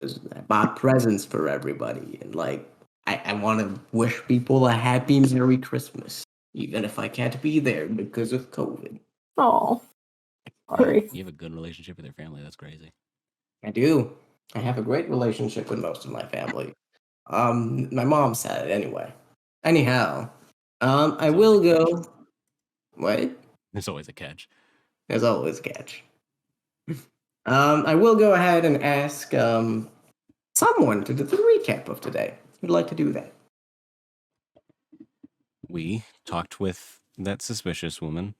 I bought presents for everybody, and like I want to wish people a happy Merry Christmas, even if I can't be there because of COVID. Oh, sorry. You have a good relationship with your family. That's crazy. I do. I have a great relationship with most of my family. My mom said it anyway. Anyhow, I will go. Wait, There's always a catch. there's always a catch. I will go ahead and ask someone to do the recap of today. Who'd like to do that? We talked with that suspicious woman.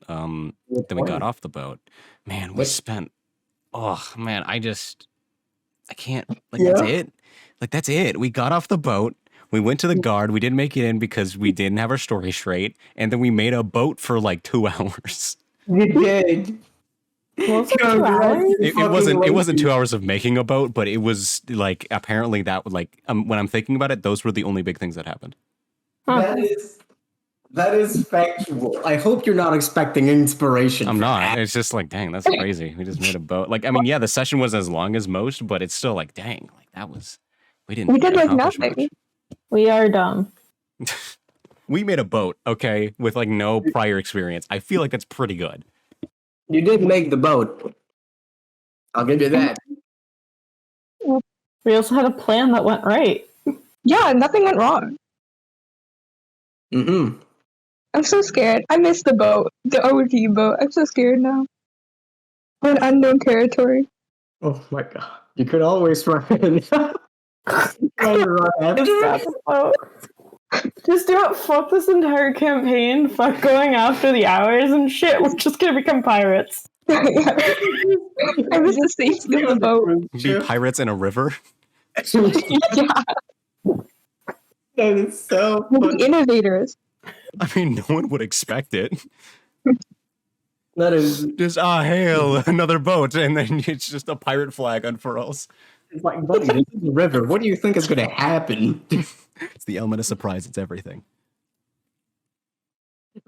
Then we got off the boat. Man, we spent. Oh man, I can't. Like that's it. Like that's it. We got off the boat. We went to the guard. We didn't make it in because we didn't have our story straight, and then we made a boat for like 2 hours. You did. Was it 2 hours? It wasn't 2 hours of making a boat, but it was like apparently that would like when I'm thinking about it, those were the only big things that happened. That is factual. I hope you're not expecting inspiration. I'm not. It's just like, dang, that's crazy. We just made a boat. Like, I mean, yeah, the session was as long as most, but it's still like, dang, like that was. We did like nothing. Much. We are dumb. We made a boat, okay, with like no prior experience. I feel like that's pretty good. You did make the boat. I'll give you that. We also had a plan that went right. Yeah, nothing went wrong. Mm-hmm. I'm so scared. I missed the boat, the OG boat. I'm so scared now. We're in unknown territory. Oh my god. You could always run in. Just do it. Fuck this entire campaign. Fuck going after the hours and shit. We're just gonna become pirates. I miss the safety of the boat. Be pirates in a river? Yeah. That is so funny. Innovators. I mean, no one would expect it. That is just, hail, another boat, and then it's just a pirate flag unfurls. It's like, buddy, this is a river. What do you think is going to happen? It's the element of surprise. It's everything.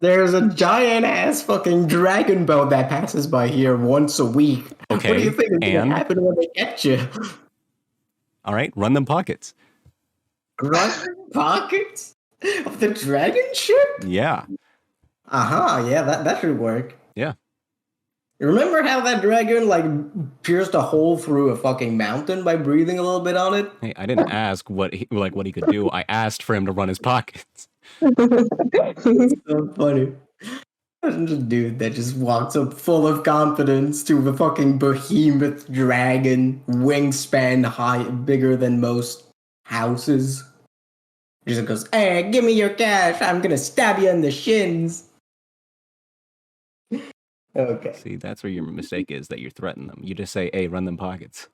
There's a giant-ass fucking dragon boat that passes by here once a week. Okay, what do you think is going to happen when they catch you? All right, run them pockets. Run pockets? Of the dragon ship? Yeah. Yeah, that should work. Yeah. Remember how that dragon, like, pierced a hole through a fucking mountain by breathing a little bit on it? Hey, I didn't ask what he could do. I asked for him to run his pockets. So funny. There's a dude that just walks up full of confidence to the fucking behemoth dragon, wingspan high, bigger than most houses. He just goes, "Hey, give me your cash. I'm gonna stab you in the shins." Okay. See, that's where your mistake is, that you threaten them. You just say, "Hey, run them pockets."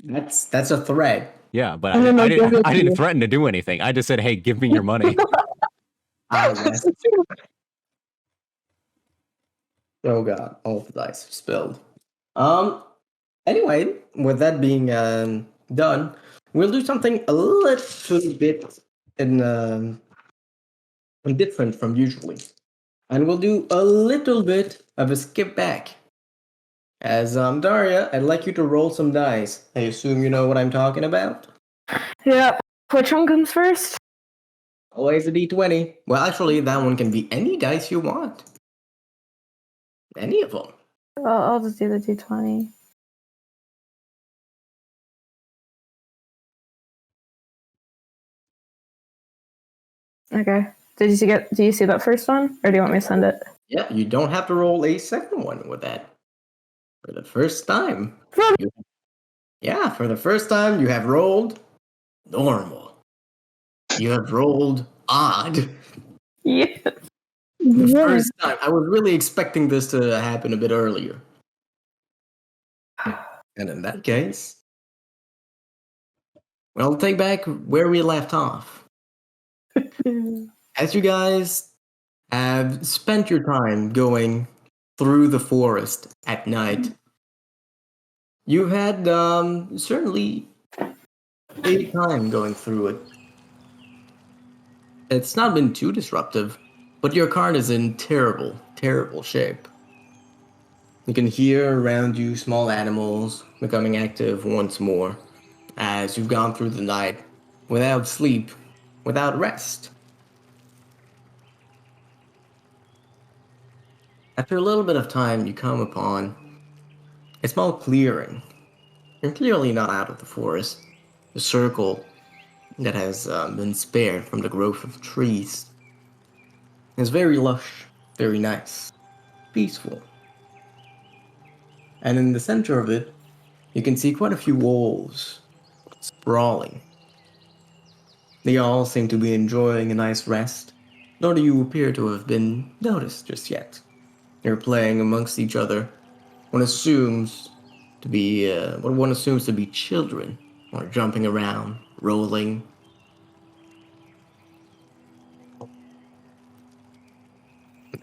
That's a threat. Yeah, but I didn't threaten to do anything. I just said, "Hey, give me your money." Yes. Oh god, all the dice are spilled. Anyway, with that being done, we'll do something a little bit different from usually. And we'll do a little bit of a skip back. As Daria, I'd like you to roll some dice. I assume you know what I'm talking about? Yeah. Which one comes first? Always a d20. Well, actually, that one can be any dice you want. Any of them. I'll just do the d20. Okay. Do you see that first one, or do you want me to send it? Yeah, you don't have to roll a second one with that. For the first time. For the first time, you have rolled normal. You have rolled odd. Yes. The first time. I was really expecting this to happen a bit earlier. And in that case, we'll take back where we left off. As you guys have spent your time going through the forest at night, you had certainly a time going through it. It's not been too disruptive, but your cart is in terrible, terrible shape. You can hear around you small animals becoming active once more. as you've gone through the night without sleep, without rest. After a little bit of time, you come upon a small clearing. You're clearly not out of the forest. The circle that has been spared from the growth of trees is very lush, very nice, peaceful. And in the center of it, you can see quite a few wolves sprawling. They all seem to be enjoying a nice rest, nor do you appear to have been noticed just yet. You're playing amongst each other. One assumes to be what one assumes to be children, or jumping around, rolling.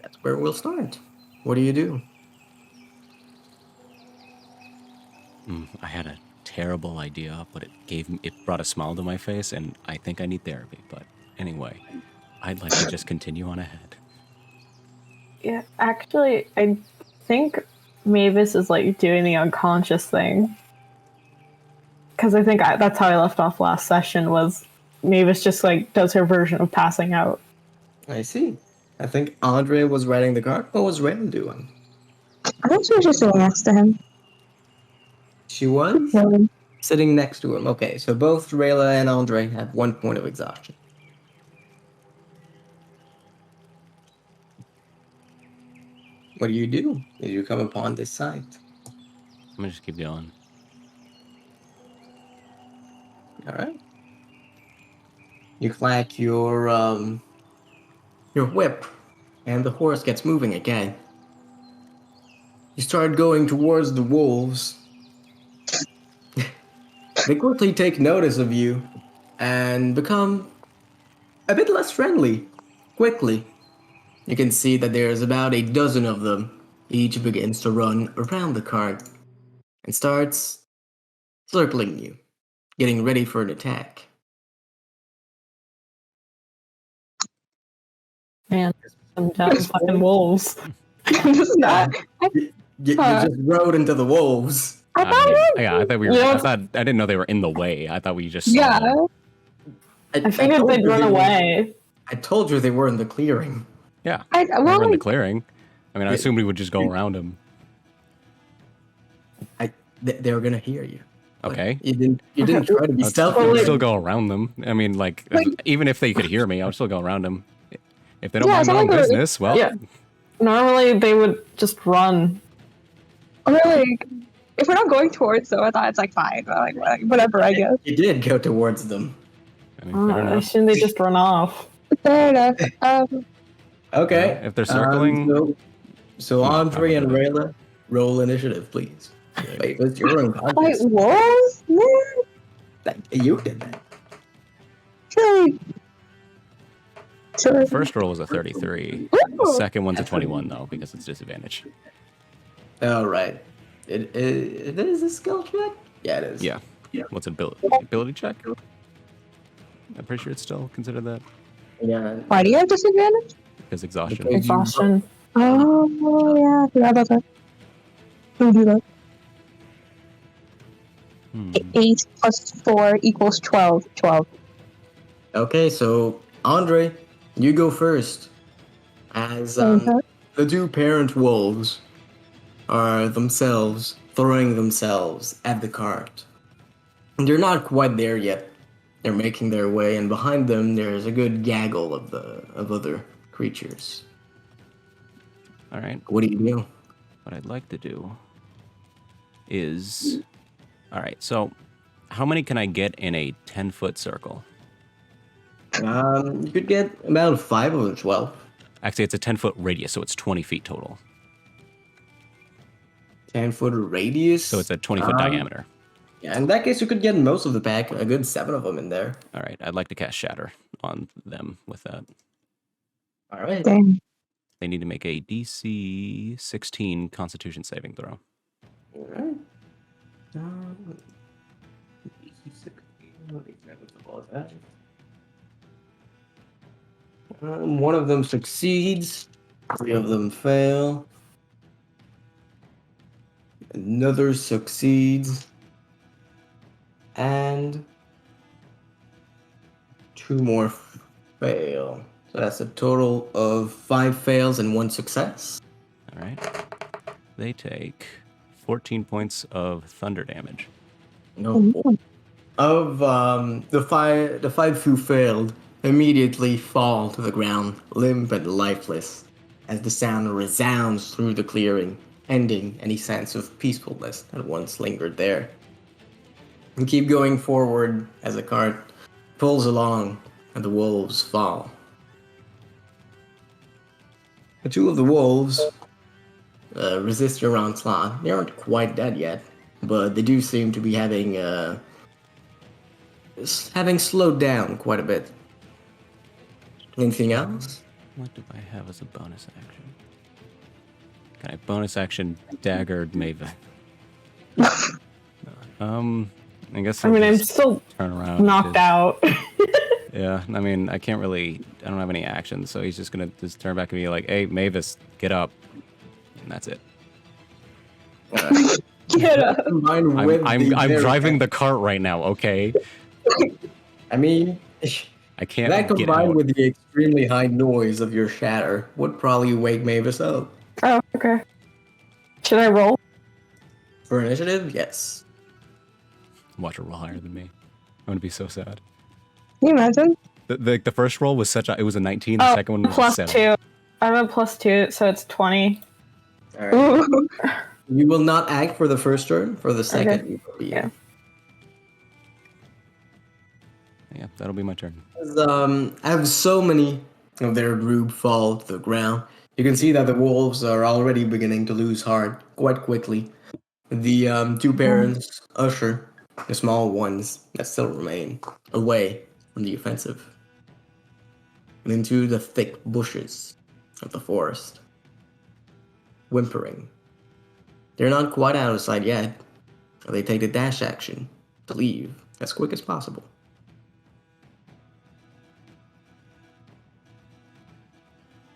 That's where we'll start. What do you do? I had a terrible idea, but it brought a smile to my face, and I think I need therapy. But anyway, I'd like to just continue on ahead. Yeah, actually, I think Mavis is like doing the unconscious thing. Because I think that's how I left off last session, was Mavis just like does her version of passing out. I see. I think Andre was writing the card. What was Raylan doing? I think she was just sitting next to him. She was Yeah. sitting next to him. Okay, so both Rayla and Andre have 1 point of exhaustion. What do? You come upon this site? I'm gonna just keep going. All right. You clack your whip, and the horse gets moving again. You start going towards the wolves. They quickly take notice of you and become a bit less friendly. Quickly, you can see that there's about a dozen of them. Each begins to run around the cart and starts circling you, getting ready for an attack. Man, some damn fucking wolves. It's not. You just rode into the wolves. I thought I thought we were. Yeah. I didn't know they were in the way. I thought we just saw yeah. them. I figured told they'd you run they were- away. I told you they were in the clearing. Yeah, I they well, were in the like, clearing. I mean, I assumed we would just go around them. They were gonna hear you. Okay. You didn't try to be I'd stealthy. still go around them. I mean, like, even if they could hear me, I would still go around them. If they don't Yeah, mind their own someone could- business, well, Yeah. Normally they would just run. or like, if we're not going towards them, I thought it's like fine, like whatever, I guess. You did go towards them. I mean, fair I enough. assume they just run off. Fair enough. Okay. If they're circling, so No, Andre and probably Rayla, roll initiative, please. Wait, it's your own Like contest. wolves? Man, You did that. surely. Surely. first roll was a 33. The second one's a 21, though, because it's disadvantage. All right. It is a skill check. Yeah, it is. Yeah. What's ability check? I'm pretty sure it's still considered that Yeah. Why do you have disadvantage? because exhaustion. Okay. Exhaustion. Oh yeah, I forgot about that. Don't do that. 8 plus 4 equals 12. 12. Okay, so Andre, you go first. As the two parent wolves are themselves throwing themselves at the cart. And they're not quite there yet. They're making their way, and behind them there's a good gaggle of other creatures. All right. What do you do? What I'd like to do is... All right, so how many can I get in a 10-foot circle? You could get about 5 of the 12. Actually, it's a 10-foot radius, so it's 20 feet total. 10-foot radius. So it's a 20-foot diameter. Yeah, in that case, you could get most of the pack, a good 7 of them in there. All right, I'd like to cast Shatter on them with that. All right. Dang. They need to make a DC 16 Constitution saving throw. All right. One of them succeeds. 3 of them fail. Another succeeds. and 2 more fail. So that's a total of 5 fails and 1 success. All right. They take 14 points of thunder damage. No. Of the five who failed immediately fall to the ground, limp and lifeless, as the sound resounds through the clearing, ending any sense of peacefulness that once lingered there. And keep going forward as the cart pulls along and the wolves fall. The 2 of the wolves resist your onslaught. They aren't quite dead yet, but they do seem to be having slowed down quite a bit. Anything else? What do I have as a bonus action? Can I bonus action daggered Maven? I guess I'm still turn around. knocked out. Yeah, I mean, I don't have any actions, so he's just gonna just turn back and be like, "Hey, Mavis, get up," and that's it. Get up. I'm driving the cart right now. Okay. I mean, I can't. that get combined out. with the extremely high noise of your shatter would probably wake Mavis up. Oh, okay. Should I roll? For initiative, yes. Watch her roll higher than me. I'm gonna be so sad. Can you imagine? The first roll was it was a 19. The second one was plus a 7. 2. I have a plus 2, so it's 20. All right. Ooh. You will not act for the first turn. For the second, Okay. you will be. Yeah. Yeah, that'll be my turn. As so many of their group fall to the ground, you can see that the wolves are already beginning to lose heart quite quickly. The 2 parents usher the small ones that still remain away from the offensive and into the thick bushes of the forest, whimpering. They're not quite out of sight yet. They take the dash action to leave as quick as possible.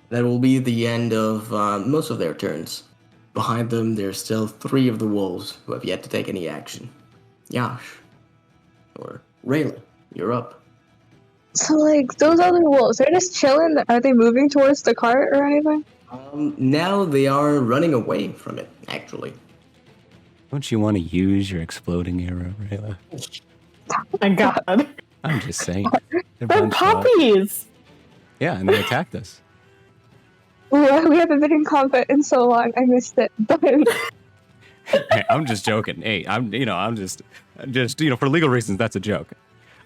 That will be the end of most of their turns. Behind them, there's still 3 of the wolves who have yet to take any action. Yash, or Rayla, you're up. So, like, those other wolves, they're just chilling? Are they moving towards the cart or anything? Now they are running away from it, actually. Don't you want to use your exploding arrow, Rayla? Oh my god. I'm just saying. They're bunched up. puppies! Yeah, and they attacked us. Ooh, we haven't been in combat in so long. I missed it. But Hey, I'm just joking. Hey, I'm just for legal reasons, that's a joke.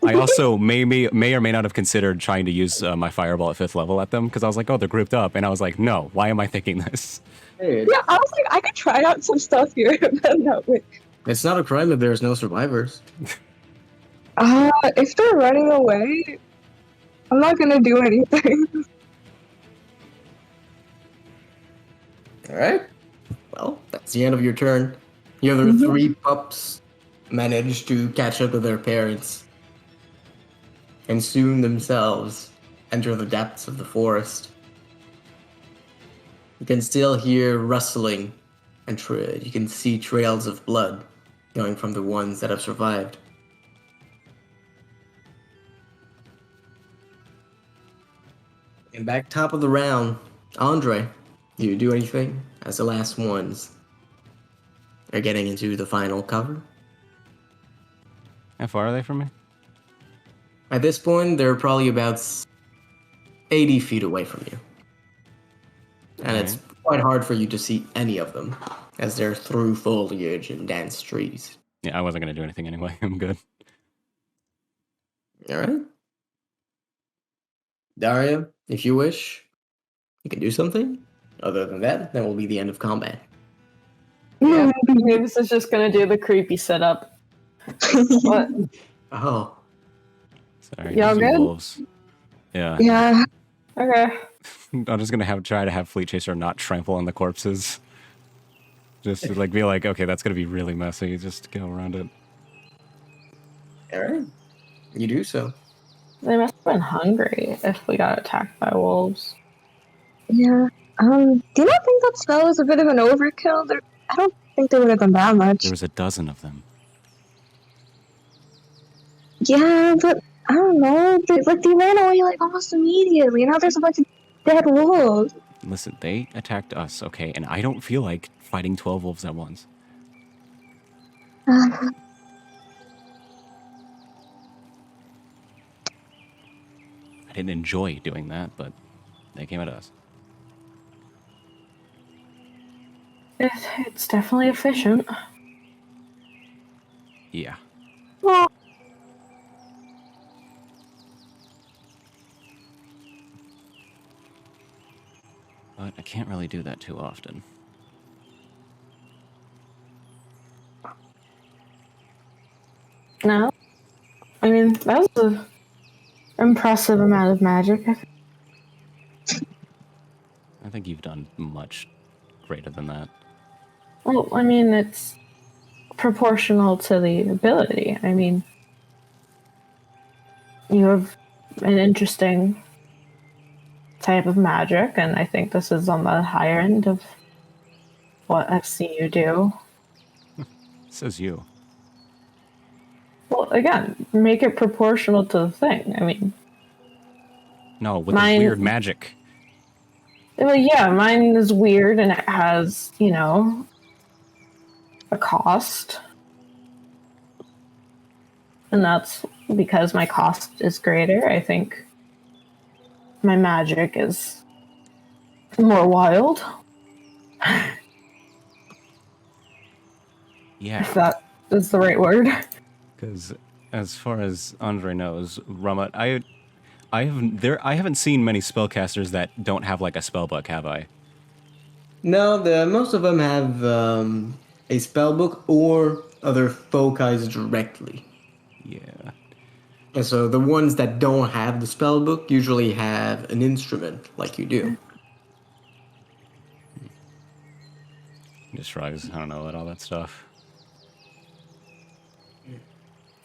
I also may or may not have considered trying to use my fireball at 5th level at them because I was like, oh, they're grouped up, and I was like, no, why am I thinking this? Hey, yeah, I was like, I could try out some stuff here. But no, wait. it's not a crime if there's no survivors. If they're running away, I'm not gonna do anything. Alright. Well, that's the end of your turn. The other 3 pups manage to catch up to their parents and soon themselves enter the depths of the forest. You can still hear rustling and you can see trails of blood going from the ones that have survived. And back top of the round, Andre, do you do anything as the last ones are getting into the final cover? How far are they from me? At this point, they're probably about 80 feet away from you. And it's quite hard for you to see any of them, as they're through foliage and dense trees. Yeah, I wasn't going to do anything anyway. I'm good. Alright. Daria, if you wish, you can do something. Other than that will be the end of combat. Yeah, Mavis is just gonna do the creepy setup. What? Oh. Sorry, Y'all these good? wolves. Yeah. Yeah. Okay. I'm just gonna try to have Fleet Chaser not trample on the corpses. Just to be like, okay, that's gonna be really messy. Just to go around it. Alright. You do so. They must have been hungry if we got attacked by wolves. Yeah. Do you not think that spell is a bit of an overkill? I don't think they would have done that much. There was a dozen of them. Yeah, but I don't know. They ran away like almost immediately. Now there's a bunch of dead wolves. Listen, they attacked us, okay? And I don't feel like fighting 12 wolves at once. I didn't enjoy doing that, but they came at us. It's definitely efficient. Yeah. Well, But I can't really do that too often. no. I mean, that was an impressive amount of magic. I think you've done much greater than that. Well, I mean, it's proportional to the ability. I mean, you have an interesting type of magic, and I think this is on the higher end of what I've seen you do. Says you. Well, again, make it proportional to the thing. I mean, No, with mine, the weird magic. well, yeah, mine is weird and it has, a cost. And that's because my cost is greater. I think my magic is more wild. Yeah. If that is the right word. Because as far as Andre knows, Ramat, I haven't seen many spellcasters that don't have like a spell book, have I? No, most of them have a spell book or other foci directly. Yeah. And so the ones that don't have the spell book usually have an instrument like you do. Just shrugs. I don't know about all that stuff.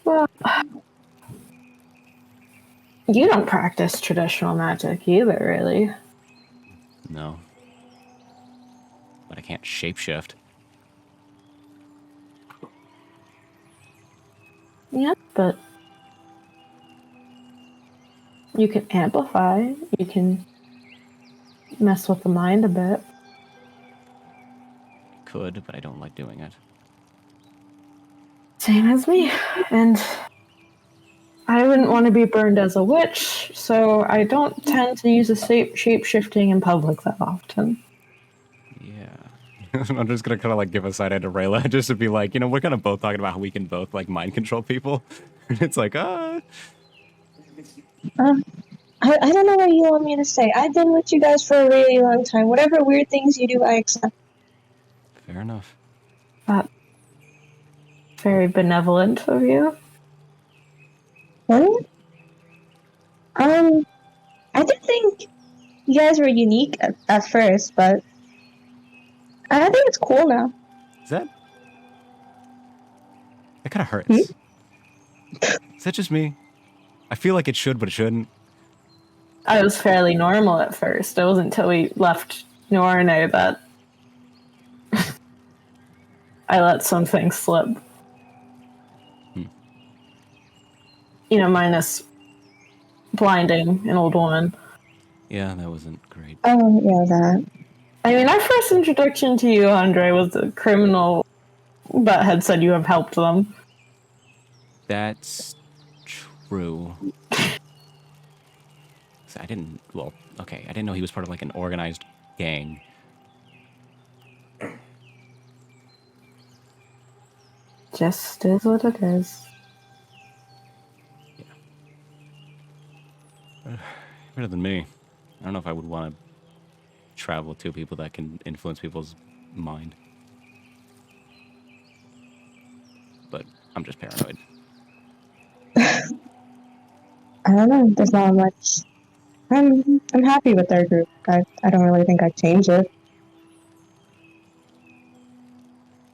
Well, you don't practice traditional magic either, really. No. But I can't shapeshift. Yeah, but you can amplify. You can mess with the mind a bit. Could, but I don't like doing it. Same as me. And I wouldn't want to be burned as a witch, so I don't tend to use a shape-shifting in public that often. Yeah. I'm just gonna kind of like give a side eye to Rayla just to be like, we're kind of both talking about how we can both like mind control people. It's like, I don't know what you want me to say. I've been with you guys for a really long time. Whatever weird things you do, I accept. Fair enough. That's very benevolent of you. What? I did think you guys were unique at first, but I think it's cool now. Is that kind of hurts? Is that just me? I feel like it should, but it shouldn't. I was fairly normal at first. It wasn't until we left Norne that I let some things slip. Minus blinding an old woman. Yeah, that wasn't great. Oh, yeah, that. I mean, our first introduction to you, Andre, was a criminal that had said you have helped them. That's true. I didn't know he was part of like an organized gang. Just is what it is. Yeah. Better than me. I don't know if I would want to travel with two people that can influence people's mind. But I'm just paranoid. I don't know. There's not much. I'm happy with our group. I don't really think I'd change it.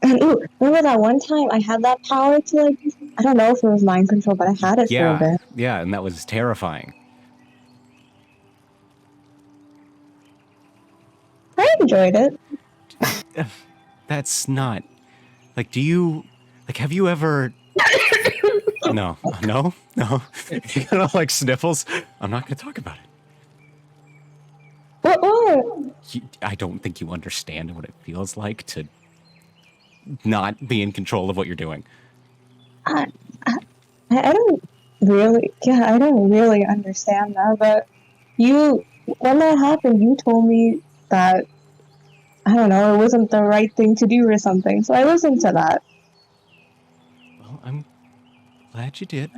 And remember that one time I had that power to like, I don't know if it was mind control, but I had it for a bit. Yeah, and that was terrifying. I enjoyed it. That's not like. Do you like? Have you ever? No. You kind of like sniffles. I'm not going to talk about it. What? I don't think you understand what it feels like to not be in control of what you're doing. I, I don't really, yeah, I don't really understand that, but when that happened, you told me that, I don't know, it wasn't the right thing to do or something, so I listened to that. Well, I'm glad you did.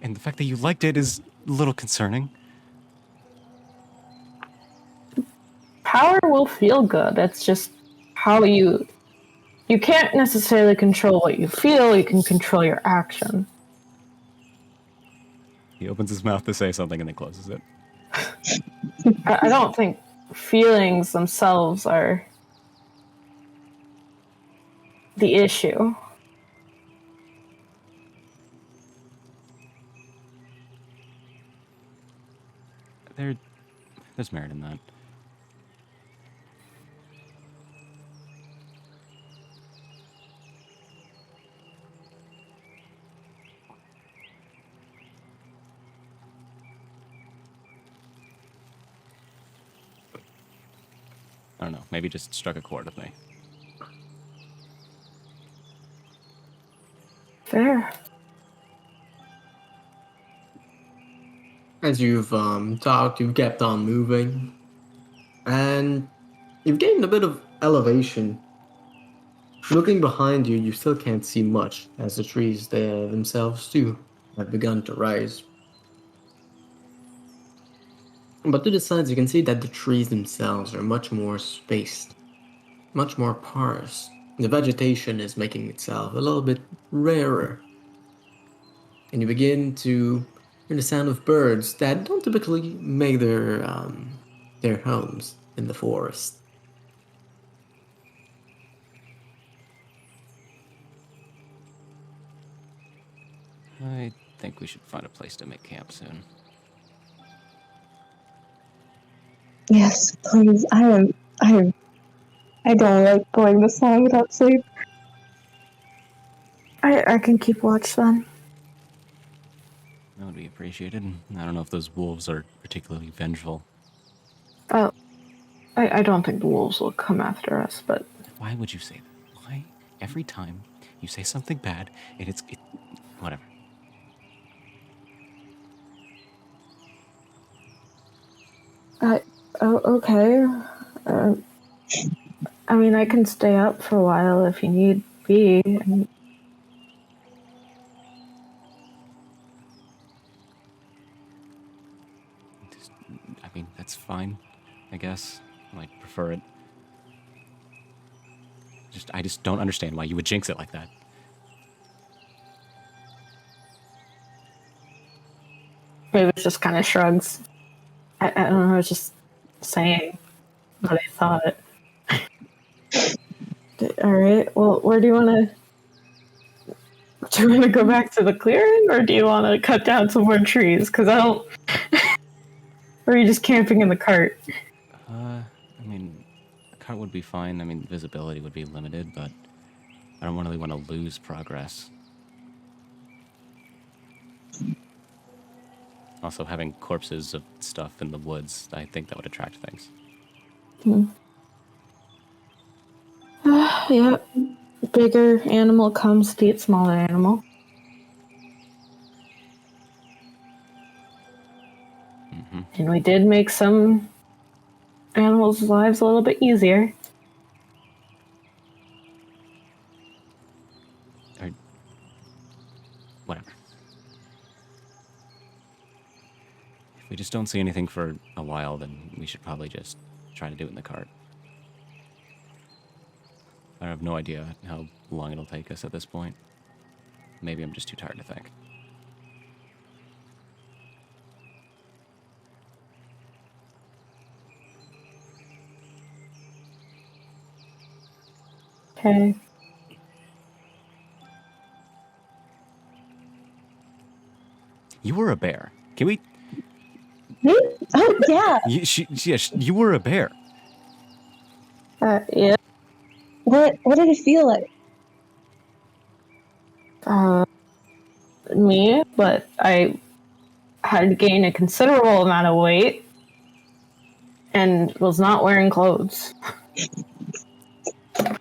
And the fact that you liked it is a little concerning. Power will feel good. It's just how you can't necessarily control what you feel, you can control your action. He opens his mouth to say something and then closes it. I don't think feelings themselves are the issue. There's merit in that. I don't know, maybe just struck a chord with me. Fair. As you've talked, you've kept on moving, and you've gained a bit of elevation. Looking behind you, you still can't see much, as the trees there themselves too have begun to rise. But to the sides, you can see that the trees themselves are much more spaced, much more porous. The vegetation is making itself a little bit rarer. And you begin to hear the sound of birds that don't typically make their homes in the forest. I think we should find a place to make camp soon. Yes, please, I don't like going this long without sleep. I can keep watch then. That would be appreciated. I don't know if those wolves are particularly vengeful. Oh, I don't think the wolves will come after us, but... Why would you say that? Why? Every time you say something bad, whatever. Okay. I mean, I can stay up for a while if you need be. I mean, that's fine, I guess. I might prefer it. I just don't understand why you would jinx it like that. Maybe it just kind of shrugs. I don't know, I was just saying what I thought. Alright, well, where do you want to... Do you want to go back to the clearing, or do you want to cut down some more trees? Because I don't... Or are you just camping in the cart? I mean, a cart would be fine. I mean, visibility would be limited, but I don't really want to lose progress. Also, having corpses of stuff in the woods, I think that would attract things. Yeah. Bigger animal comes to eat smaller animal. Mm-hmm. And we did make some animals' lives a little bit easier. Or whatever. If we just don't see anything for a while, then we should probably just try to do it in the cart. I have no idea how long it'll take us at this point. Maybe I'm just too tired to think. Okay. You were a bear. Can we? Me? Oh, yeah. You were a bear. Yeah. What did it feel like? me, but I had gained a considerable amount of weight and was not wearing clothes.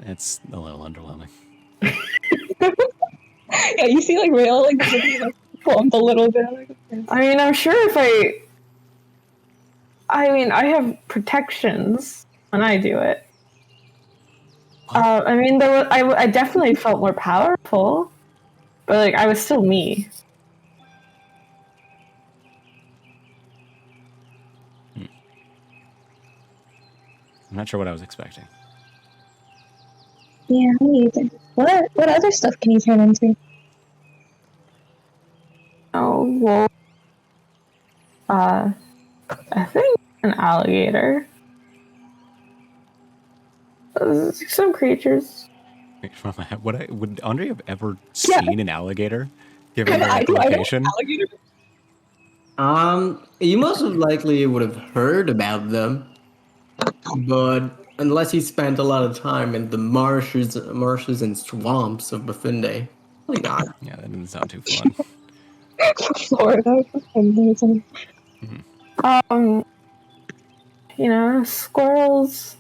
It's a little underwhelming. Yeah, you see, like, real, like, plump a little bit. I mean, I'm sure if I have protections when I do it. I mean, I definitely felt more powerful, but like I was still me. I'm not sure what I was expecting. Yeah, me either. What other stuff can you turn into? Oh well, I think an alligator. Some creatures. Would Andre have ever seen an alligator, given their location? You most likely would have heard about them, but unless he spent a lot of time in the marshes and swamps of Bafinde, probably not. Yeah, that didn't sound too fun. Florida. Amazing. Squirrels,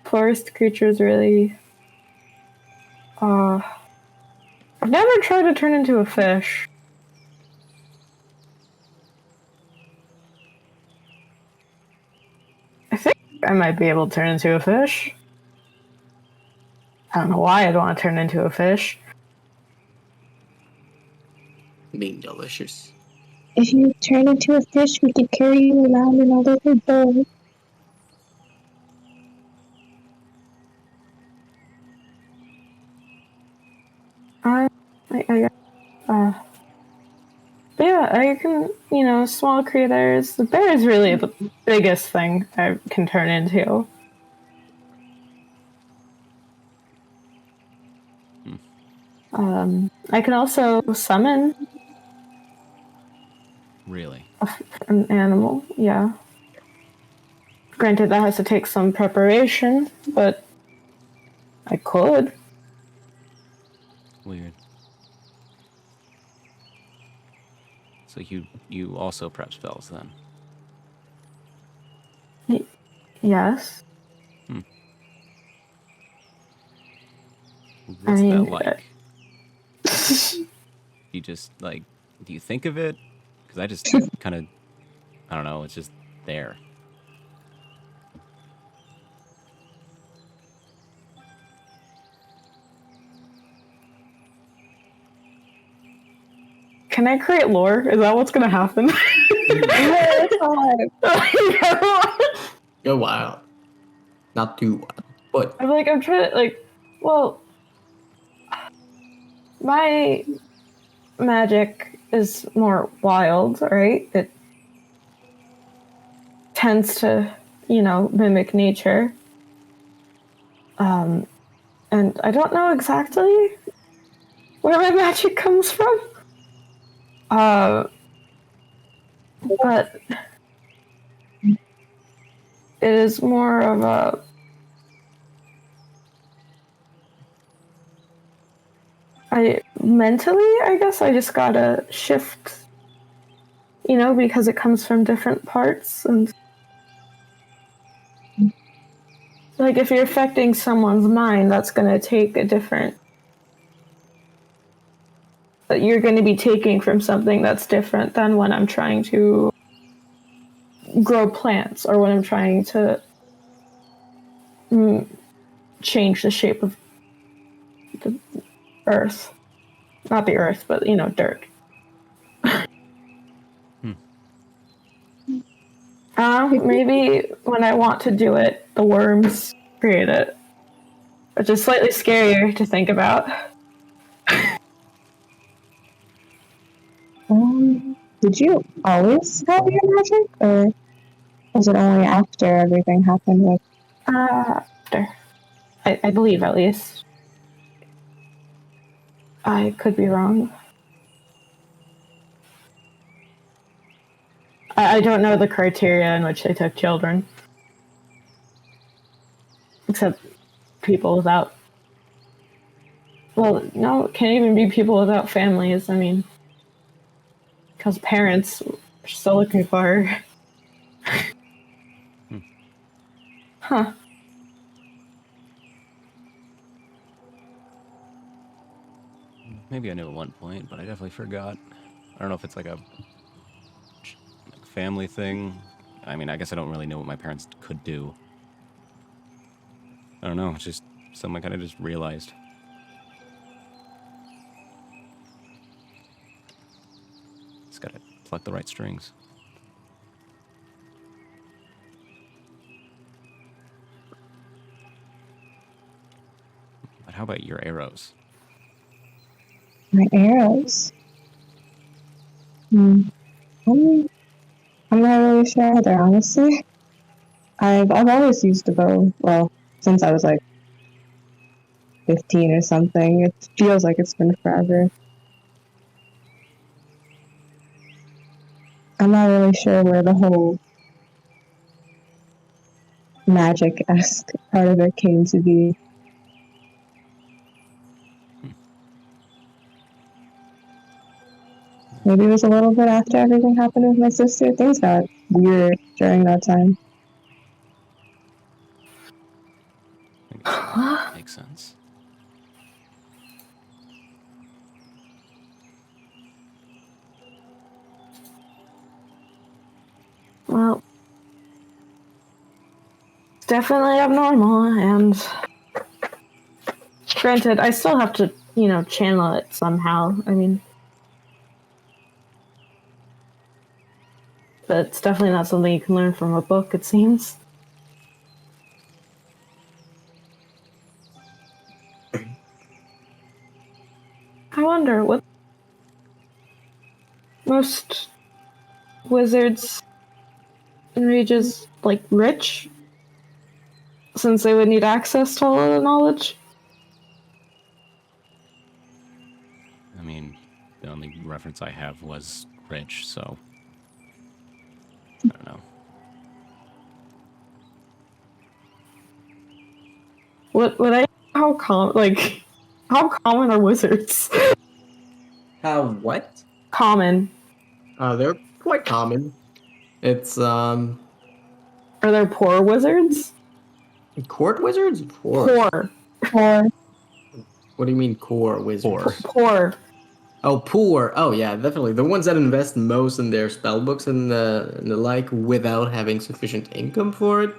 forest creatures, really. I've never tried to turn into a fish. I think I might be able to turn into a fish. I don't know why I'd want to turn into a fish. Being delicious. If you turn into a fish, we could carry you around in a little bowl. But yeah, I can, small creatures. The bear is really the biggest thing I can turn into. I can also summon Really? an animal, yeah. Granted, that has to take some preparation, but I could. Weird. So you also prep spells then? Yes. What's that like? You just, like, do you think of it? Because I just kind of, I don't know, it's just there. Can I create lore? Is that what's gonna happen? Go wild. Not too wild, but I'm trying to, well, my magic is more wild, right? It tends to, mimic nature. And I don't know exactly where my magic comes from. But it is more of a I guess I just gotta shift, because it comes from different parts, and like if you're affecting someone's mind, that's gonna take a different. You're going to be taking from something that's different than when I'm trying to grow plants or when I'm trying to change the shape of the earth. Not the earth, but, dirt. Maybe when I want to do it, the worms create it. Which is slightly scarier to think about. Did you always have your magic, or was it only after everything happened with? After. I believe, at least. I could be wrong. I don't know the criteria in which they took children. Except people without... Well, no, it can't even be people without families. I mean... because parents are still looking for her. Huh. Maybe I knew at one point, but I definitely forgot. I don't know if it's like a family thing. I mean, I guess I don't really know what my parents could do. I don't know. It's just something I kind of just realized. Just gotta pluck the right strings. But how about your arrows? My arrows. I'm not really sure either, honestly. I've always used a bow. Well, since I was like 15 or something. It feels like it's been forever. I'm not really sure where the whole magic-esque part of it came to be. Maybe it was a little bit after everything happened with my sister. Things got weird during that time. I guess that makes sense. Well, it's definitely abnormal, and granted, I still have to, channel it somehow. I mean, but it's definitely not something you can learn from a book, it seems. I wonder, what most wizards and mages, like, rich? Since they would need access to all of the knowledge? I mean, the only reference I have was rich, so I don't know. How common are wizards? How what? Common. They're quite common. It's Are there poor wizards? court wizards? Poor. Or What do you mean core wizards? Poor. Oh, poor. Oh, yeah, definitely. The ones that invest most in their spell books and the like without having sufficient income for it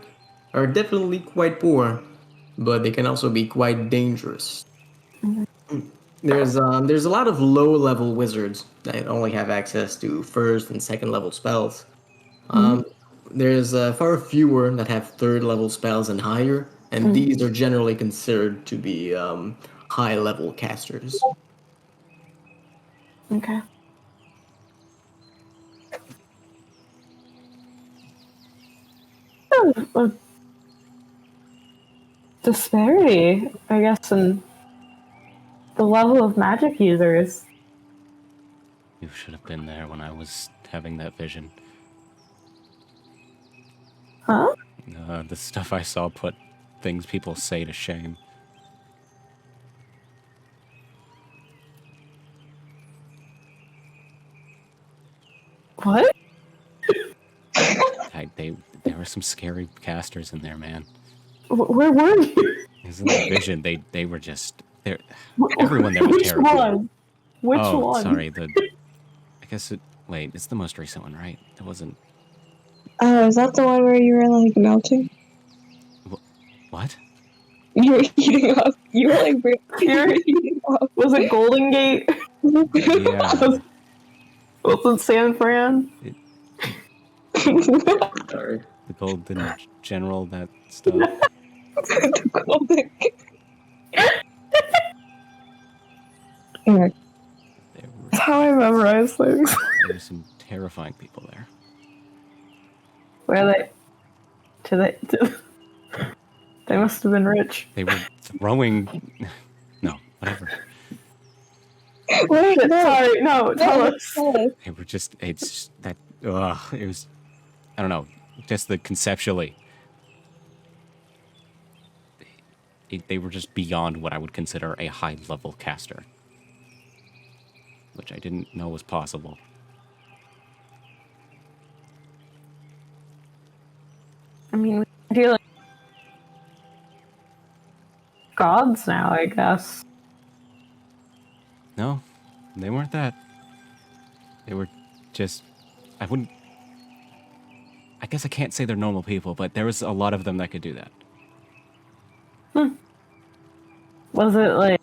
are definitely quite poor, but they can also be quite dangerous. There's a lot of low-level wizards that only have access to first and second level spells. There's far fewer that have third-level spells and higher, and these are generally considered to be high-level casters. Okay. A disparity, I guess, in the level of magic users. You should have been there when I was having that vision. Huh? The stuff I saw put things people say to shame. What? There were some scary casters in there, man. Where were you? Because in the vision, they were just there. Everyone there was Which terrible. one? Which Oh, one? sorry. I guess wait, it's the most recent one, right? It wasn't. oh, is that the one where you were like melting? What? You were heating up. You were like heating up. Was it Golden Gate? Yeah. Was it San Fran? Sorry. The Golden General, that stuff. The golden. Anyway. That's how I memorize things. There were some terrifying people there. Where are they? They must have been rich. They were throwing. No, whatever. Wait, no. Sorry, no, tell us. They were just. It's that. It was. I don't know. Just the conceptually. They were just beyond what I would consider a high level caster, which I didn't know was possible. I mean, we're dealing with gods now, I guess. No, they weren't that. They were just. I wouldn't. I guess I can't say they're normal people, but there was a lot of them that could do that. Was it like,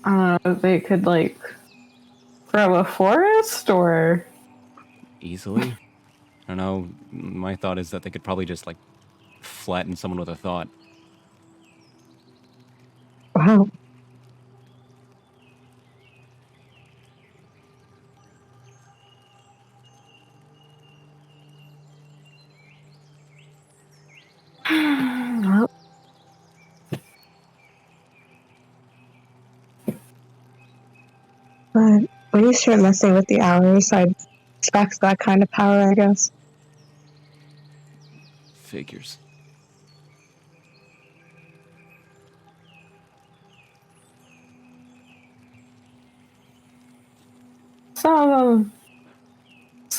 I don't know, they could like grow a forest or? Easily. I don't know. My thought is that they could probably just like flatten someone with a thought. Wow. Well, But when you start messing with the hours, I'd expect that kind of power, I guess. Figures.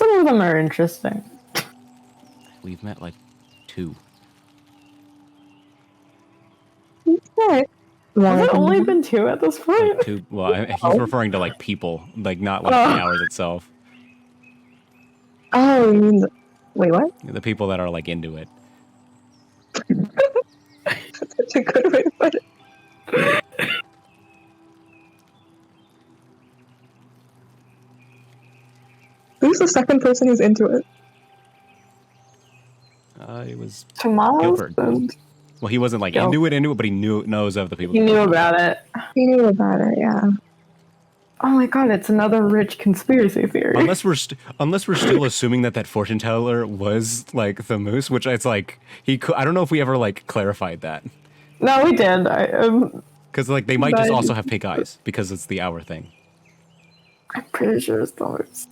some of them are interesting. We've met like 2. Okay. Has it only been 2 at this point? Like 2. Well, he's referring to like people, like not like the hours itself. Oh, you mean wait, what? The people that are like into it. That's such a good way to put it. Who's the second person who's into it? It was Tomas? Gilbert. Well, he wasn't like into it, but he knows of the people. He knew about it. He knew about it, yeah. Oh my god, it's another rich conspiracy theory. Unless we're still assuming that fortune teller was like the moose, which it's like I don't know if we ever like clarified that. No, we did. Because like they might just also have pink eyes because it's the hour thing. I'm pretty sure it's the moose.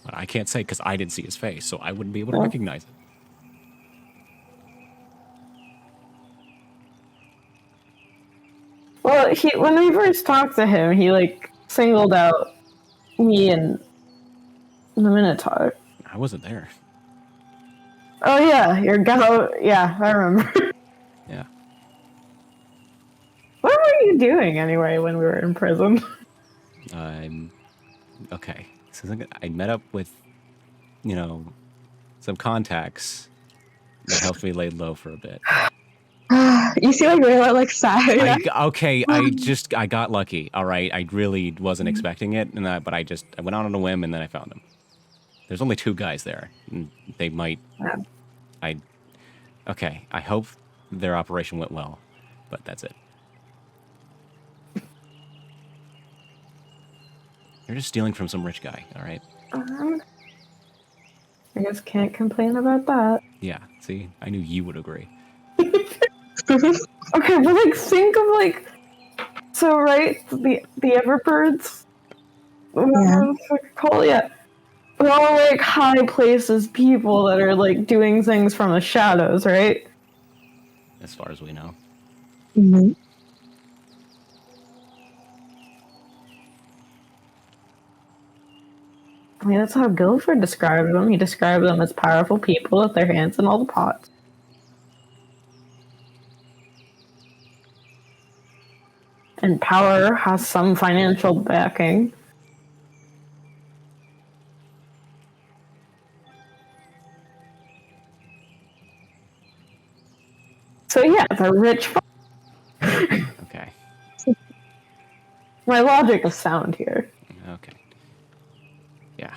But I can't say because I didn't see his face, so I wouldn't be able to recognize it. Well, when we first talked to him, he like singled out me and the Minotaur. I wasn't there. Oh yeah, your gal. Yeah, I remember. Yeah. What were you doing anyway when we were in prison? Okay. So I met up with, some contacts that helped me lay low for a bit. You seem like really like sad. I got lucky. All right, I really wasn't expecting it, but I went out on a whim and then I found them. There's only 2 guys there. And they might. Okay. I hope their operation went well, but that's it. You're just stealing from some rich guy. All right. I guess can't complain about that. Yeah. See, I knew you would agree. Okay, but like think of like, so right, the Everbirds. Yeah. They're all like high places people that are like doing things from the shadows, right? As far as we know. Mm-hmm. I mean, that's how Guilford described them. He described them as powerful people with their hands in all the pots. And power has some financial backing. So yeah, they're rich. Okay. My logic is sound here. Okay. Yeah.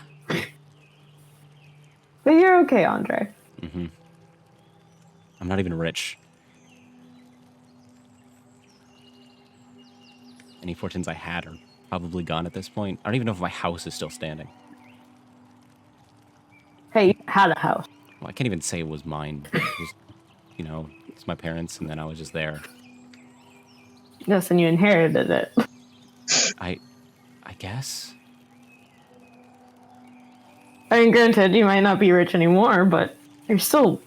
But you're okay, Andre. Mm-hmm. I'm not even rich. Any fortunes I had are probably gone at this point. I don't even know if my house is still standing. Hey, you had a house. Well, I can't even say it was mine. It was, it's my parents, and then I was just there. Yes, and you inherited it. I guess. I mean, granted, you might not be rich anymore, but you're still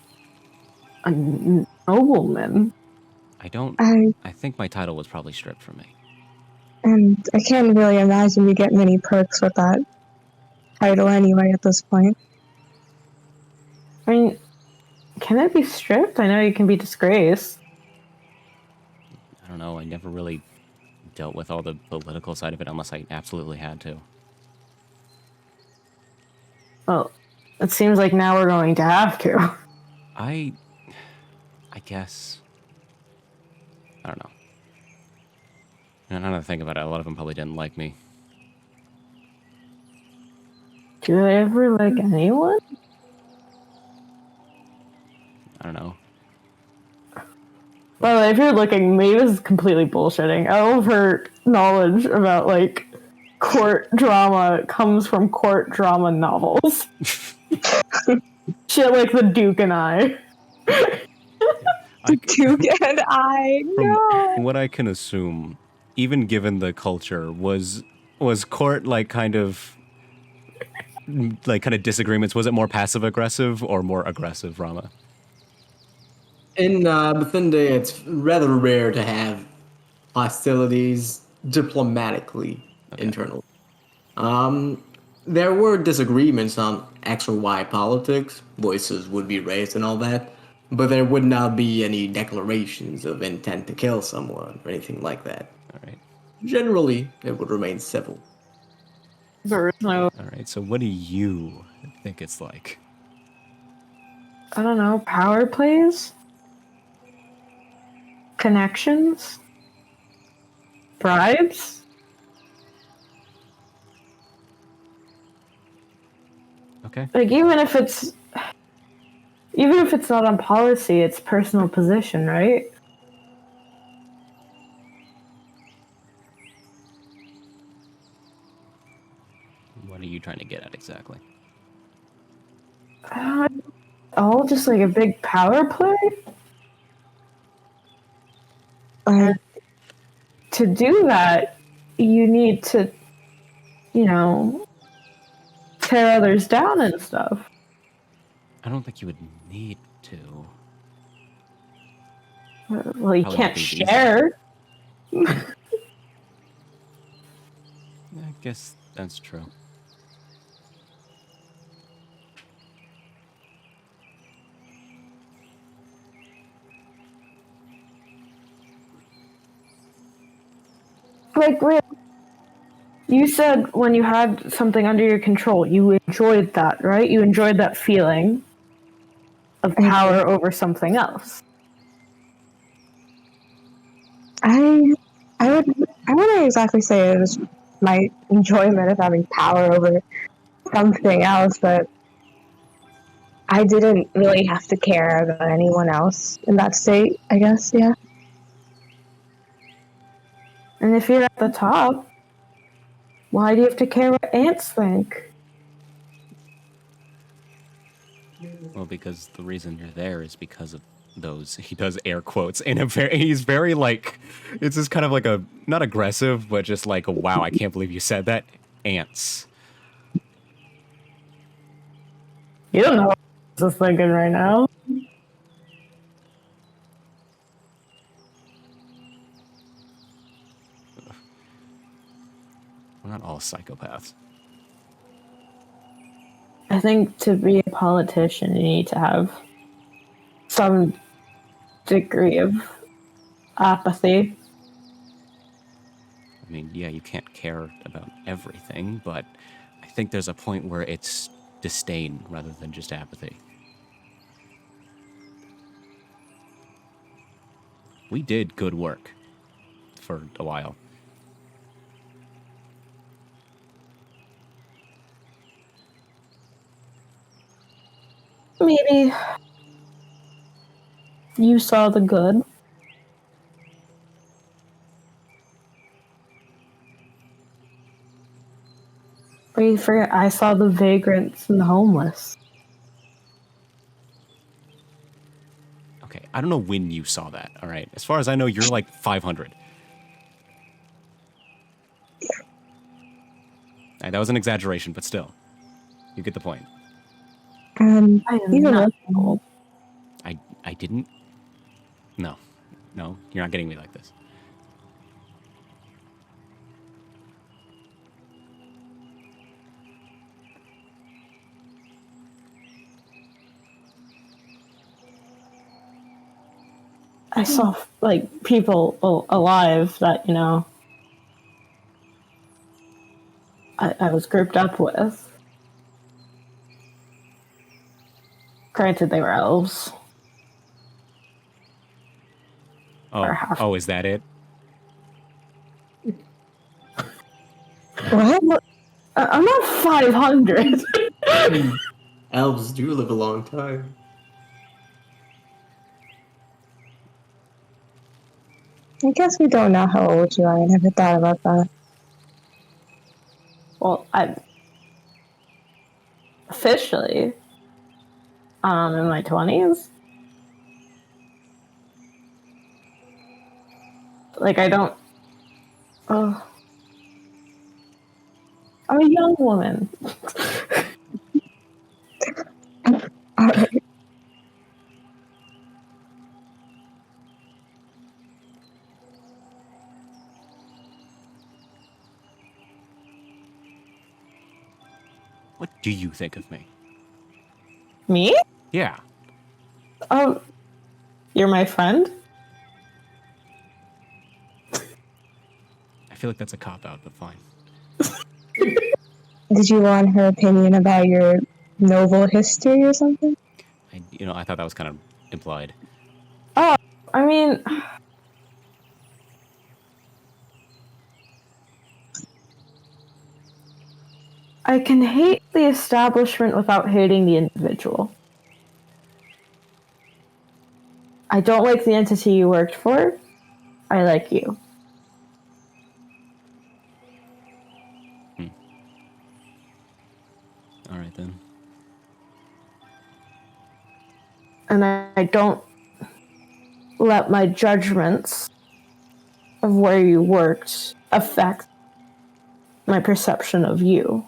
a nobleman. I think my title was probably stripped from me. And I can't really imagine you get many perks with that title anyway at this point. I mean, can it be stripped? I know you can be disgraced. I don't know. I never really dealt with all the political side of it unless I absolutely had to. Well, it seems like now we're going to have to. I guess. I don't know. And now that I think about it, a lot of them probably didn't like me. Do they ever like anyone? I don't know. By the way, if you're looking, Maeve is completely bullshitting. All of her knowledge about, like, court drama comes from court drama novels. Shit like The Duke and I. Duke and I. From No. what I can assume, even given the culture, was court like kind of disagreements? Was it more passive aggressive or more aggressive, Rama? In Bethinde, it's rather rare to have hostilities diplomatically internal. There were disagreements on X or Y politics, voices would be raised and all that, but there would not be any declarations of intent to kill someone or anything like that. All right. Generally, it would remain civil. There is no, All right. So what do you think it's like? I don't know, power plays? Connections? Bribes? Okay. Like, even if it's not on policy, it's personal position, right? What are you trying to get at exactly? All just like a big power play? To do that, you need to, tear others down and stuff. I don't think you would need to. Well, you Probably can't nothing's easy. share. I guess that's true. Like, really, you said when you had something under your control, you enjoyed that, right? You enjoyed that feeling of power over something else. I wouldn't exactly say it was my enjoyment of having power over something else, but I didn't really have to care about anyone else in that state, I guess, yeah. And if you're at the top, why do you have to care what ants think? Well, because the reason you're there is because of those. He does air quotes in a very. He's very like. It's just kind of like a not aggressive, but just like a wow. I can't believe you said that. Ants. You don't know what I was thinking right now. We're not all psychopaths. I think to be a politician, you need to have some degree of apathy. I mean, yeah, you can't care about everything, but I think there's a point where it's disdain rather than just apathy. We did good work for a while. Maybe you saw the good. But you forget, I saw the vagrants and the homeless. Okay, I don't know when you saw that, all right? As far as I know, you're like 500. That was an exaggeration, but still. You get the point. I am Even not if- old. I didn't... No, you're not getting me like this. I saw like people alive that I was grouped up with. Granted, they were elves. Oh, is that it? What? I'm not 500. Elves do live a long time. I guess we don't know how old you are. I never thought about that. Well, I'm officially in my 20s. Like, I don't. Oh, I'm a young woman. All right. What do you think of me? Me? Yeah. You're my friend? I feel like that's a cop-out, but fine. Did you want her opinion about your noble history or something? I thought that was kind of implied. Oh, I mean, I can hate the establishment without hating the individual. I don't like the entity you worked for. I like you. All right, then. And I don't let my judgments of where you worked affect my perception of you.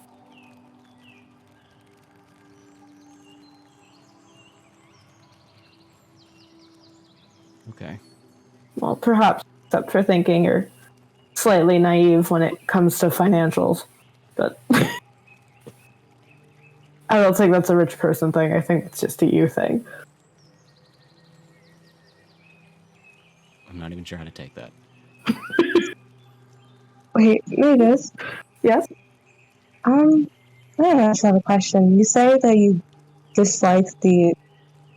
Okay. Well, perhaps except for thinking you're slightly naive when it comes to financials. But I don't think that's a rich person thing. I think it's just a you thing. I'm not even sure how to take that. Wait, Mavis. Yes? I just have a question. You say that you dislike the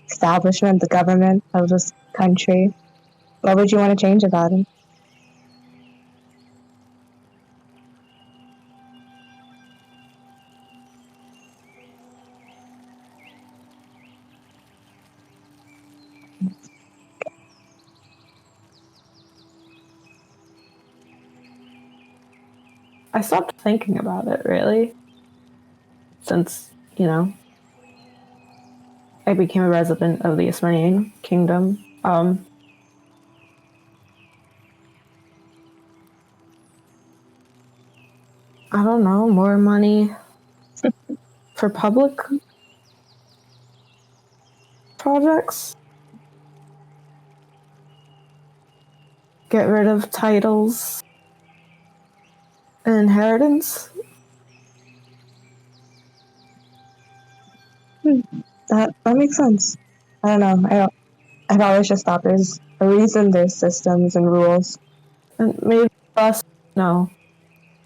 establishment, the government of this country. What would you want to change about it? I stopped thinking about it, really. Since, I became a resident of the Ismenian Kingdom. I don't know, more money for public projects. Get rid of titles and inheritance. That makes sense. I don't know. I've always just thought there's a reason there's systems and rules. And maybe less,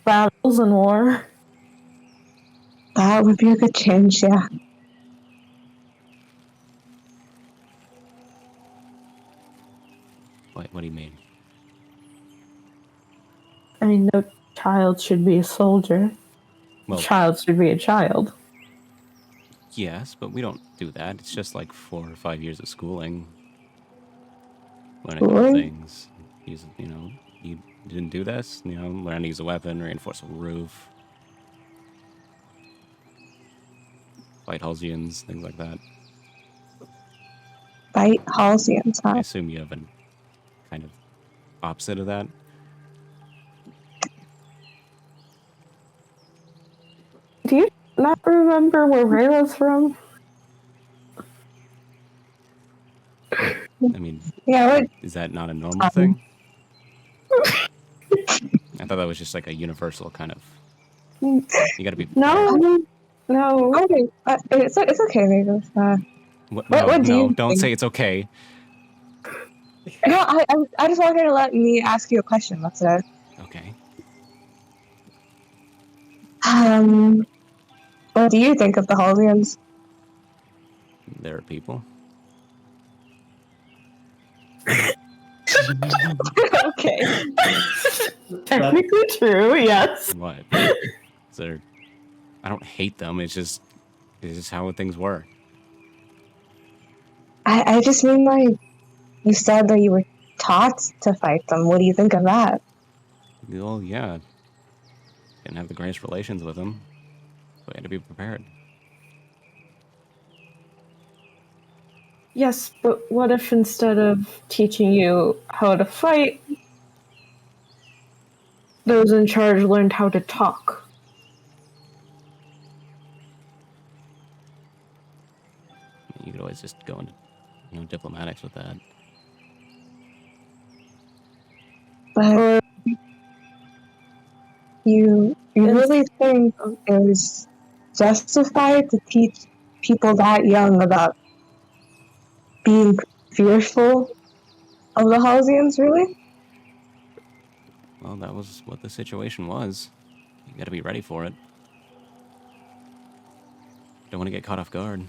battles and war. That would be a good change, yeah. What do you mean? I mean, no child should be a soldier. Well, Child should be a child. yes, but we don't do that. It's just like 4 or 5 years of schooling. Learn a couple Schooling? things. You didn't do this. Learn how to use a weapon, reinforce a roof, fight Halsians, things like that. Fight Halcyons, I huh? assume you have a kind of opposite of that. Do you not remember where Rayla's from? I mean, Yeah, is that not a normal thing? I thought that was just like a universal kind of. You gotta be prepared. No. Okay, it's okay, Mavis. What, What do no, you don't think? say it's okay. No, I just wanted to let me ask you a question. That's it. Okay. What do you think of the Haldians? There are people. Okay. Technically true, yes. What? They're, I don't hate them. It's just how things were. I just mean like you said that you were taught to fight them. What do you think of that? Well, yeah. Didn't have the greatest relations with them, so I had to be prepared. Yes, but what if instead of teaching you how to fight, those in charge learned how to talk? You could always just go into, diplomatics with that. But Or you really think it was justified to teach people that young about being fearful of the Haldians, really? Well, that was what the situation was. You got to be ready for it. Don't want to get caught off guard.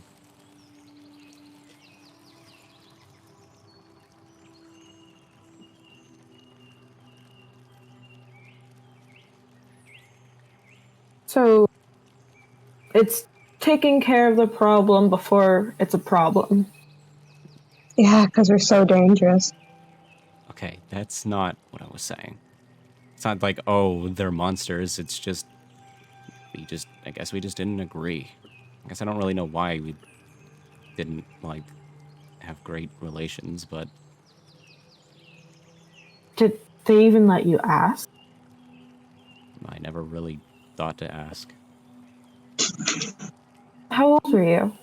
so it's taking care of the problem before it's a problem. Yeah, because we're so dangerous. Okay, that's not what I was saying. It's not like, oh, they're monsters. It's just, I guess we just didn't agree. I guess I don't really know why we didn't, like, have great relations, but Did they even let you ask? I never really thought to ask. How old were you?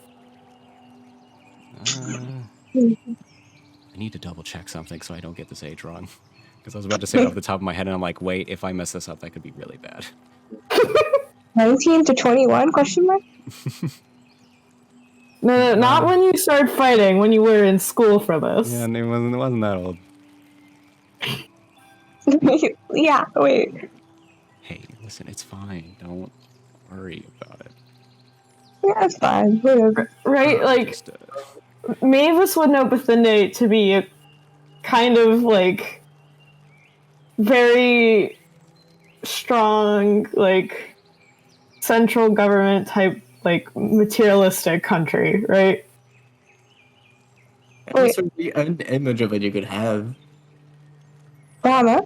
I need to double check something so I don't get this age wrong. Because I was about to say it off the top of my head, and I'm like, wait, if I mess this up, that could be really bad. 19 to 21, question mark? No, not when you started fighting, when you were in school for this. Yeah, and it wasn't that old. Yeah, wait. Hey, listen, it's fine. Don't worry about it. Yeah, it's fine. Whatever. Right? Like, Just, Mavis would know Bethinde to be a kind of, like, very strong, like, central government type, like, materialistic country, right? This would be an image of it you could have. Rama?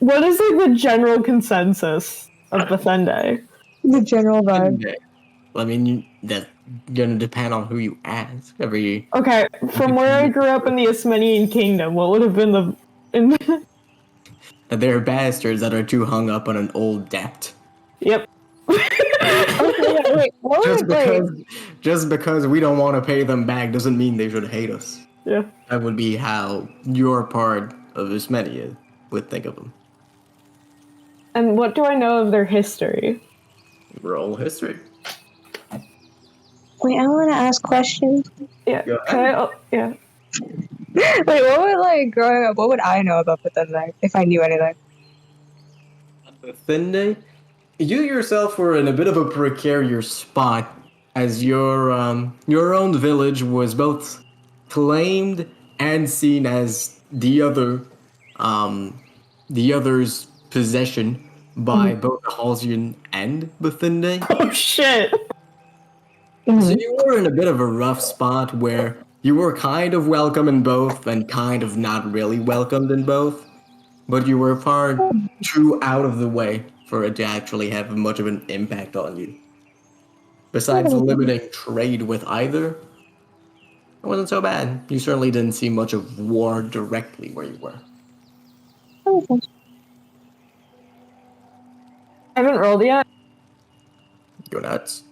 What is, like, the general consensus of Bethinde? The general vibe. I mean, that's gonna depend on who you ask. Okay, from where I grew up in the Ismenian Kingdom, what would have been the... They're bastards that are too hung up on an old debt. Yep. Okay, wait. What Just because we don't want to pay them back doesn't mean they should hate us. Yeah. That would be how your part of Ismenia would think of them. And what do I know of their history? Roll history. Wait, I want to ask questions. Yeah. Go Can I, oh, yeah. Wait, what would, like, growing up, what would I know about Bethesda if I knew anything? Thinde, you yourself were in a bit of a precarious spot, as your own village was both claimed and seen as the other's possession by both the Halcyon and Bethinde. Oh, shit. So you were in a bit of a rough spot where you were kind of welcome in both and kind of not really welcomed in both, but you were far too out of the way for it to actually have much of an impact on you. Besides limiting trade with either, it wasn't so bad. You certainly didn't see much of war directly where you were. I haven't rolled yet. Go nuts.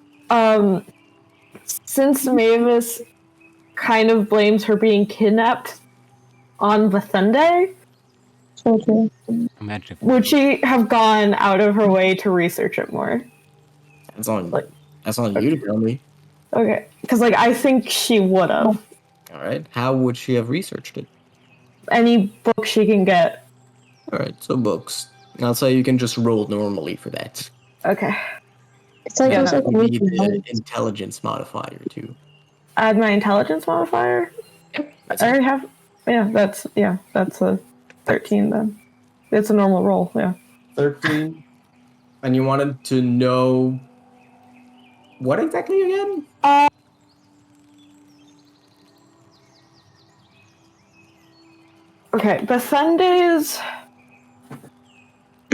Since Mavis kind of blames her being kidnapped on Bethinde, Okay. imagine if would she have gone out of her way to research it more? That's on you to tell me. Okay, because, like, I think she would have. All right. How would she have researched it? any book she can get. Alright, so books. I'll say you can just roll normally for that. Okay. It's like Yeah, there's like You need anything the else. intelligence modifier too. Add my intelligence modifier. That's I it. already have. That's a 13 then. It's a normal roll. Yeah. 13. And you wanted to know what exactly again? Okay. Bethende's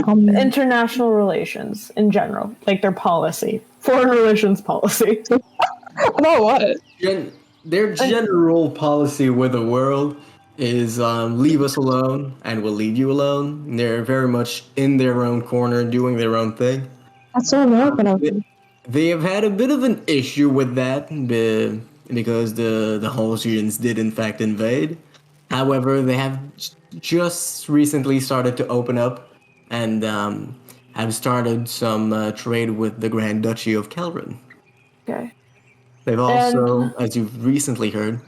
international relations in general, like their policy, foreign relations policy. About what? Their general policy with the world is leave us alone and we'll leave you alone. They're very much in their own corner doing their own thing. That's so American of them. They have had a bit of an issue with that because the Holsians did in fact invade. However, they have just recently started to open up and have started some trade with the Grand Duchy of Kelrin. Okay. They've also, as you've recently heard,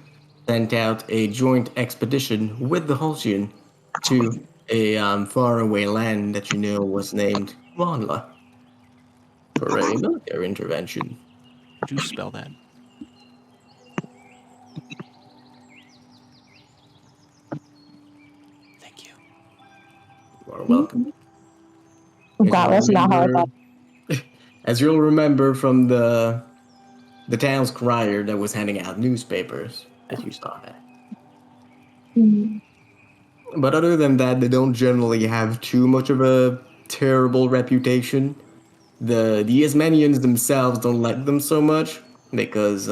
sent out a joint expedition with the Holsian to a faraway land that you know was named Wanla for a military intervention. Could you spell that? Thank you. You are welcome. That was not how I thought. As you'll remember from the town's crier that was handing out newspapers, as you saw that. But other than that, they don't generally have too much of a terrible reputation. The Ismenians themselves don't like them so much because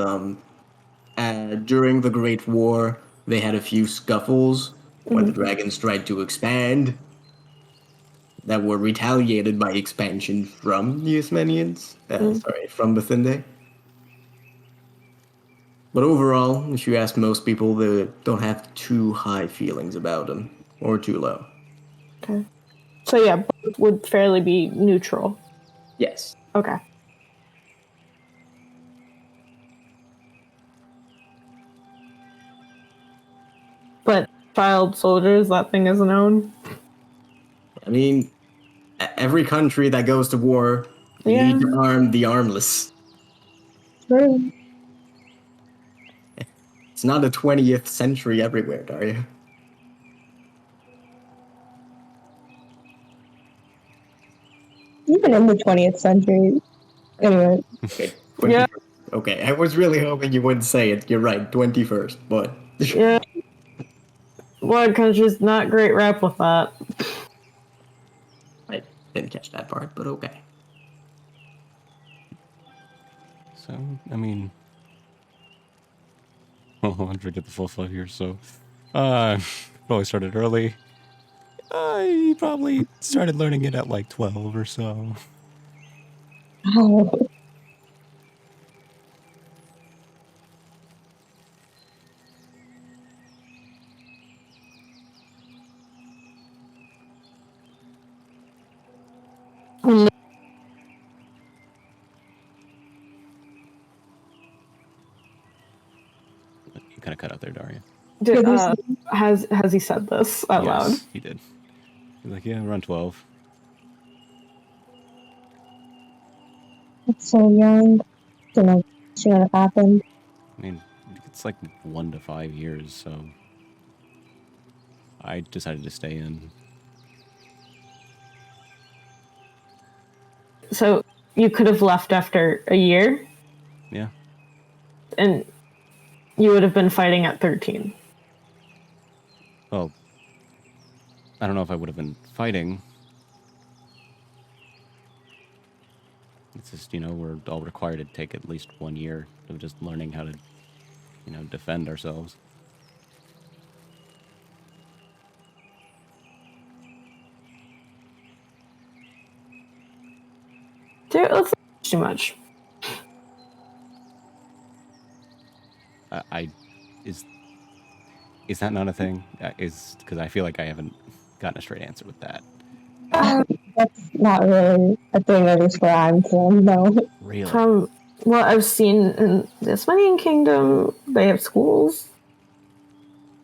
during the Great War, they had a few scuffles where the dragons tried to expand that were retaliated by expansion from the Ismenians. Sorry, from Bethinde. But overall, if you ask most people, they don't have too high feelings about them, or too low. Okay. So yeah, both would fairly be neutral. Yes. Okay. But child soldiers, that thing isn't owned. I mean, every country that goes to war, you Yeah. need to arm the armless. True. It's not the 20th century everywhere, Daria. Even in the 20th century. Anyway. Okay, Yeah. Okay, I was really hoping you wouldn't say it. You're right, 21st, but... Yeah. One country's not great rep with that. I didn't catch that part, but okay. So, I mean, well, I did the full 5 years, so probably started early. I probably started learning it at like 12 or so. Oh. You kind of cut out there, Daria. Has he said this out loud? Yes, he did. He's like, yeah, around 12. It's so young. Don't know what should have happened. I mean, it's like 1 to 5 years, so I decided to stay in. So you could have left after a year, Yeah. and you would have been fighting at 13. Well, I don't know if I would have been fighting. It's just, we're all required to take at least 1 year of just learning how to, defend ourselves. Dude, that's too much. Is that not a thing? Because I feel like I haven't gotten a straight answer with that. That's not really a thing, at least where I'm from, no. Really? From what I've seen in the Ismenian Kingdom, they have schools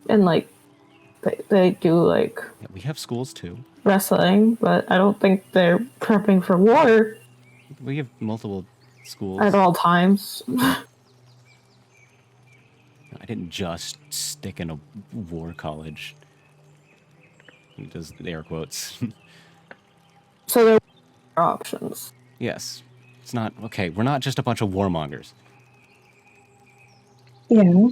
and like they do like Yeah, we have schools too. wrestling, but I don't think they're prepping for war We have multiple schools. at all times. I didn't just stick in a war college. He does air quotes. So there are options. Yes. It's not okay. We're not just a bunch of warmongers. Yeah.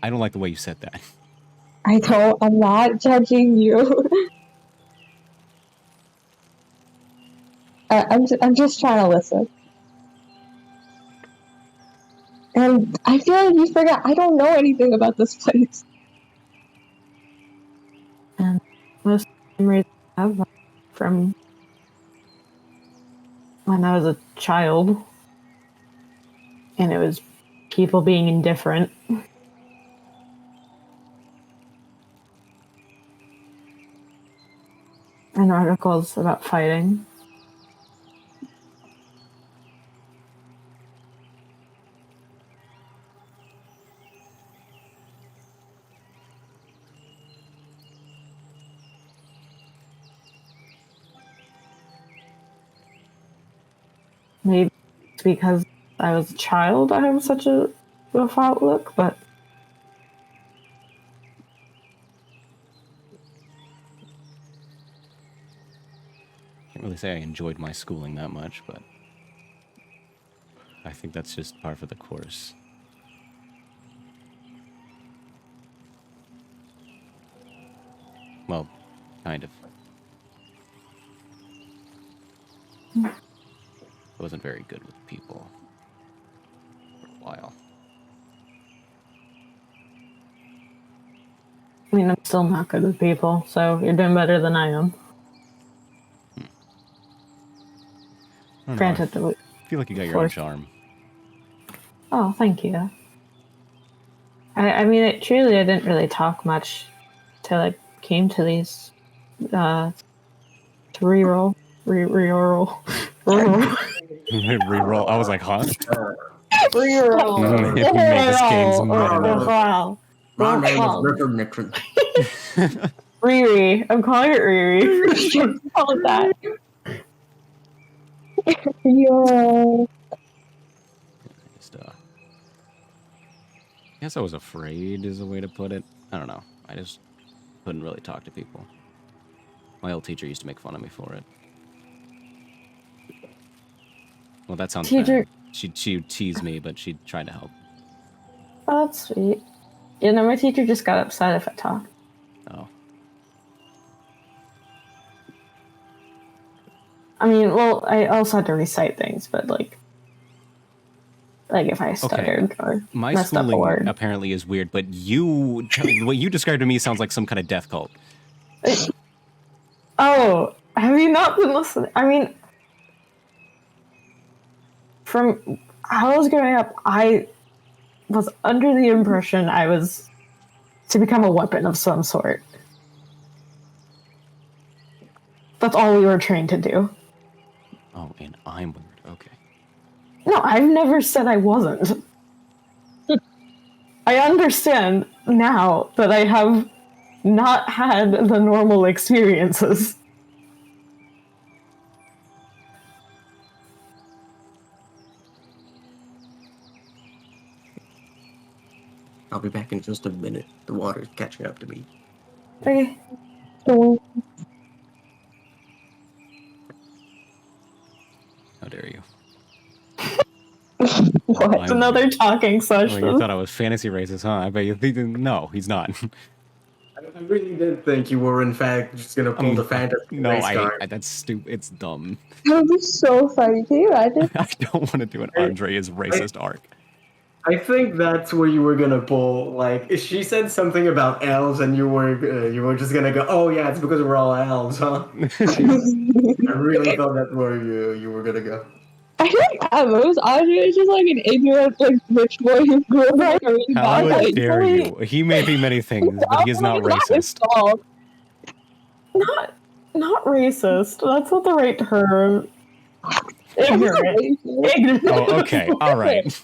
I don't like the way you said that. I'm not judging you. I'm just trying to listen. And I feel like you forgot. I don't know anything about this place. And most memories I have from when I was a child, and it was people being indifferent. And articles about fighting. Maybe it's because I was a child I have such a rough outlook, but Can't really say I enjoyed my schooling that much, but I think that's just par for the course. Well, kind of. I wasn't very good with people for a while. I mean, I'm still not good with people, so you're doing better than I am. I don't know, Granted, I feel like you got your own Fourth. charm. Oh, thank you. I mean, I didn't really talk much till I came to these, to reroll. Reroll. Reroll. I was like, huh? Reroll. Mavis King's meta. Wow. My name is Richard Nixon. Riri. I'm calling it Riri. Call it that. Yo. Just, I guess I was afraid is a way to put it. I don't know. I just couldn't really talk to people. My old teacher used to make fun of me for it. Well, that sounds Teacher- bad. She'd tease me, but she tried to help. Oh, that's sweet. You know, my teacher just got upset if I talked. Oh. I mean, well, I also had to recite things, but like if I stuttered or My messed up a schooling word. apparently is weird, but what you described to me sounds like some kind of death cult. Oh, have you not been listening? I mean, from how I was growing up, I was under the impression I was to become a weapon of some sort. That's all we were trained to do. Oh, and I'm weird. Okay. No, I've never said I wasn't. I understand now that I have not had the normal experiences. I'll be back in just a minute. The water's catching up to me. Okay. So, How dare you? what? It's another talking session. Oh, you thought I was fantasy racist, huh? I bet you think no, he's not. I really did think you were, in fact, just gonna pull the fantasy No, race card. that's stupid. It's dumb. That would be so funny. Can you imagine? I don't want to do an Andre is racist arc. I think that's where you were gonna pull. Like, she said something about elves, and you were just gonna go, "Oh yeah, it's because we're all elves, huh?" I really thought that's where you were gonna go. I feel like at most Andre is just like an ignorant, like rich boy who grew up in like a really How bad place. dare you? He may be many things, but he is not racist. Not racist. That's not the right term. Ignorant. Ignorant. Oh, okay. All right.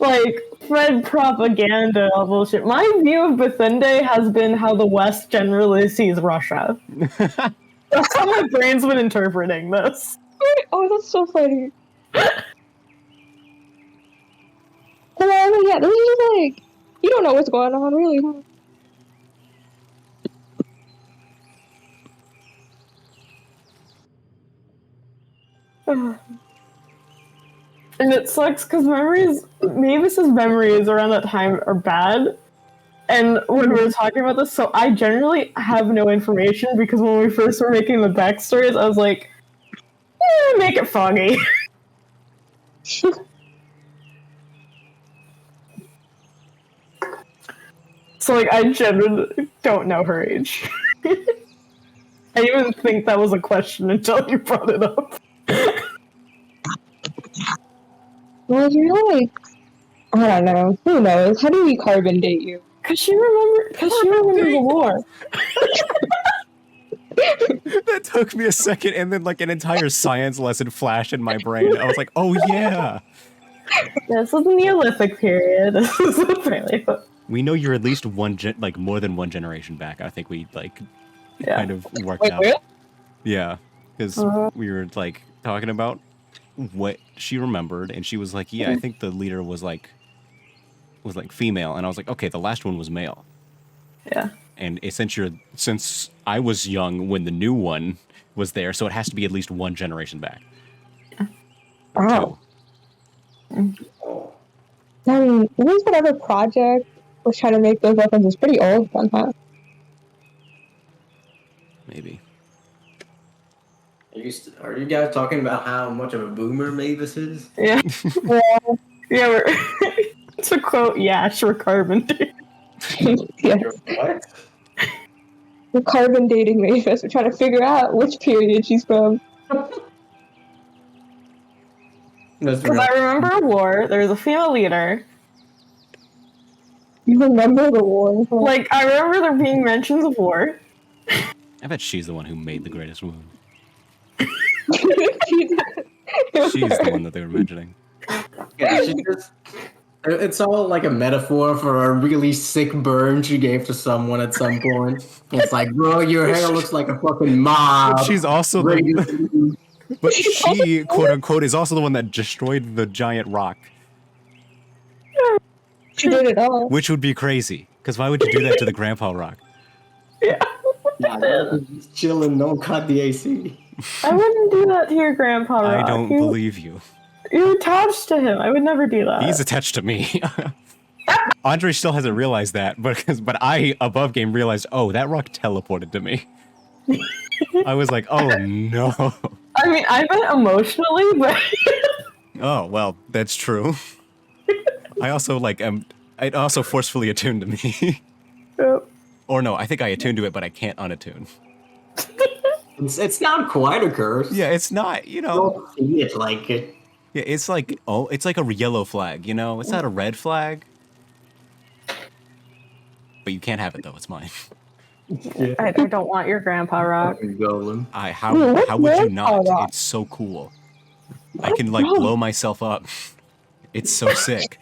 like Fred propaganda bullshit. My view of Bethinde has been how the West generally sees Russia. That's how my brain's been interpreting this. Oh, that's so funny. Well, yeah, this is just like, you don't know what's going on, really, huh? And it sucks because Mavis's memories around that time are bad. And when we were talking about this, so I generally have no information because when we first were making the backstories, I was like, make it foggy. So, like, I genuinely don't know her age. I even think that was a question until you brought it up. Well, you're like, I don't know. Who knows? How do we carbon date you? Cause she remembers the war. That took me a second, and then like an entire science lesson flashed in my brain. I was like, oh yeah. This is the Neolithic period. This is the Paleo. We know you're at least more than one generation back. I think we kind of worked out. Really? Yeah, because we were like talking about what she remembered, and she was like, "Yeah, I think the leader was like female," and I was like, "Okay, the last one was male." Yeah. And since I was young when the new one was there, so it has to be at least one generation back. Or Wow. two. It was whatever project was trying to make those weapons was pretty old somehow. Maybe. Are you guys talking about how much of a boomer Mavis is? Yeah. Yeah. To quote Yash, we're carbon dating. Yes. What? We're carbon dating Mavis. We're trying to figure out which period she's from. Because I remember a war. There was a female leader. You remember the war? Like, I remember there being mentions of war. I bet she's the one who made the greatest wound. She's the one that they were mentioning. Yeah, it's all like a metaphor for a really sick burn she gave to someone at some point. It's like, bro, your hair looks like a fucking mob. But she's also but she, quote unquote, is also the one that destroyed the giant rock. She did it all. Which would be crazy, because why would you do that to the grandpa rock? Yeah. Just chilling, don't cut the AC. I wouldn't do that to your grandpa rock. I don't believe you. You're attached to him. I would never do that. He's attached to me. Andre still hasn't realized that, but I, above game, realized, oh, that rock teleported to me. I was like, oh no. I mean, I meant emotionally, but... Oh, well, that's true. I also, it also forcefully attuned to me. Yep. Or no, I think I attuned to it, but I can't unattune. It's not quite a curse. Yeah, it's not, Don't see it like it. Yeah, it's like a yellow flag, It's not a red flag. But you can't have it, though. It's mine. Yeah. I don't want your grandpa rock. Golem. How would you not? It's so cool. I can, blow myself up. It's so sick.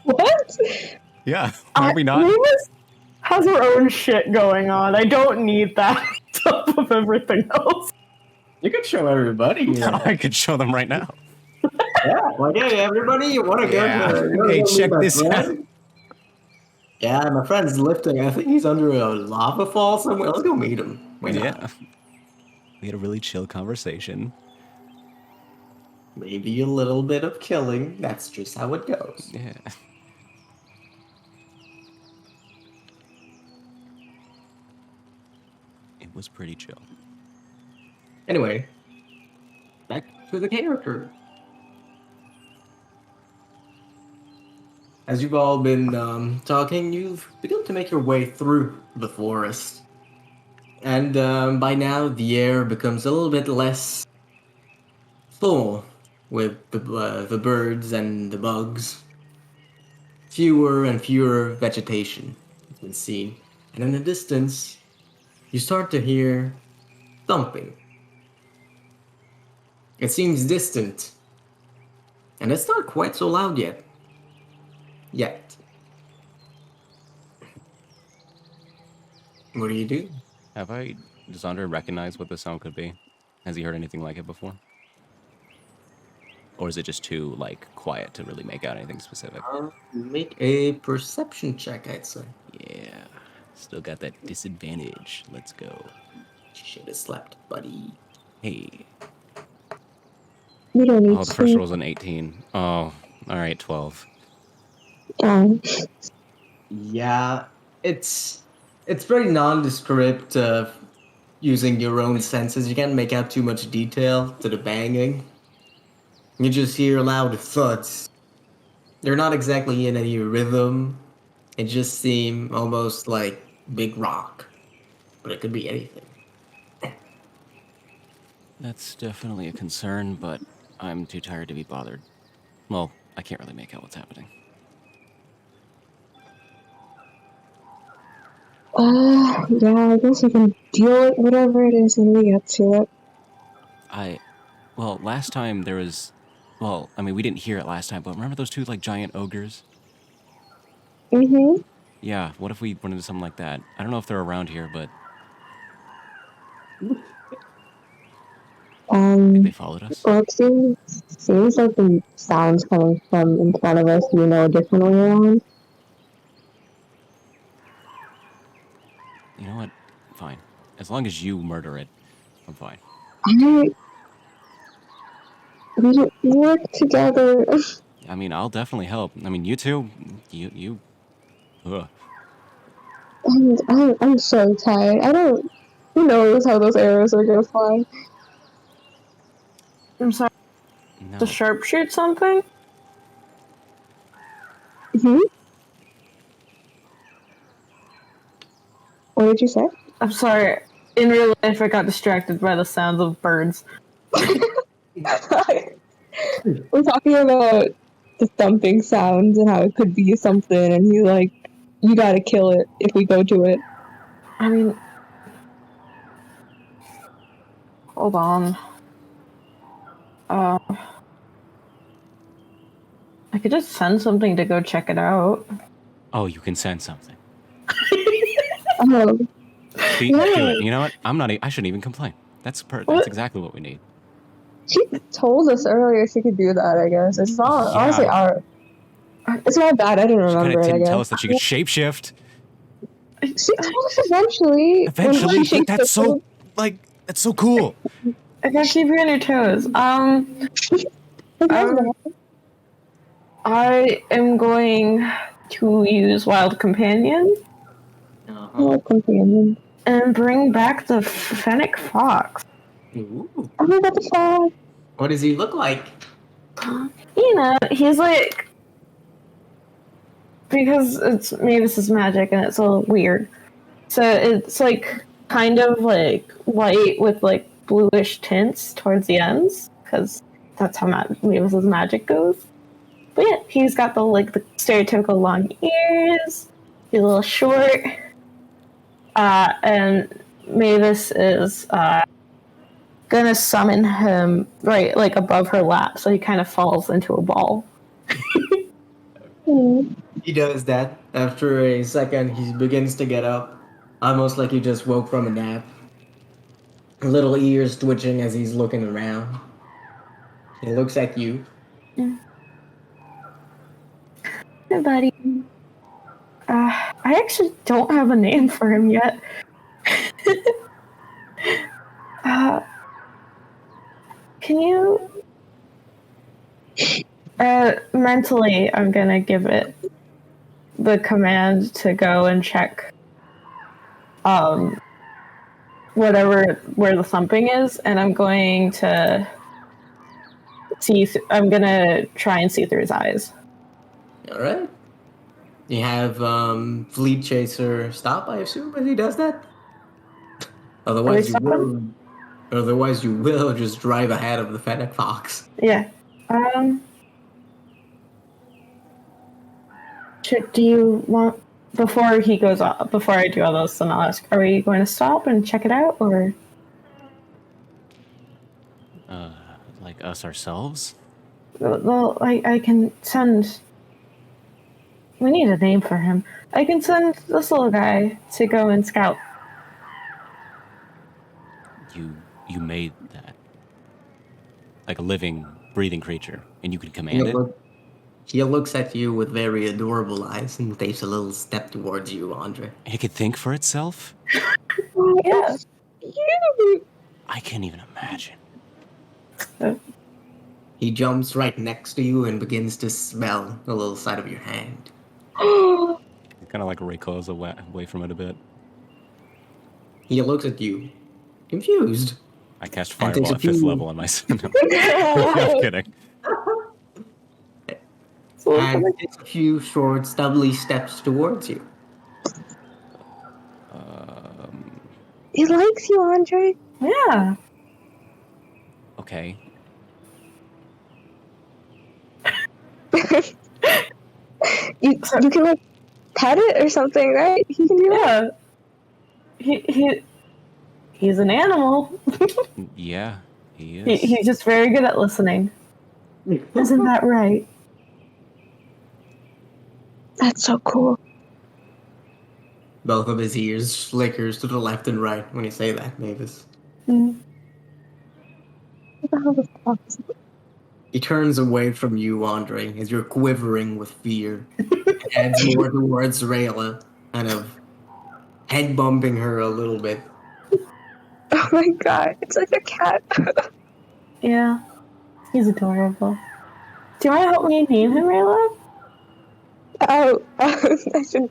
What? Yeah, are we not? Mavis has her own shit going on. I don't need that on top of everything else. You could show everybody. Yeah. I could show them right now. Yeah, like, hey, everybody, you want to go to... Hey, check this out. Yeah, my friend's lifting. I think he's under a lava fall somewhere. Let's go meet him. Yeah. We had a really chill conversation. Maybe a little bit of killing. That's just how it goes. Yeah. It was pretty chill. Anyway, back to the character. As you've all been talking, you've begun to make your way through the forest. And by now, the air becomes a little bit less full with the birds and the bugs. Fewer and fewer vegetation has been seen. And in the distance, you start to hear thumping. It seems distant. And it's not quite so loud yet. yet. What do you do? Does Andre recognize what the sound could be? Has he heard anything like it before? Or is it just too, like, quiet to really make out anything specific? Make a perception check, I'd say. Yeah. Still got that disadvantage. Let's go. Should have slept, buddy. Hey. We don't need Oh, the first sleep. roll was an 18. Oh, alright, 12. Yeah, it's very nondescript using your own senses. You can't make out too much detail to the banging. You just hear loud thuds. They're not exactly in any rhythm. It just seem almost like big rock. But it could be anything. That's definitely a concern, but I'm too tired to be bothered. Well, I can't really make out what's happening. Yeah, I guess we can deal with whatever it is when we get to it. Well, last time there was... Well, I mean, we didn't hear it last time, but remember those two, like, giant ogres? Mm-hmm. Yeah, what if we run into something like that? I don't know if they're around here, but maybe they followed us? Well, it seems like the sounds coming from in front of us, do you know a different way around? You know what? Fine. As long as you murder it, I'm fine. We work together. I mean, I'll definitely help. I mean, you two, ugh. I'm so tired. Who knows how those arrows are gonna fly? I'm sorry. No. To sharpshoot something? Hmm? What did you say? I'm sorry. In real life, I got distracted by the sounds of birds. We're talking about the thumping sounds and how it could be something, and he's like, you gotta kill it if we go to it. I mean, hold on. I could just send something to go check it out. Oh, you can send something. Oh, See, do it. You know what? I shouldn't even complain. That's exactly what we need. she told us earlier she could do that, I guess. It's not, Yeah. honestly, it's not bad. I didn't She kind remember of it, I didn't guess. tell us that she could shapeshift. She told us eventually. Eventually, when she but that's so cool. I gotta keep you on your toes. I am going to use Wild Companion Oh, companion. and bring back the Fennec Fox. Ooh. Oh my god, the frog. What does he look like? You know, he's like... Because it's Mavis's magic and it's all weird. So it's like kind of like white with like bluish tints towards the ends, because that's how Mavis's magic goes. But yeah, he's got the stereotypical long ears, he's a little short, and Mavis is gonna summon him right like above her lap, so he kind of falls into a ball. He does that. After a second, he begins to get up, almost like he just woke from a nap. Little ears twitching as he's looking around. He looks at you. Hey, buddy. I actually don't have a name for him yet. Can you... mentally, I'm gonna give it the command to go and check where the thumping is, and I'm going to I'm gonna try and see through his eyes. Alright. You have Fleet Chaser stop, I assume, as he does that? Otherwise you will just drive ahead of the Fennec Fox. Yeah. Do you want, before he goes off, before I do all those, then I'll ask, are we going to stop and check it out, or? Like us ourselves? Well, I can send We need a name for him. I can send this little guy to go and scout. You made that. Like a living, breathing creature, and you can command it? He looks at you with very adorable eyes and takes a little step towards you, Andre. It could think for itself? Yeah. I can't even imagine. He jumps right next to you and begins to smell the little side of your hand. Kind of like recoils away from it a bit. He looks at you, confused. I cast And takes Fireball a at 5th few- level on myself. I'm kidding. And takes a few short, stubbly steps towards you. He likes you, Andre. Yeah. Okay. You can like pet it or something, right? He can do that. Yeah. He's an animal. Yeah, he is. He's just very good at listening. Isn't that right? That's so cool. Both of his ears flickers to the left and right when you say that, Mavis. Mm. What the hell is that? He turns away from you, Andre, as you're quivering with fear. Heads more towards Rayla, kind of head bumping her a little bit. Oh my god, it's like a cat. Yeah. He's adorable. Do you want to help me name him, Rayla? I should,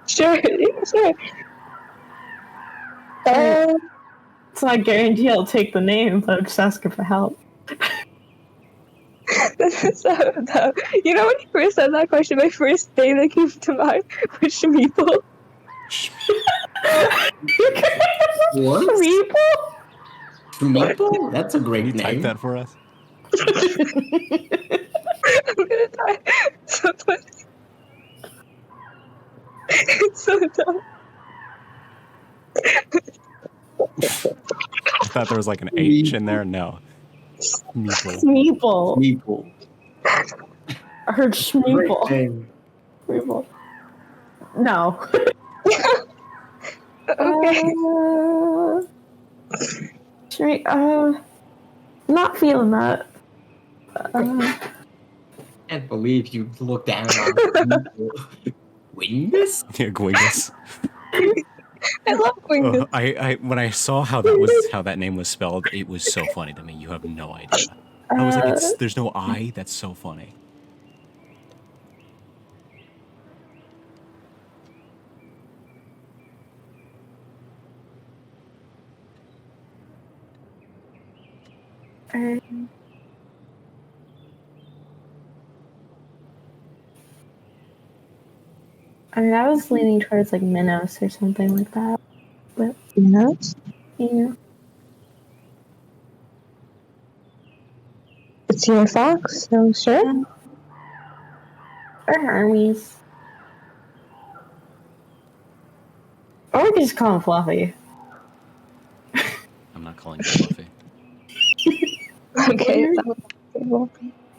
sure, sure. It's not guaranteed he'll take the name, but I'm just asking for help. So dumb. You know, when you first said that question, my first name that came to mind was Shmeeple. What? Meeple? Meeple? That's a great Can you type name. that for us? I'm gonna die. So funny. It's so dumb. I thought there was like an H in there. No. Meeple. Meeple. Meeple. I heard Great Shmeeple. name. Meeple. No. Okay. Not feeling that. Can't believe you look down on Meeple. Wingus? Yeah, Gwingus. I love Wingus. I when I saw how that name was spelled, it was so funny to me. You have no idea. I was like, there's no I. That's so funny. I mean, I was leaning towards like Minos or something like that. But, Minos? yeah. It's your fox, so sure. Or Hermes. Or we could just call him Fluffy. I'm not calling you Fluffy. Okay.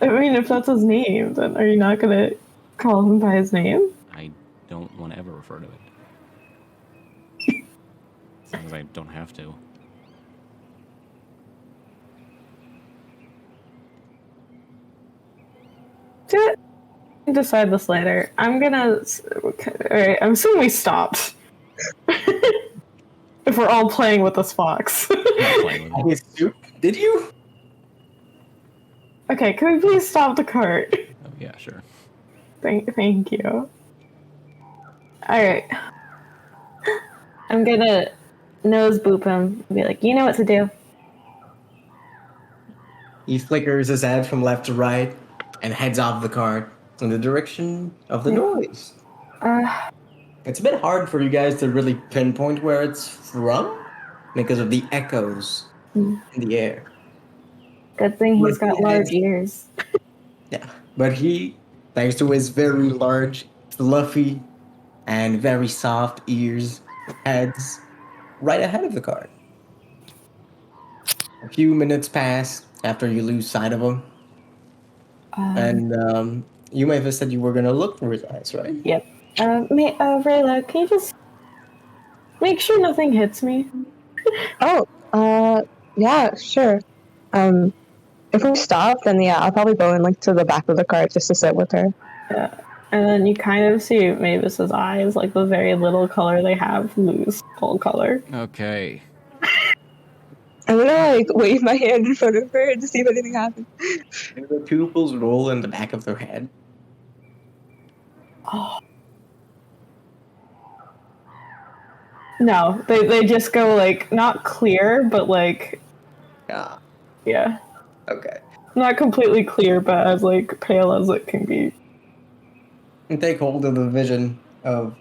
I mean, if that's his name, then are you not gonna call him by his name? I don't want to ever refer to it. As long as I don't have to. We can decide this later. I'm gonna. Alright, I'm assuming we stopped. If we're all playing with this fox. I'm not playing with it. Did you? Okay, can we please stop the cart? Oh, yeah, sure. Thank you. Alright. I'm gonna nose boop him and be like, you know what to do. He flickers his head from left to right and heads off the cart in the direction of the noise. It's a bit hard for you guys to really pinpoint where it's from because of the echoes in the air. Good thing he's got large ears. Yeah, but he, thanks to his very large, fluffy, and very soft ears, heads right ahead of the cart. A few minutes pass after you lose sight of him. And you may have said you were gonna look for his eyes, right? Yep. Rayla, can you just make sure nothing hits me? Oh, yeah, sure. If we stop, then yeah, I'll probably go in like to the back of the cart just to sit with her. Yeah. And then you kind of see Mavis's eyes, like the very little color they have, lose full color. Okay. I'm gonna like wave my hand in front of her to see if anything happens. And the pupils roll in the back of their head. Oh. No, they just go like not clear, but like yeah. Okay. Not completely clear, but as like pale as it can be. And take hold of the vision of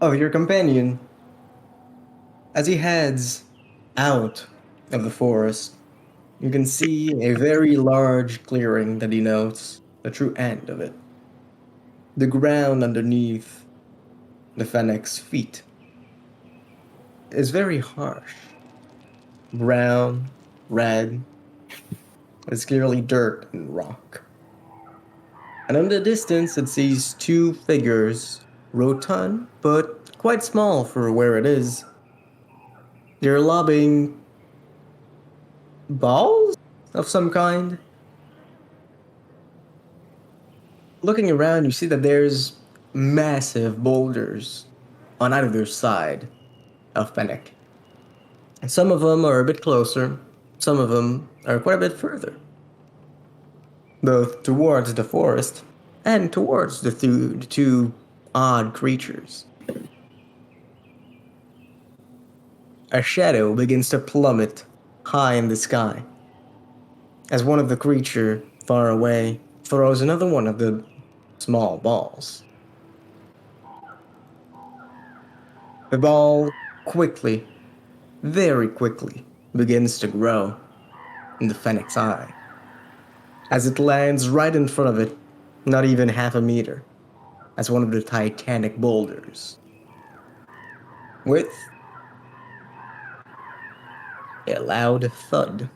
your companion as he heads out of the forest. You can see a very large clearing that he notes the true end of it. The ground underneath the Fennec's feet is very harsh. Brown, red, it's clearly dirt and rock. And in the distance, it sees two figures, rotund, but quite small for where it is. They're lobbing balls of some kind. Looking around, you see that there's massive boulders on either side of Fennec. Some of them are a bit closer, some of them are quite a bit further, both towards the forest and towards the two odd creatures. A shadow begins to plummet high in the sky as one of the creature far away throws another one of the small balls. The ball quickly, very quickly, begins to grow in the Fennec's eye as it lands right in front of it, not even half a meter, as one of the titanic boulders. With a loud thud.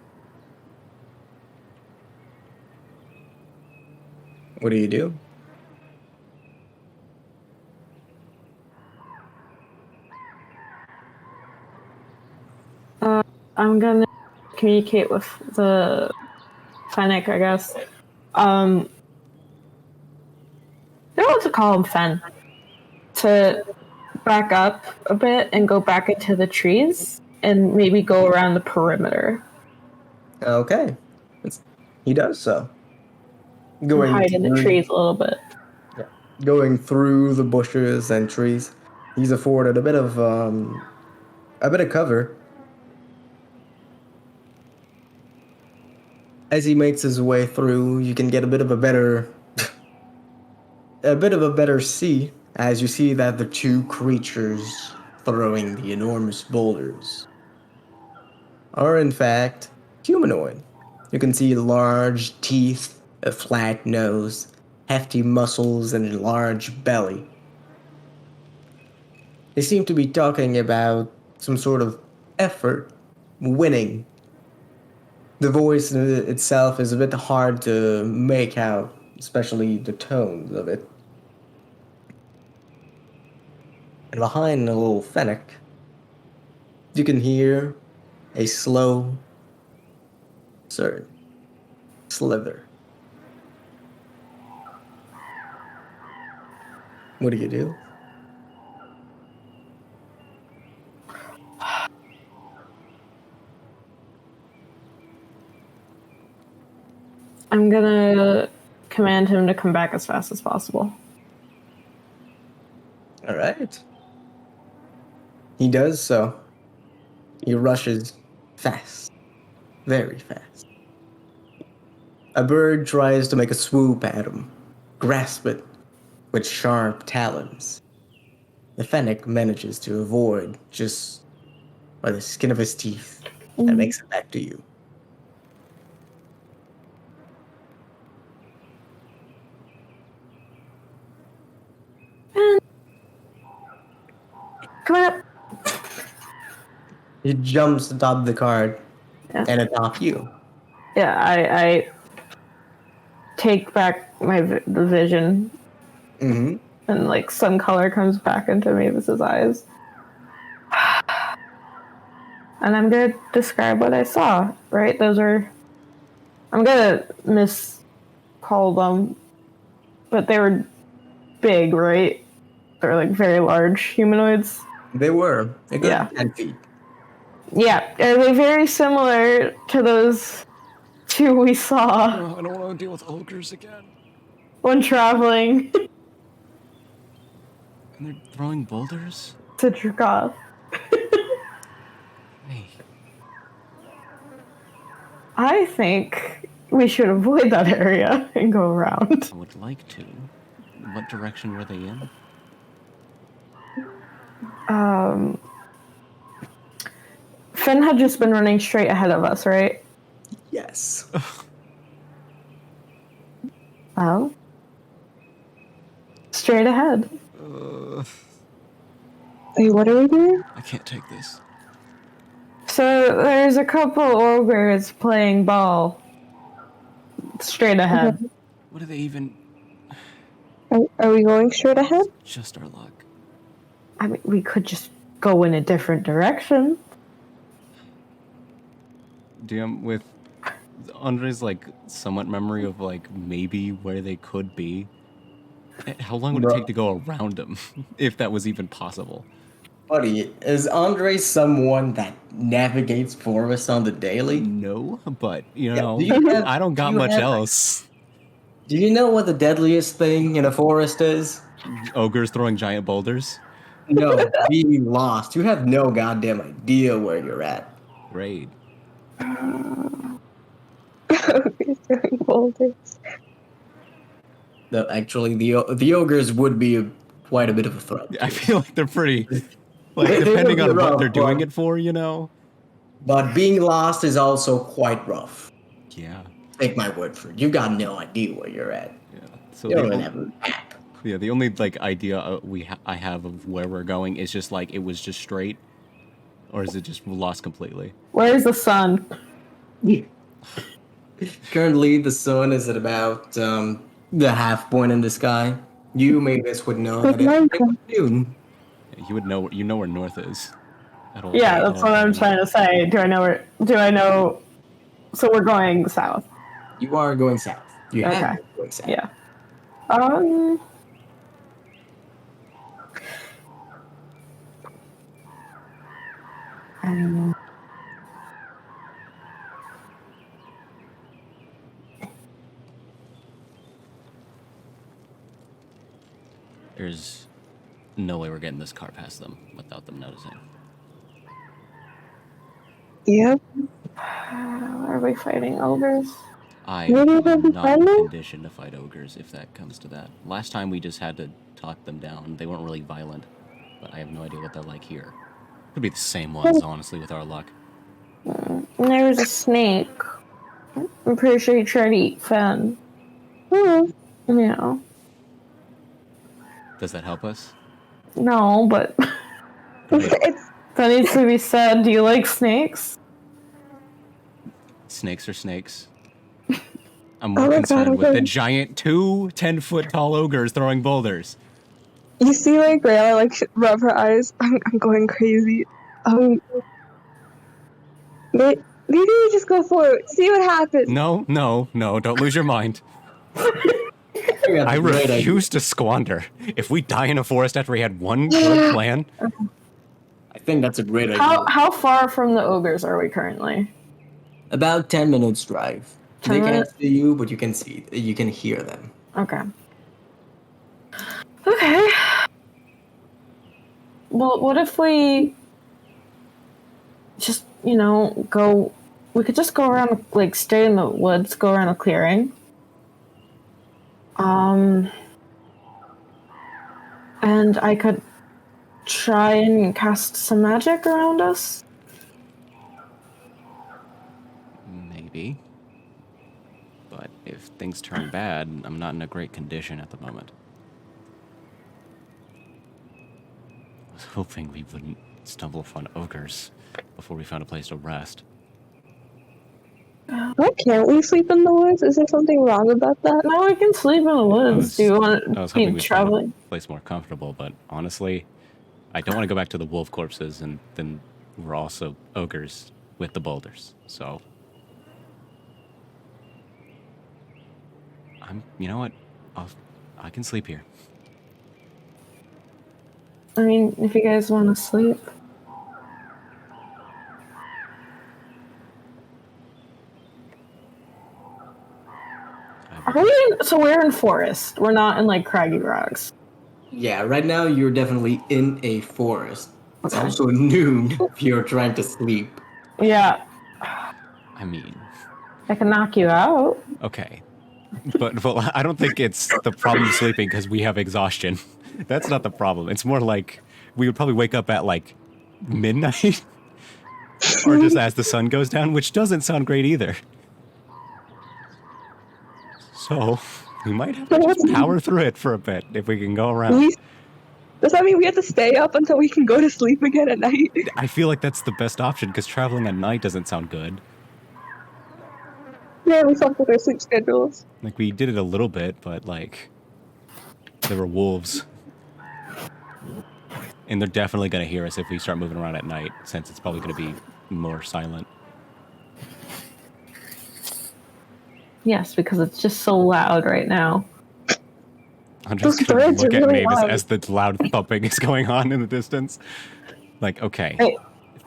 What do you do? I'm gonna communicate with the Fennec, I guess. I don't know what to call him, Fen. To back up a bit and go back into the trees and maybe go around the perimeter. Okay. He does so. Hide in the trees a little bit. Yeah. Going through the bushes and trees. He's afforded a bit of cover. As he makes his way through, you can get a bit of a better see as you see that the two creatures throwing the enormous boulders are in fact humanoid. You can see large teeth, a flat nose, hefty muscles, and a large belly. They seem to be talking about some sort of effort, winning. The voice itself is a bit hard to make out, especially the tones of it. And behind the little Fennec, you can hear a slow slither. What do you do? I'm gonna command him to come back as fast as possible. All right. He does so. He rushes fast, very fast. A bird tries to make a swoop at him, grasp it with sharp talons. The Fennec manages to avoid just by the skin of his teeth and makes it back to you. Come on. He jumps atop the cart Yeah. and atop you. Yeah, I take back the vision, Mm-hmm. and like some color comes back into Mavis's eyes. And I'm gonna describe what I saw. Right, I'm gonna miscall them, but they were big, right? They're like very large humanoids. They were a good Yeah. 10 feet. Yeah, are they very similar to those two we saw I don't want to deal with ogres again. when traveling And they're throwing boulders? to Drukov? Hey. I think we should avoid that area and go around. I would like to. What direction were they in? Finn had just been running straight ahead of us, right? Yes. Well, straight ahead. Wait, what are we doing? I can't take this. So there's a couple ogres playing ball straight ahead. What are they even... Are we going straight ahead? It's just our luck. I mean, we could just go in a different direction. DM with Andre's like somewhat memory of like maybe where they could be. How long would it take to go around them, if that was even possible? Buddy, is Andre someone that navigates forests on the daily? No, but you Yeah, know, do you have- I don't got do you much have- else. Do you know what the deadliest thing in a forest is? Ogres throwing giant boulders. No, being lost. You have no goddamn idea where you're at. Great. We're throwing boulders. No, actually, the ogres would be quite a bit of a threat. I feel like they're pretty, like They depending would be on what rough, they're doing but- it for, you know. But being lost is also quite rough. Yeah. Take my word for it. You got no idea where you're at. Yeah. So You don't the, even have a map. yeah, the only like idea I have of where we're going is just like it was just straight, or is it just lost completely? Where's the sun? Currently, the sun is at about the half point in the sky. You, Mavis, would know that it's noon. You would know. You know where north is. Yeah, that's what I'm trying to say. Do I know? So we're going south. You are going south. You have Okay. been going south. Yeah. I don't know. There's no way we're getting this car past them without them noticing. Yep. Are we fighting ogres? I Maybe am they'll be not in a friendly? condition to fight ogres if that comes to that. Last time we just had to talk them down. They weren't really violent, but I have no idea what they're like here. Could be the same ones, honestly, with our luck. There was a snake. I'm pretty sure he tried to eat Finn. Yeah. Does that help us? No, but It's that needs to be said. Do you like snakes? Snakes are snakes. I'm more Oh my concerned God, with the okay. giant 10-foot tall ogres throwing boulders. you see like Rayla like rub her eyes. I'm going crazy. Maybe we just go for it. See what happens. No, don't lose your mind. I refuse to squander. If we die in a forest after we had one good plan, I think that's a great idea. How far from the ogres are we currently? About 10 minutes drive. 10 They can't minutes? see you, but you can hear them. Okay. Okay. Well, what if we just, go... We could just go around, like, stay in the woods, go around a clearing. And I could try and cast some magic around us. maybe. But if things turn bad, I'm not in a great condition at the moment. I was hoping we wouldn't stumble upon ogres before we found a place to rest. Why can't we sleep in the woods? Is there something wrong about that? No, I can sleep in the woods. Do you want I to was hoping be we'd find traveling? a place more comfortable, but honestly, I don't want to go back to the wolf corpses, and then we're also ogres with the boulders. So, you know what? I can sleep here. I mean, if you guys want to sleep. So we're in forest. We're not in like craggy rocks. Yeah, right now you're definitely in a forest. It's Okay. also noon if you're trying to sleep. Yeah, I mean, I can knock you out. okay. But well, I don't think it's the problem sleeping because we have exhaustion. That's not the problem. It's more like we would probably wake up at like midnight or just as the sun goes down, which doesn't sound great either. So we might have to just power through it for a bit if we can go around. Does that mean we have to stay up until we can go to sleep again at night? I feel like that's the best option because traveling at night doesn't sound good. Yeah, we fucked with our sleep schedules. Like we did it a little bit, but like there were wolves. And they're definitely going to hear us if we start moving around at night, since it's probably going to be more silent. Yes, because it's just so loud right now. I'm just Those going to birds look are at really Mavis loud. as the loud thumping is going on in the distance. Like, okay. Hey,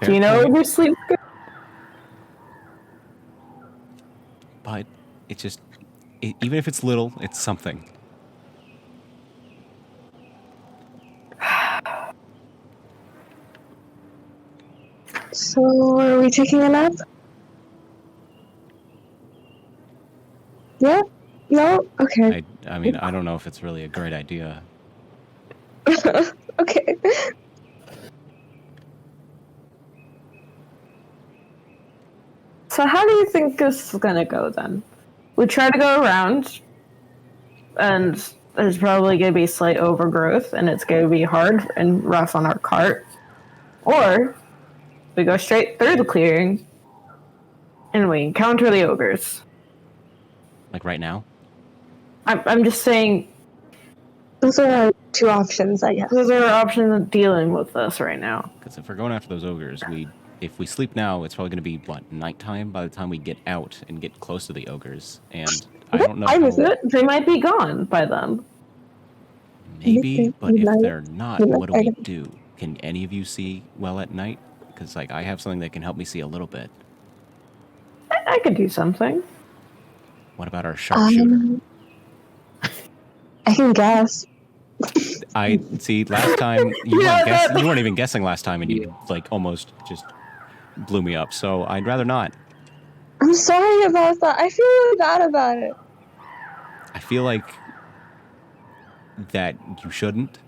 fair do you know point, when your sleep? But it's just, even if it's little, it's something. So, are we taking a nap? Yeah? No? Okay. I mean, I don't know if it's really a great idea. Okay. So how do you think this is gonna go then? We try to go around, and there's probably gonna be slight overgrowth, and it's gonna be hard and rough on our cart. Or we go straight through the clearing, and we encounter the ogres. Like right now? I'm just saying Those are our two options, I guess. those are our options of dealing with this right now. Because if we're going after those ogres, if we sleep now, it's probably going to be, what, nighttime by the time we get out and get close to the ogres. And I don't know time is it? They might be gone by then. Maybe, but if Midnight. they're not, what do we do? Can any of you see well at night? Because, like, I have something that can help me see a little bit. I could do something. What about our sharpshooter? I can guess. I see. Last time you weren't even guessing last time, and you like almost just blew me up. So I'd rather not. I'm sorry about that. I feel really bad about it. I feel like that you shouldn't,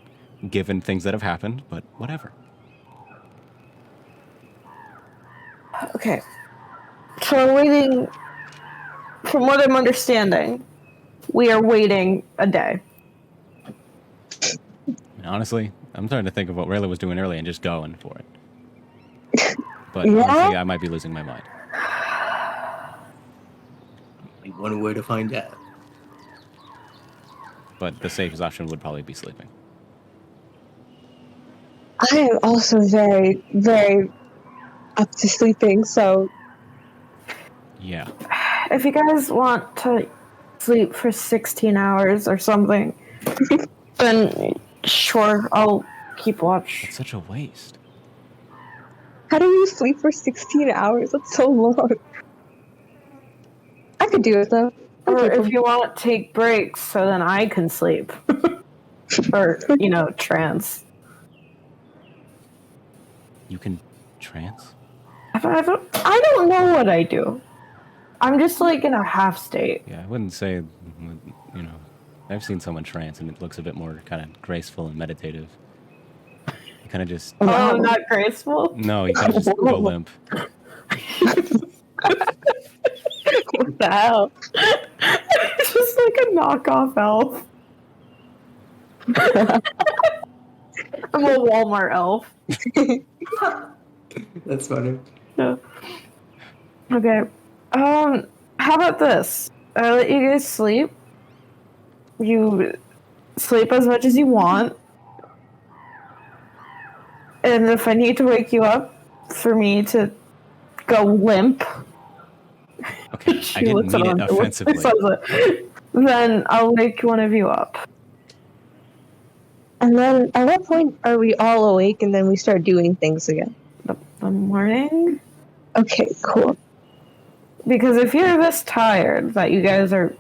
given things that have happened. But whatever. Okay. So we're waiting. From what I'm understanding, we are waiting a day. And honestly, I'm starting to think of what Rayla was doing earlier and just going for it. But Yeah? honestly, I might be losing my mind. Only one way to find out. But the safest option would probably be sleeping. I am also very, very up to sleeping, so Yeah. If you guys want to sleep for 16 hours or something, then sure, I'll keep watch. It's such a waste. how do you sleep for 16 hours? That's so long. I could do it though. Or if you want, take breaks so then I can sleep. Or, trance. You can trance? I don't know what I do. I'm just like in a half state. Yeah, I wouldn't say, I've seen someone trance and it looks a bit more kind of graceful and meditative. You kind of just... Oh, not graceful? No, you kind of just go limp. What the hell? It's just like a knockoff elf. I'm a Walmart elf. That's funny. Yeah. Okay. How about this? I let you guys sleep. You sleep as much as you want. And if I need to wake you up for me to go limp, Okay, I didn't mean it offensively. Then I'll wake one of you up. And then, at what point are we all awake and then we start doing things again? The morning? Okay, cool. Because if you're this tired that you guys are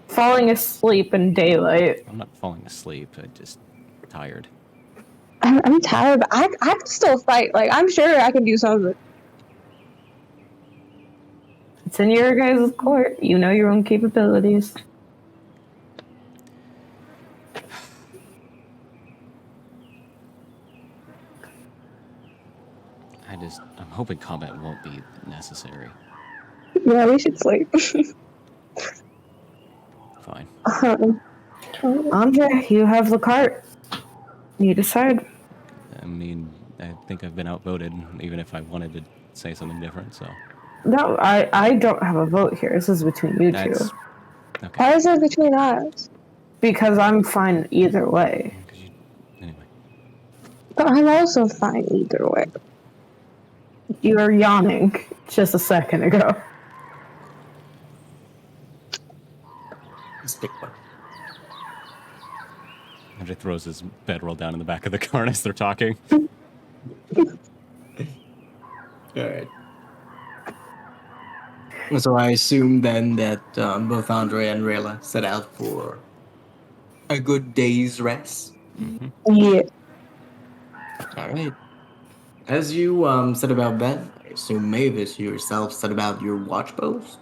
falling asleep in daylight. I'm not falling asleep. I'm just tired. I'm tired, but I can still fight. Like, I'm sure I can do something. It's in your guys' court. You know your own capabilities. I'm hoping combat won't be necessary. Yeah, we should sleep. Fine. Andre, you have the cart. You decide. I mean, I think I've been outvoted, even if I wanted to say something different, so. No, I don't have a vote here. This is between you two. Okay. Why is it between us? Because I'm fine either way. Anyway. But I'm also fine either way. You were yawning just a second ago. Stick one. Andre throws his bedroll down in the back of the car as they're talking. Alright. So I assume then that both Andre and Rayla set out for a good day's rest. Mm-hmm. Yeah. Alright. As you set about that, I assume Mavis yourself set about your watch post.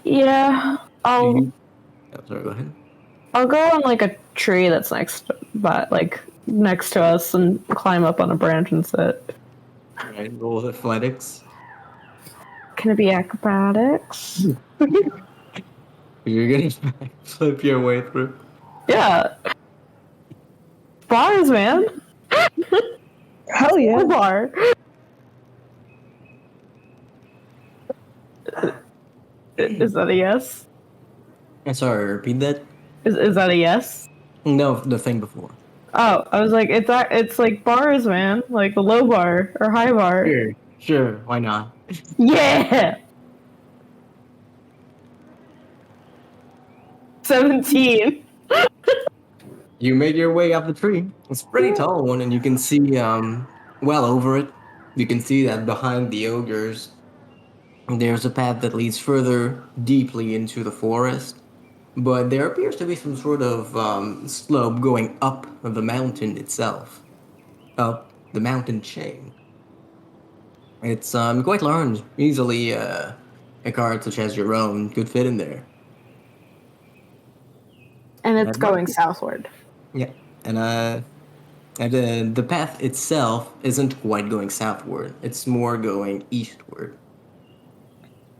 Yeah, Sorry, go ahead. I'll go on like a tree that's next to us and climb up on a branch and sit. Alright, roll with athletics. Can it be acrobatics? You're gonna flip your way through. Yeah. Bars, man. Hell yeah. Bar. Is that a yes? Sorry, repeat that? Is that a yes? No, the thing before. Oh, I was like, it's like bars, man. Like the low bar or high bar. Sure, why not? Yeah! 17. You made your way up the tree. It's a pretty tall one, and you can see, well over it, you can see that behind the ogres, there's a path that leads further deeply into the forest. But there appears to be some sort of slope going up the mountain itself. Up the mountain chain. It's quite large. Easily a cart such as your own could fit in there. And it's going southward. Yeah, and the path itself isn't quite going southward. It's more going eastward.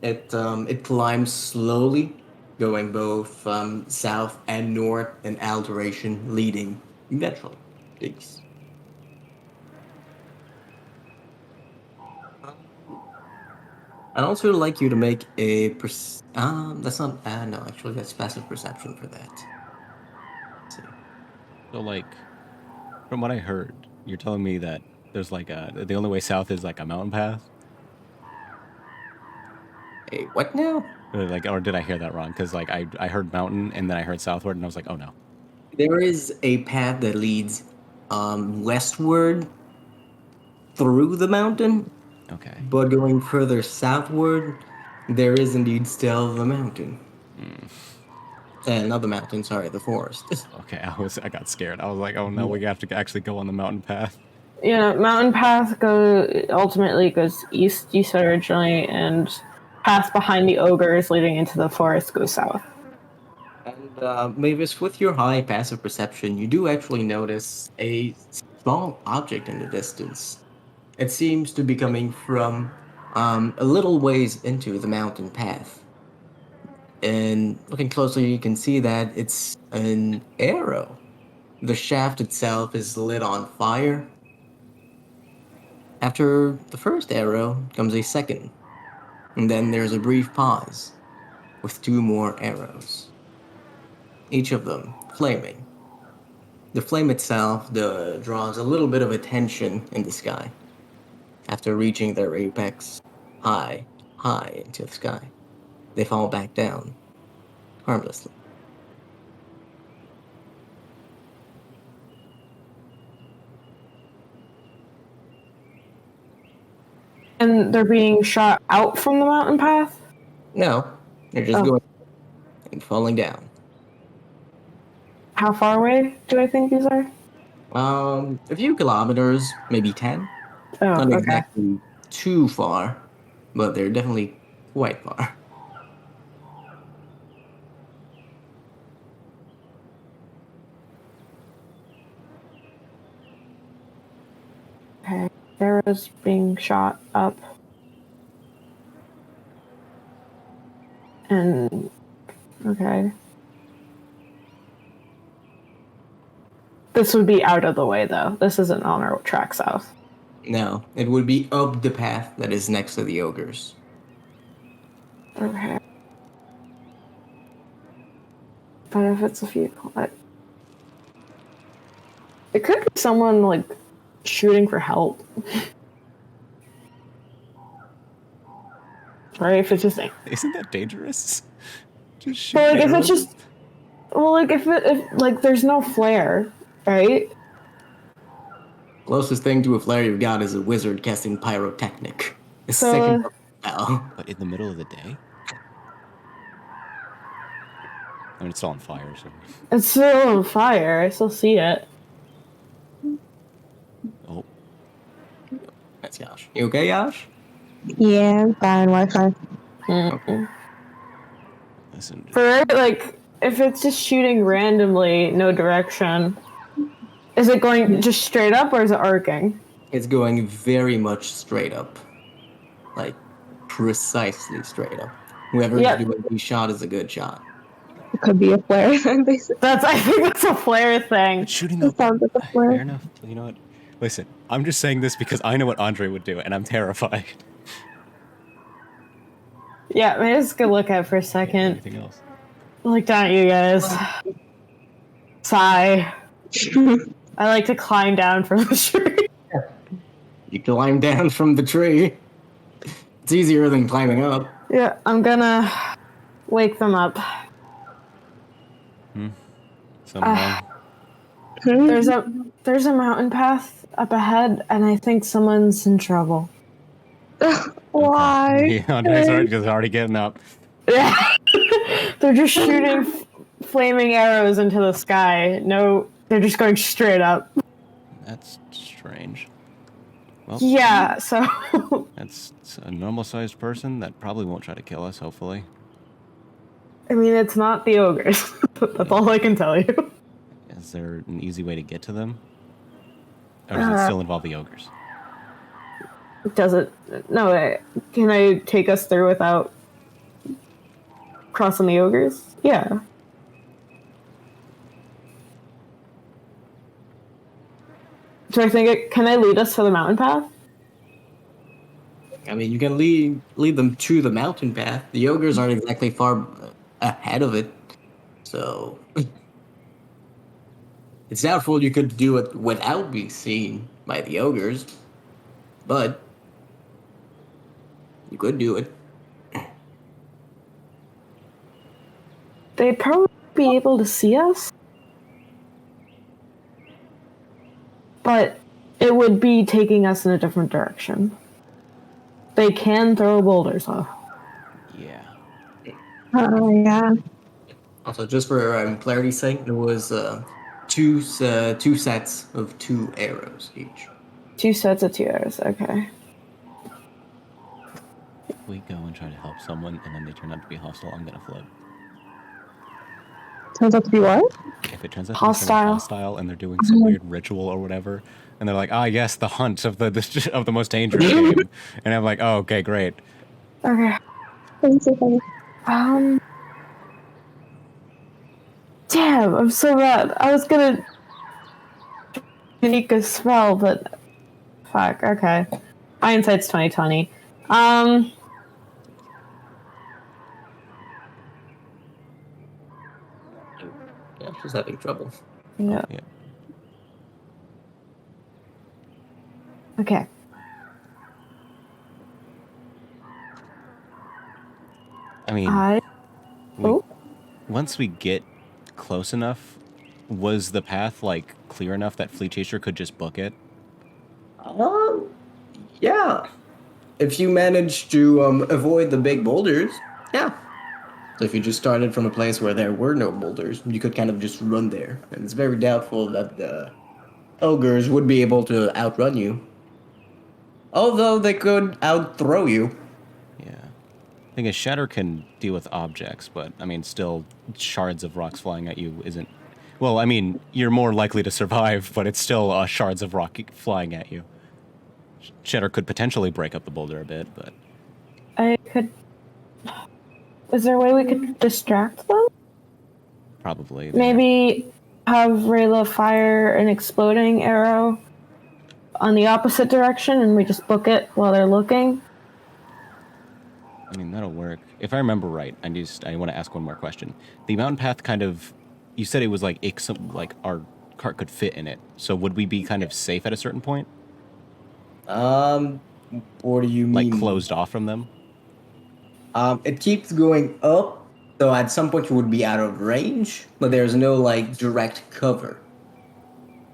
It climbs slowly, going both south and north in alteration, leading eventually east. I'd also like you to make a that's not no, actually that's passive perception for that. Let's see. So, like, from what I heard, you're telling me that there's like the only way south is like a mountain path? Hey, what now? Or did I hear that wrong? Because like I heard mountain and then I heard southward and I was like, oh no. There is a path that leads westward through the mountain. Okay. But going further southward, there is indeed still the mountain. Not the mountain, sorry, the forest. Okay, I got scared. I was like, oh no, we have to actually go on the mountain path. Yeah, mountain path ultimately goes east. You said originally, and path behind the ogres leading into the forest goes south. And Mavis, with your high passive perception, you do actually notice a small object in the distance. It seems to be coming from a little ways into the mountain path. And looking closely, you can see that it's an arrow. The shaft itself is lit on fire. After the first arrow comes a second. And then there's a brief pause, with 2 more arrows, each of them flaming. The flame itself draws a little bit of attention in the sky. After reaching their apex, high into the sky, they fall back down, harmlessly. And they're being shot out from the mountain path? No, they're just going and falling down. How far away do I think these are? A few kilometers, maybe 10. Oh, Not okay. exactly too far, but they're definitely quite far. Okay. Arrows being shot up. And okay. This would be out of the way though. This isn't on our track south. No, it would be up the path that is next to the ogres. Okay. But if it's a few, it could be someone like shooting for help. Right? If it's just Isn't that dangerous? Just shoot but like if arrows? it's just well, like if like there's no flare, right? Closest thing to a flare you've got is a wizard casting pyrotechnic. A So- second spell. But in the middle of the day? I mean, it's all on fire, so. It's still on fire. I still see it. Oh, That's Yash. You okay, Yash? Yeah, I'm fine. Wi-Fi. listen. For like, if it's just shooting randomly, no direction, is it going just straight up or is it arcing? It's going very much straight up. Like, precisely straight up. Whoever's Yep. doing the shot is a good shot. It could be a flare. Basically, I think that's a flare thing. But shooting it up. sounds like a Fair flare. enough. You know what? Listen, I'm just saying this because I know what Andre would do, and I'm terrified. Yeah, maybe just go look at it for a second. Anything else? Look down at you guys. Sigh. I like to climb down from the tree. You climb down from the tree. It's easier than climbing up. Yeah, I'm gonna wake them up. Someone. There's a mountain path up ahead, and I think someone's in trouble. Why? Yeah, Andre's already getting up. Yeah, they're just shooting flaming arrows into the sky. No, they're just going straight up. That's strange. Well, Yeah, so that's a normal-sized person that probably won't try to kill us, hopefully. I mean, it's not the ogres. That's all I can tell you. Is there an easy way to get to them? Or does it still involve the ogres? Does it? No, can I take us through without crossing the ogres? Yeah. So I think can I lead us to the mountain path? I mean, you can lead them to the mountain path. The ogres aren't exactly far ahead of it, so it's doubtful you could do it without being seen by the ogres, but you could do it. They'd probably be able to see us, but it would be taking us in a different direction. They can throw boulders off. Yeah. Oh yeah. Also, just for clarity's sake, there was two sets of 2 arrows each. 2 sets of 2 arrows. Okay. If we go and try to help someone and then they turn out to be hostile, I'm gonna float. Turns out to be what? If it turns out to be someone hostile and they're doing some weird ritual or whatever, and they're like, "Ah, yes, the hunt of the most dangerous game," and I'm like, "Oh, okay, great." Okay. That's so funny. Damn, I'm so bad. I was gonna unique a spell, but fuck. Okay. Hindsight's 2020. Just having trouble. Yeah. Yeah. Okay. I mean, Oh, once we get close enough, was the path like clear enough that Fleet Chaser could just book it? Yeah. If you manage to avoid the big boulders, yeah. So if you just started from a place where there were no boulders, you could kind of just run there. And it's very doubtful that the ogres would be able to outrun you. Although they could outthrow you. Yeah. I think a shatter can deal with objects, but I mean, still, shards of rocks flying at you isn't. Well, I mean, you're more likely to survive, but it's still shards of rock flying at you. Shatter could potentially break up the boulder a bit, but I could. Is there a way we could distract them? probably. Maybe have Rayla fire an exploding arrow on the opposite direction and we just book it while they're looking? I mean, that'll work. If I remember right, I want to ask one more question. The mountain path kind of, you said it was like our cart could fit in it. So would we be kind of safe at a certain point? What do you mean? Like closed off from them? It keeps going up, so at some point you would be out of range, but there's no like direct cover.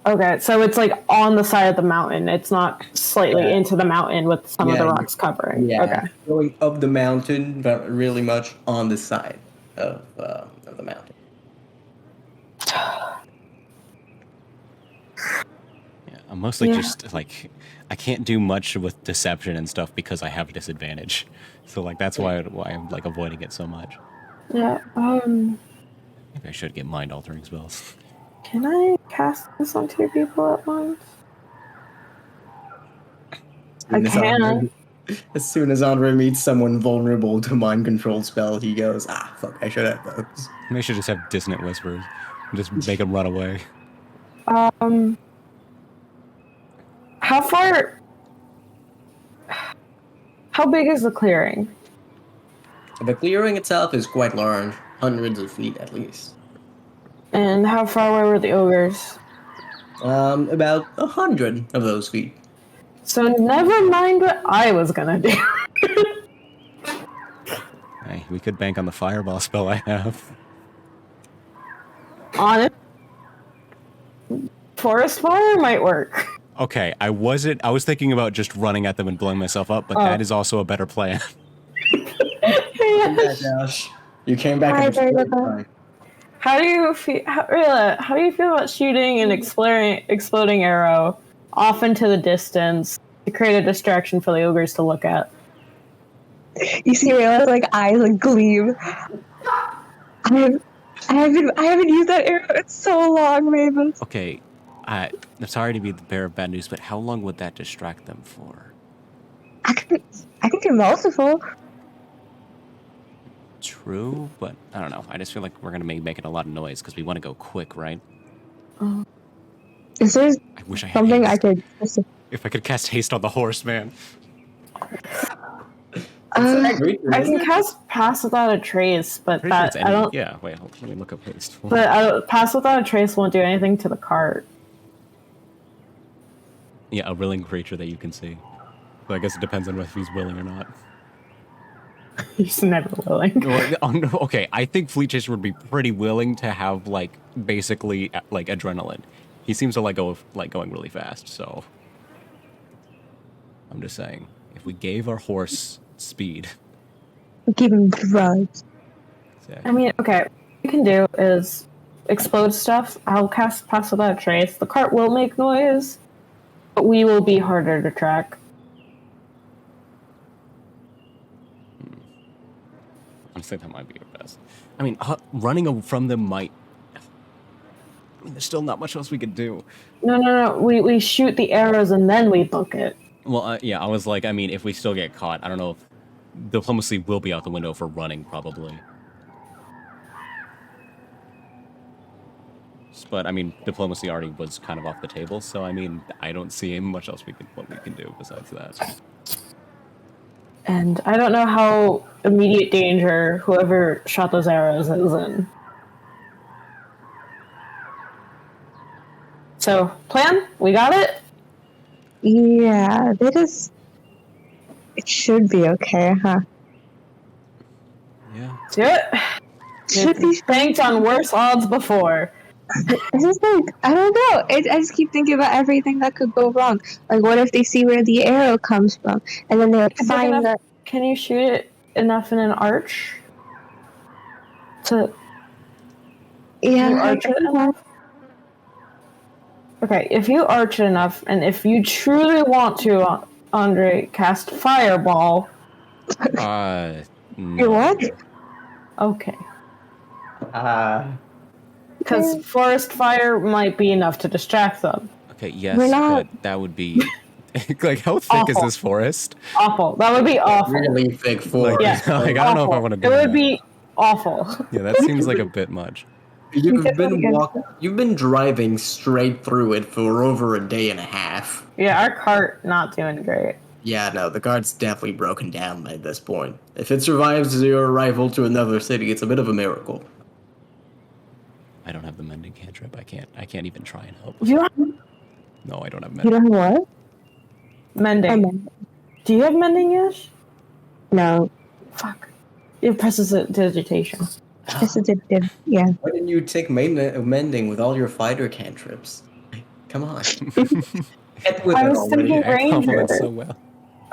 Okay, so it's like on the side of the mountain. It's not slightly into the mountain with some of the rocks covering. Yeah, Okay. going up the mountain, but really much on the side of the mountain. Yeah, I'm mostly just like, I can't do much with deception and stuff because I have a disadvantage. So like that's why I'm like avoiding it so much. Yeah. Maybe I should get mind altering spells. Can I cast this on 2 people at once? I can. As soon as Andre meets someone vulnerable to mind control spell, he goes, fuck, I should have those. Maybe I should just have dissonant whispers and just make them run away. How big is the clearing? The clearing itself is quite large, hundreds of feet at least. And how far away were the ogres? About 100 of those feet. So never mind what I was gonna do. Hey, we could bank on the fireball spell I have. Honest, forest fire might work. Okay, I was thinking about just running at them and blowing myself up, but that is also a better plan. Yeah, Josh. You came back at the time. How do you feel? How do you feel about shooting an exploding arrow off into the distance to create a distraction for the ogres to look at? You see Rayla's like eyes like gleam. I haven't used that arrow in so long, Mavis. Okay, I'm sorry to be the bearer of bad news, but how long would that distract them for? I can do multiple. True, but I don't know. I just feel like we're gonna be making a lot of noise because we want to go quick, right? Is there I wish I had something haste. I could? If I could cast haste on the horse, man. I can cast Pass Without a Trace, but Pretty sure it's that I don't. Yeah, wait, let me look up haste. But Pass Without a Trace won't do anything to the cart. Yeah, a willing creature that you can see. So I guess it depends on whether he's willing or not. He's never willing. Okay, I think Fleet Chaser would be pretty willing to have like basically like adrenaline. He seems to going really fast, so I'm just saying, if we gave our horse speed, give him drugs? I mean, okay, what we can do is explode stuff. I'll cast Pass Without a Trace. The cart will make noise, but we will be harder to track. Honestly, that might be your best. I mean, running from them might. I mean, there's still not much else we could do. No. We shoot the arrows and then we book it. Well, yeah, I was like, I mean, if we still get caught, I don't know if diplomacy will be out the window for running, probably. But I mean, diplomacy already was kind of off the table, so I mean, I don't see much else what we can do besides that. And I don't know how immediate danger whoever shot those arrows is in. So, plan? We got it? Yeah, it should be okay, huh? Yeah. Do it. Should be Banked on worse odds before. It's just like, I don't know. I just keep thinking about everything that could go wrong. Like, what if they see where the arrow comes from? And then they like, find that. Can you shoot it enough in an arch? Yeah, Can you arch it enough? Okay, if you arch it enough, and if you truly want to, Andre, cast Fireball. No. What? Okay. Because forest fire might be enough to distract them. Okay, yes, but that would be... like, how thick is this forest? Awful. That would be awful. Really thick forest. Like, I don't know if I want to do that. that. It would be awful. Yeah, that seems like a bit much. You've been driving straight through it for over a day and a half. Yeah, our cart not doing great. Yeah, no, the cart's definitely broken down at this point. If it survives your arrival to another city, it's a bit of a miracle. I don't have the mending cantrip. I can't even try and help. You have No, I don't have You mending. don't have what? mending. Do you have mending, Yash? No. Fuck. It presses digitation. Yes, it did. Yeah. Why didn't you take mending with all your fighter cantrips? Come on. Get with I it was already. thinking I Ranger. complement so well.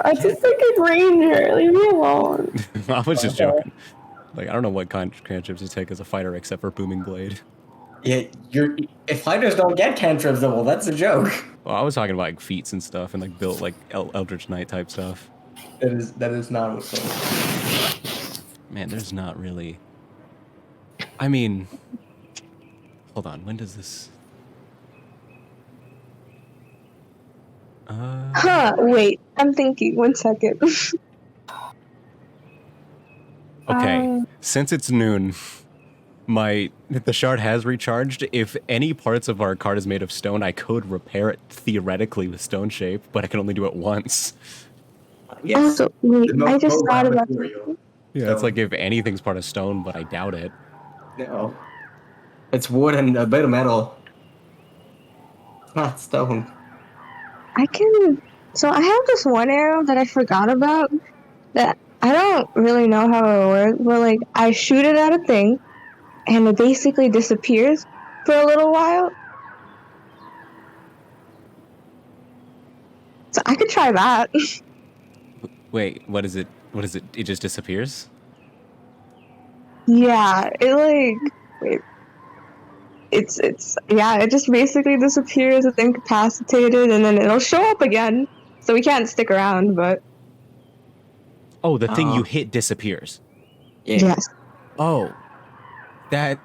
I was just thinking Ranger. Leave me alone. I was just joking. Like, I don't know what cantrips you take as a fighter except for Booming Blade. Yeah, if fighters don't get cantrips, then well, that's a joke. Well, I was talking about like feats and stuff and like built like Eldritch Knight type stuff. That is not what's Man, there's not really... I mean... Hold on, when does this... Wait. I'm thinking. 1 second. Okay, since it's noon, the shard has recharged. If any parts of our cart is made of stone, I could repair it theoretically with stone shape, but I can only do it once. Yes. Also, wait. I just thought about material. Yeah, it's like if anything's part of stone, but I doubt it. No. It's wood and a bit of metal. It's not stone. So I have this one arrow that I forgot about that I don't really know how it works, but like I shoot it at a thing and it basically disappears for a little while. So I could try that. Wait, what is it? What is it? It just disappears? Yeah, it just basically disappears, it's incapacitated, and then it'll show up again. So we can't stick around, but Oh, the thing you hit disappears. Yeah. yes. Oh, that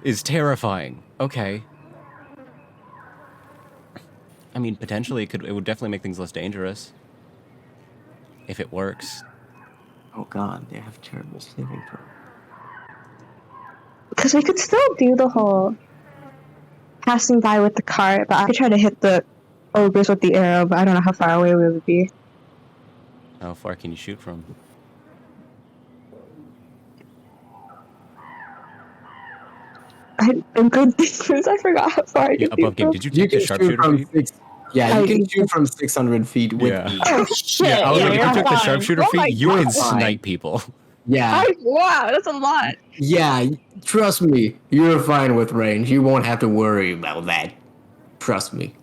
is terrifying. Okay. I mean, potentially it would definitely make things less dangerous. If it works. Oh god, they have terrible saving throw. Because we could still do the whole passing by with the cart, but I could try to hit the ogres with the arrow, but I don't know how far away we would be. How far can you shoot from? I'm good distance. I forgot how far I Yeah, could above game. Did you take the sharpshooter feat? You can shoot from 600 feet with ease. Oh shit! Yeah, I was like, if you took the fine. sharpshooter Oh my feat, you can God. snipe people. Yeah. Wow, that's a lot. Yeah, trust me. You're fine with range. You won't have to worry about that. Trust me.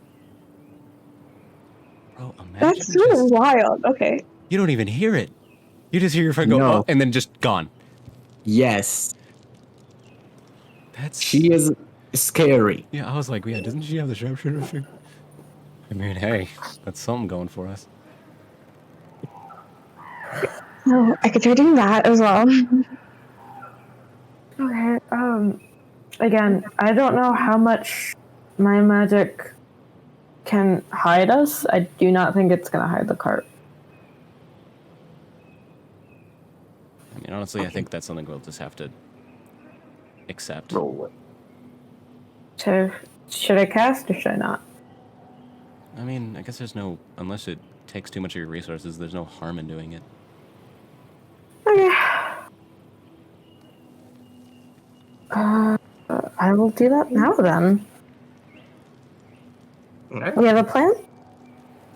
Bro, imagine That's really just- wild. Okay. You don't even hear it. You just hear your friend go, No. oh, and then just gone. Yes. That's... She is scary. Yeah, I was like, yeah, doesn't she have the sharpshooter feat? I mean, hey, that's something going for us. Oh, I could try doing that as well. Okay. Again, I don't know how much my magic can hide us. I do not think it's gonna hide the cart. I mean, honestly, I think that's something we'll just have to accept. Roll it. So, should I cast or should I not? I mean, I guess there's no... Unless it takes too much of your resources, there's no harm in doing it. Okay. I will do that now then. we have a plan,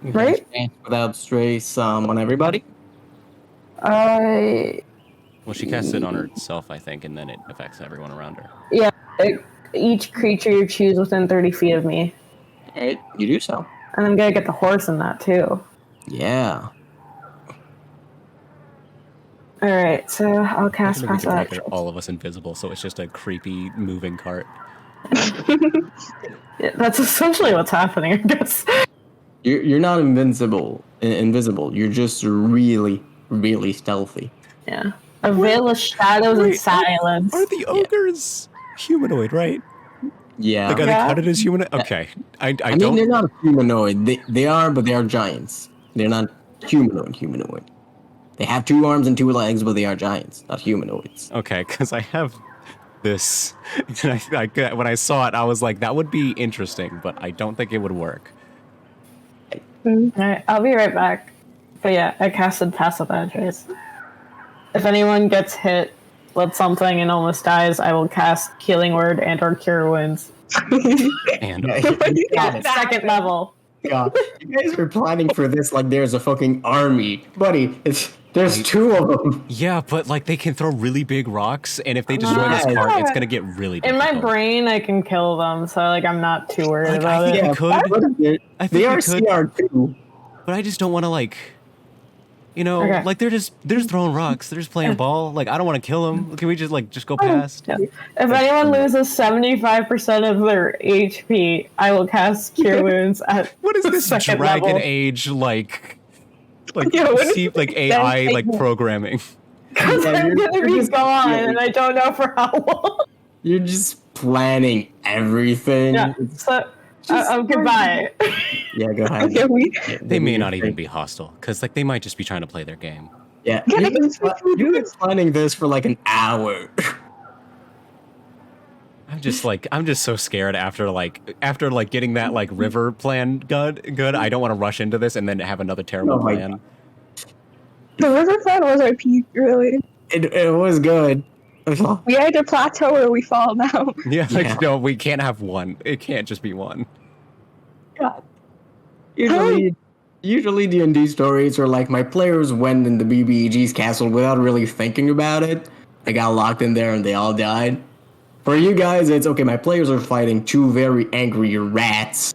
right? Chance without trace on everybody. Well, she casts it on herself, I think, and then it affects everyone around her. Yeah. Each creature you choose within 30 feet of me. All right, you do so. And I'm gonna get the horse in that too. Yeah. Alright, so I'll cast Actually, we Pass could Without make Trace. all of us invisible, so it's just a creepy moving cart. Yeah, that's essentially what's happening, I guess. You're not invincible. Invisible. You're just really, really stealthy. Yeah. A veil of shadows and silence. Are the ogres humanoid, right? Yeah. Like, are they Yeah. counted as humanoid? Okay. I I mean, don't. they're not humanoid. They are, but they are giants. They're not humanoid. They have 2 arms and 2 legs, but they are giants, not humanoids. Okay, because I have this. And when I saw it, I was like, that would be interesting, but I don't think it would work. Alright, I'll be right back. But yeah, I casted Pass Without Trace. If anyone gets hit with something and almost dies, I will cast Healing Word and or Cure Wounds. And Yeah, second level. God, you guys are planning for this like there's a fucking army, buddy. There's 2 of them. yeah, but like they can throw really big rocks, and if they destroy this Yeah. cart, it's gonna get really In difficult. my brain, I can kill them, so like I'm not too worried Like, about I think it. we could, I think They we are could. CR2. but I just don't want to like, you know, Okay. like they're just throwing rocks, they're just playing ball. Like I don't want to kill them. Can we just go past? Yeah. If anyone loses 75% of their HP, I will cast Cure Wounds at What is this second Dragon level. Age like Yeah, what is see, like AI like programming? Because Yeah, I'm you're gonna be just- gone, yeah. and I don't know for how long. You're just planning everything. Yeah. So, goodbye. Yeah, go ahead. Okay, we. They may not even be hostile because like they might just be trying to play their game. Yeah, Yeah, you've been planning this for like an hour. I'm just so scared after getting that like river plan good. I don't want to rush into this and then have another terrible Oh my plan. The river plan was our peak, really. It was good. We either plateau or we fall down. Yeah, Yeah. like no, we can't have one. It can't just be one. God. Usually D&D stories are like my players went in the BBEG's castle without really thinking about it. They got locked in there and they all died. For you guys, it's okay. My players are fighting 2 very angry rats.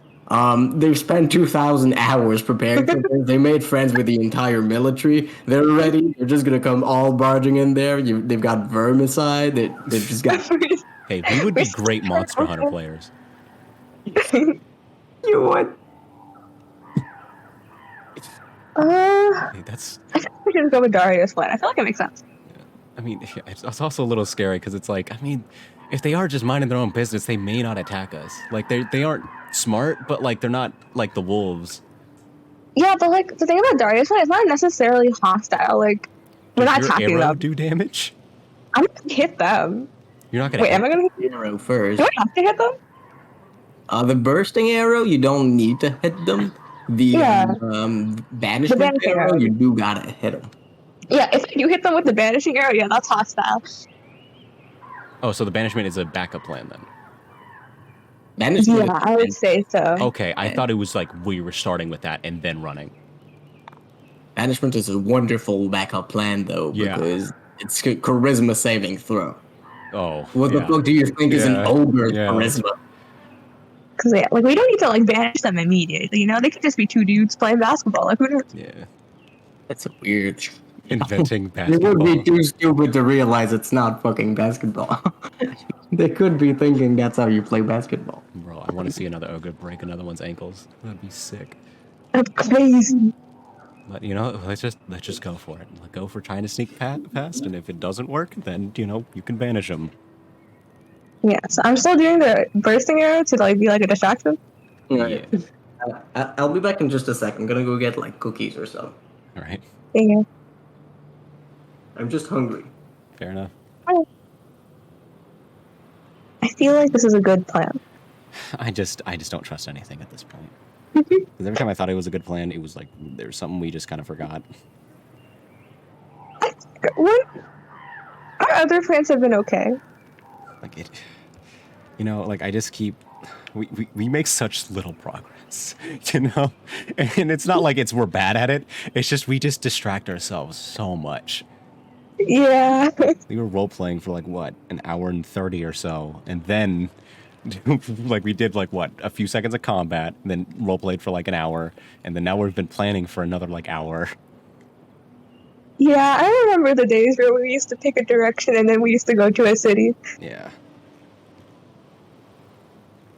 They've spent 2,000 hours preparing for this. They made friends with the entire military. They're ready. They're just gonna come all barging in there. They've got vermicide. They've just got. Hey, we would be great Monster Hunter players. You would. Hey, that's. I think we should go with Darius plan. I feel like it makes sense. I mean, it's also a little scary because it's like, I mean, if they are just minding their own business, they may not attack us. Like they aren't smart, but like they're not like the wolves. Yeah, but like the thing about Darius plan, it's not necessarily hostile. Like we're Does not your attacking arrow them. do damage? I'm gonna hit them. You're not gonna. Wait, hit. am I gonna hit The arrow first. Do I have to hit them? The bursting arrow, you don't need to hit them. The Yeah. banishment banishing arrow, arrow. you do gotta hit them. Yeah, if you hit them with the banishing arrow, yeah, that's hostile. Oh, so the banishment is a backup plan then. Banishment. Yeah, I would say so. Okay, I thought it was like we were starting with that and then running. Banishment is a wonderful backup plan, though, Yeah. because it's charisma saving throw. Oh, What the yeah. fuck do you think is an Yeah. ogre's Yeah. charisma? Because yeah, like we don't need to like banish them immediately. You know, they could just be 2 dudes playing basketball. Like who knows? Yeah, That's weird. inventing You would be basketball. too stupid to realize it's not fucking basketball. They could be thinking that's how you play basketball. Bro, I want to see another ogre break another one's ankles. That'd be sick. That's crazy. But you know, let's just go for it. Like, go for trying to sneak past, and if it doesn't work, then you know you can banish them. Yeah, so I'm still doing the bursting arrow to like be like a distraction. Right. I'll be back in just a sec. I'm gonna go get like cookies or something. All right, Yeah. I'm just hungry. fair enough. I feel like this is a good plan. I just don't trust anything at this point. Because every time I thought it was a good plan, it was like there's something we just kind of forgot. What? Our other plans have been okay. Like it, you know, like I just keep we make such little progress. nuts, you know? And it's not like we're bad at it. It's just we just distract ourselves so much. Yeah. We were role playing for like what, an hour and 30 or so, and then like we did like what, a few seconds of combat, and then role played for like an hour, and then now we've been planning for another like hour. Yeah, I remember the days where we used to pick a direction and then we used to go to a city. Yeah.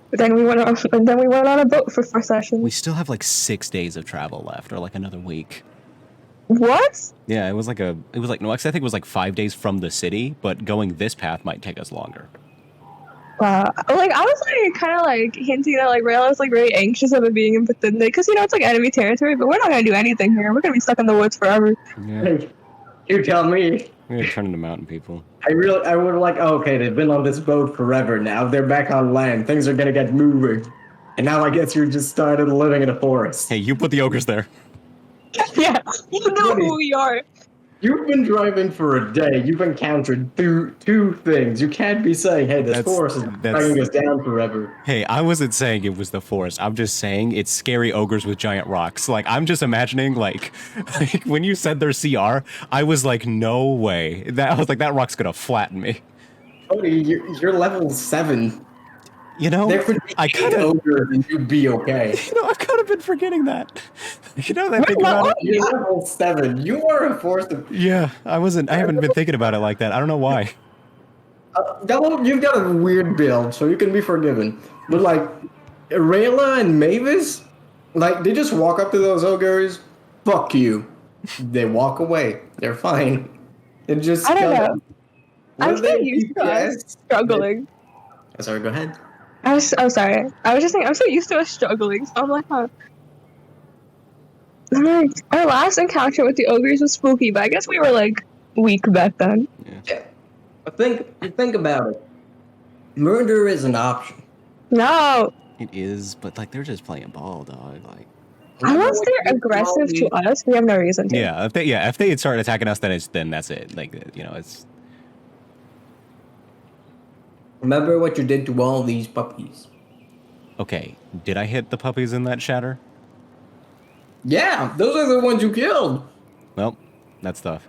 But then we went on a boat for 4 sessions. We still have like 6 days of travel left, or like another week. What? Yeah, it was like no, actually I think it was like 5 days from the city, but going this path might take us longer. Like I was like kind of like hinting that like Rayla was like very anxious of it being in Bethesda because it's like enemy territory, but we're not gonna do anything here. We're gonna be stuck in the woods forever. Yeah. Hey, you tell me. We're gonna turn into mountain people. I would like, okay, they've been on this boat forever now. They're back on land. Things are gonna get moving. And now I guess you're just started living in a forest. Hey, you put the ogres there. Yeah, you know who we are. You've been driving for a day. You've encountered two things. You can't be saying, hey, this forest is dragging us down forever. Hey, I wasn't saying it was the forest. I'm just saying it's scary ogres with giant rocks. Like, I'm just imagining, like when you said their CR, I was like, no way. I was like, that rock's gonna flatten me. Cody, you're level 7. You know, there could be I kind of ogres and you'd be okay. You know, I've kind of been forgetting that. You know that think about it. You're level 7. You are a force of. Yeah, I haven't been thinking about it like that. I don't know why. You've got a weird build, so you can be forgiven. But like, Rayla and Mavis, like they just walk up to those ogres. Fuck you. They walk away. They're fine. It just. I don't know. I'm still used to us struggling. Sorry, go ahead. Sorry. I was just saying, I'm so used to us struggling, so I'm like, huh. Our last encounter with the ogres was spooky, but I guess we were like weak back then. Yeah. But think about it. Murder is an option. No. It is, but like they're just playing ball, dog. Like, unless they're aggressive to us, we have no reason to. Yeah, if they had started attacking us, then that's it. Like, you know, it's. Remember what you did to all these puppies. Okay, did I hit the puppies in that shatter? Yeah, those are the ones you killed. Well, that's tough.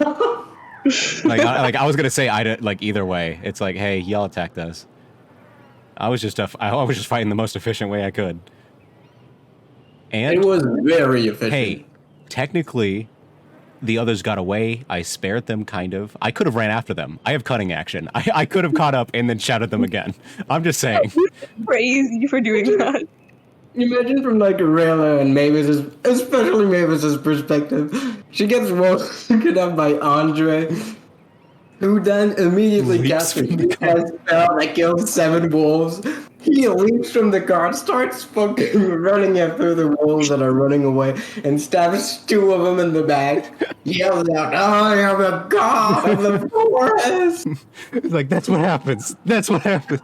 I was gonna say either way. It's like, hey, y'all attacked us. I was just fighting the most efficient way I could. And it was very efficient. Hey, technically, the others got away. I spared them, kind of. I could have ran after them. I have cutting action. I could have caught up and then shouted them again. I'm just saying. Crazy for doing that. Imagine from like Rayla and especially Mavis's perspective. She gets woken up by Andre, who then immediately casts a spell that kills 7 wolves. He leaps from the car, starts fucking running after the wolves that are running away, and stabs 2 of them in the back. Yells out, I am the god of the forest! It's like, that's what happens. That's what happens.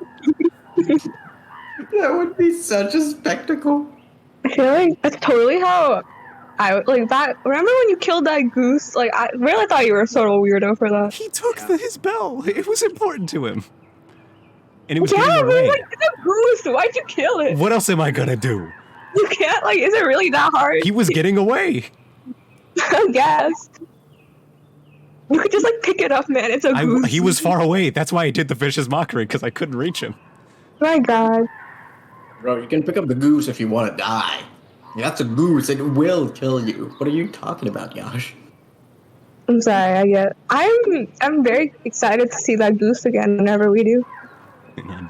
That would be such a spectacle. I feel like that's totally how I like that. Remember when you killed that goose? Like, I really thought you were a total weirdo for that. He took his bell. It was important to him. And it was yeah, getting but away. like, it's a goose. Why'd you kill it? What else am I gonna do? You can't, like, is it really that hard? He was getting away. I guess. You could just, like, pick it up, man. It's a goose. He was far away. That's why I did the vicious mockery, because I couldn't reach him. My God. Bro, you can pick up the goose if you want to die. That's a goose. It will kill you. What are you talking about, Yash? I'm sorry, I'm very excited to see that goose again whenever we do.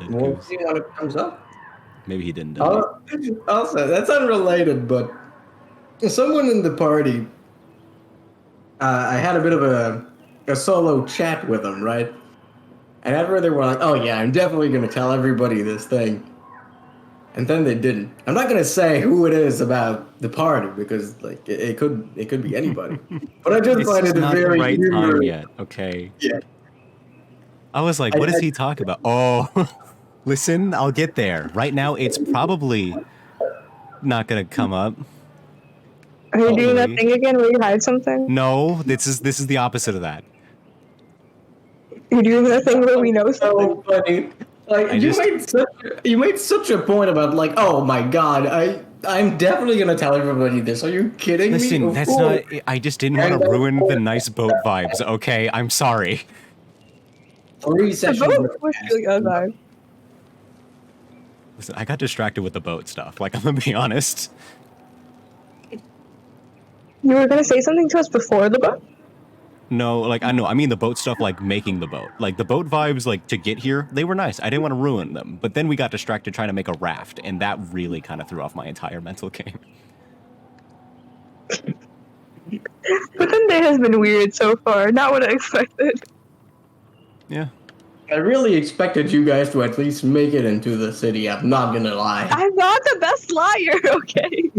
We'll see when it comes up. Maybe he didn't die. Also, that's unrelated, but someone in the party, I had a bit of a solo chat with them, right? And after they were like, oh yeah, I'm definitely going to tell everybody this thing. And then they didn't. I'm not going to say who it is about the party because like it could be anybody. But I just find it not very the right time humorous. yet. Okay. Yeah. I was like, what does he talk about? Oh, listen, I'll get there. Right now, it's probably not going to come up. Are you doing that thing again where you hide something? No, this is the opposite of that. You're doing that thing where we know something? So funny. Like you made such a point about like, oh my god, I'm definitely gonna tell everybody this. Are you kidding me? Listen, Of that's course. not. I just didn't want to ruin the nice boat vibes. Okay, I'm sorry. 3 The sessions. boat was really alive. Listen, I got distracted with the boat stuff. Like, I'm gonna be honest. You were gonna say something to us before the boat? No, like I know. I mean the boat stuff, like making the boat. Like the boat vibes, like to get here, they were nice. I didn't want to ruin them. But then we got distracted trying to make a raft, and that really kind of threw off my entire mental game. But then day has been weird so far. Not what I expected. Yeah. I really expected you guys to at least make it into the city. I'm not gonna lie. I'm not the best liar, okay?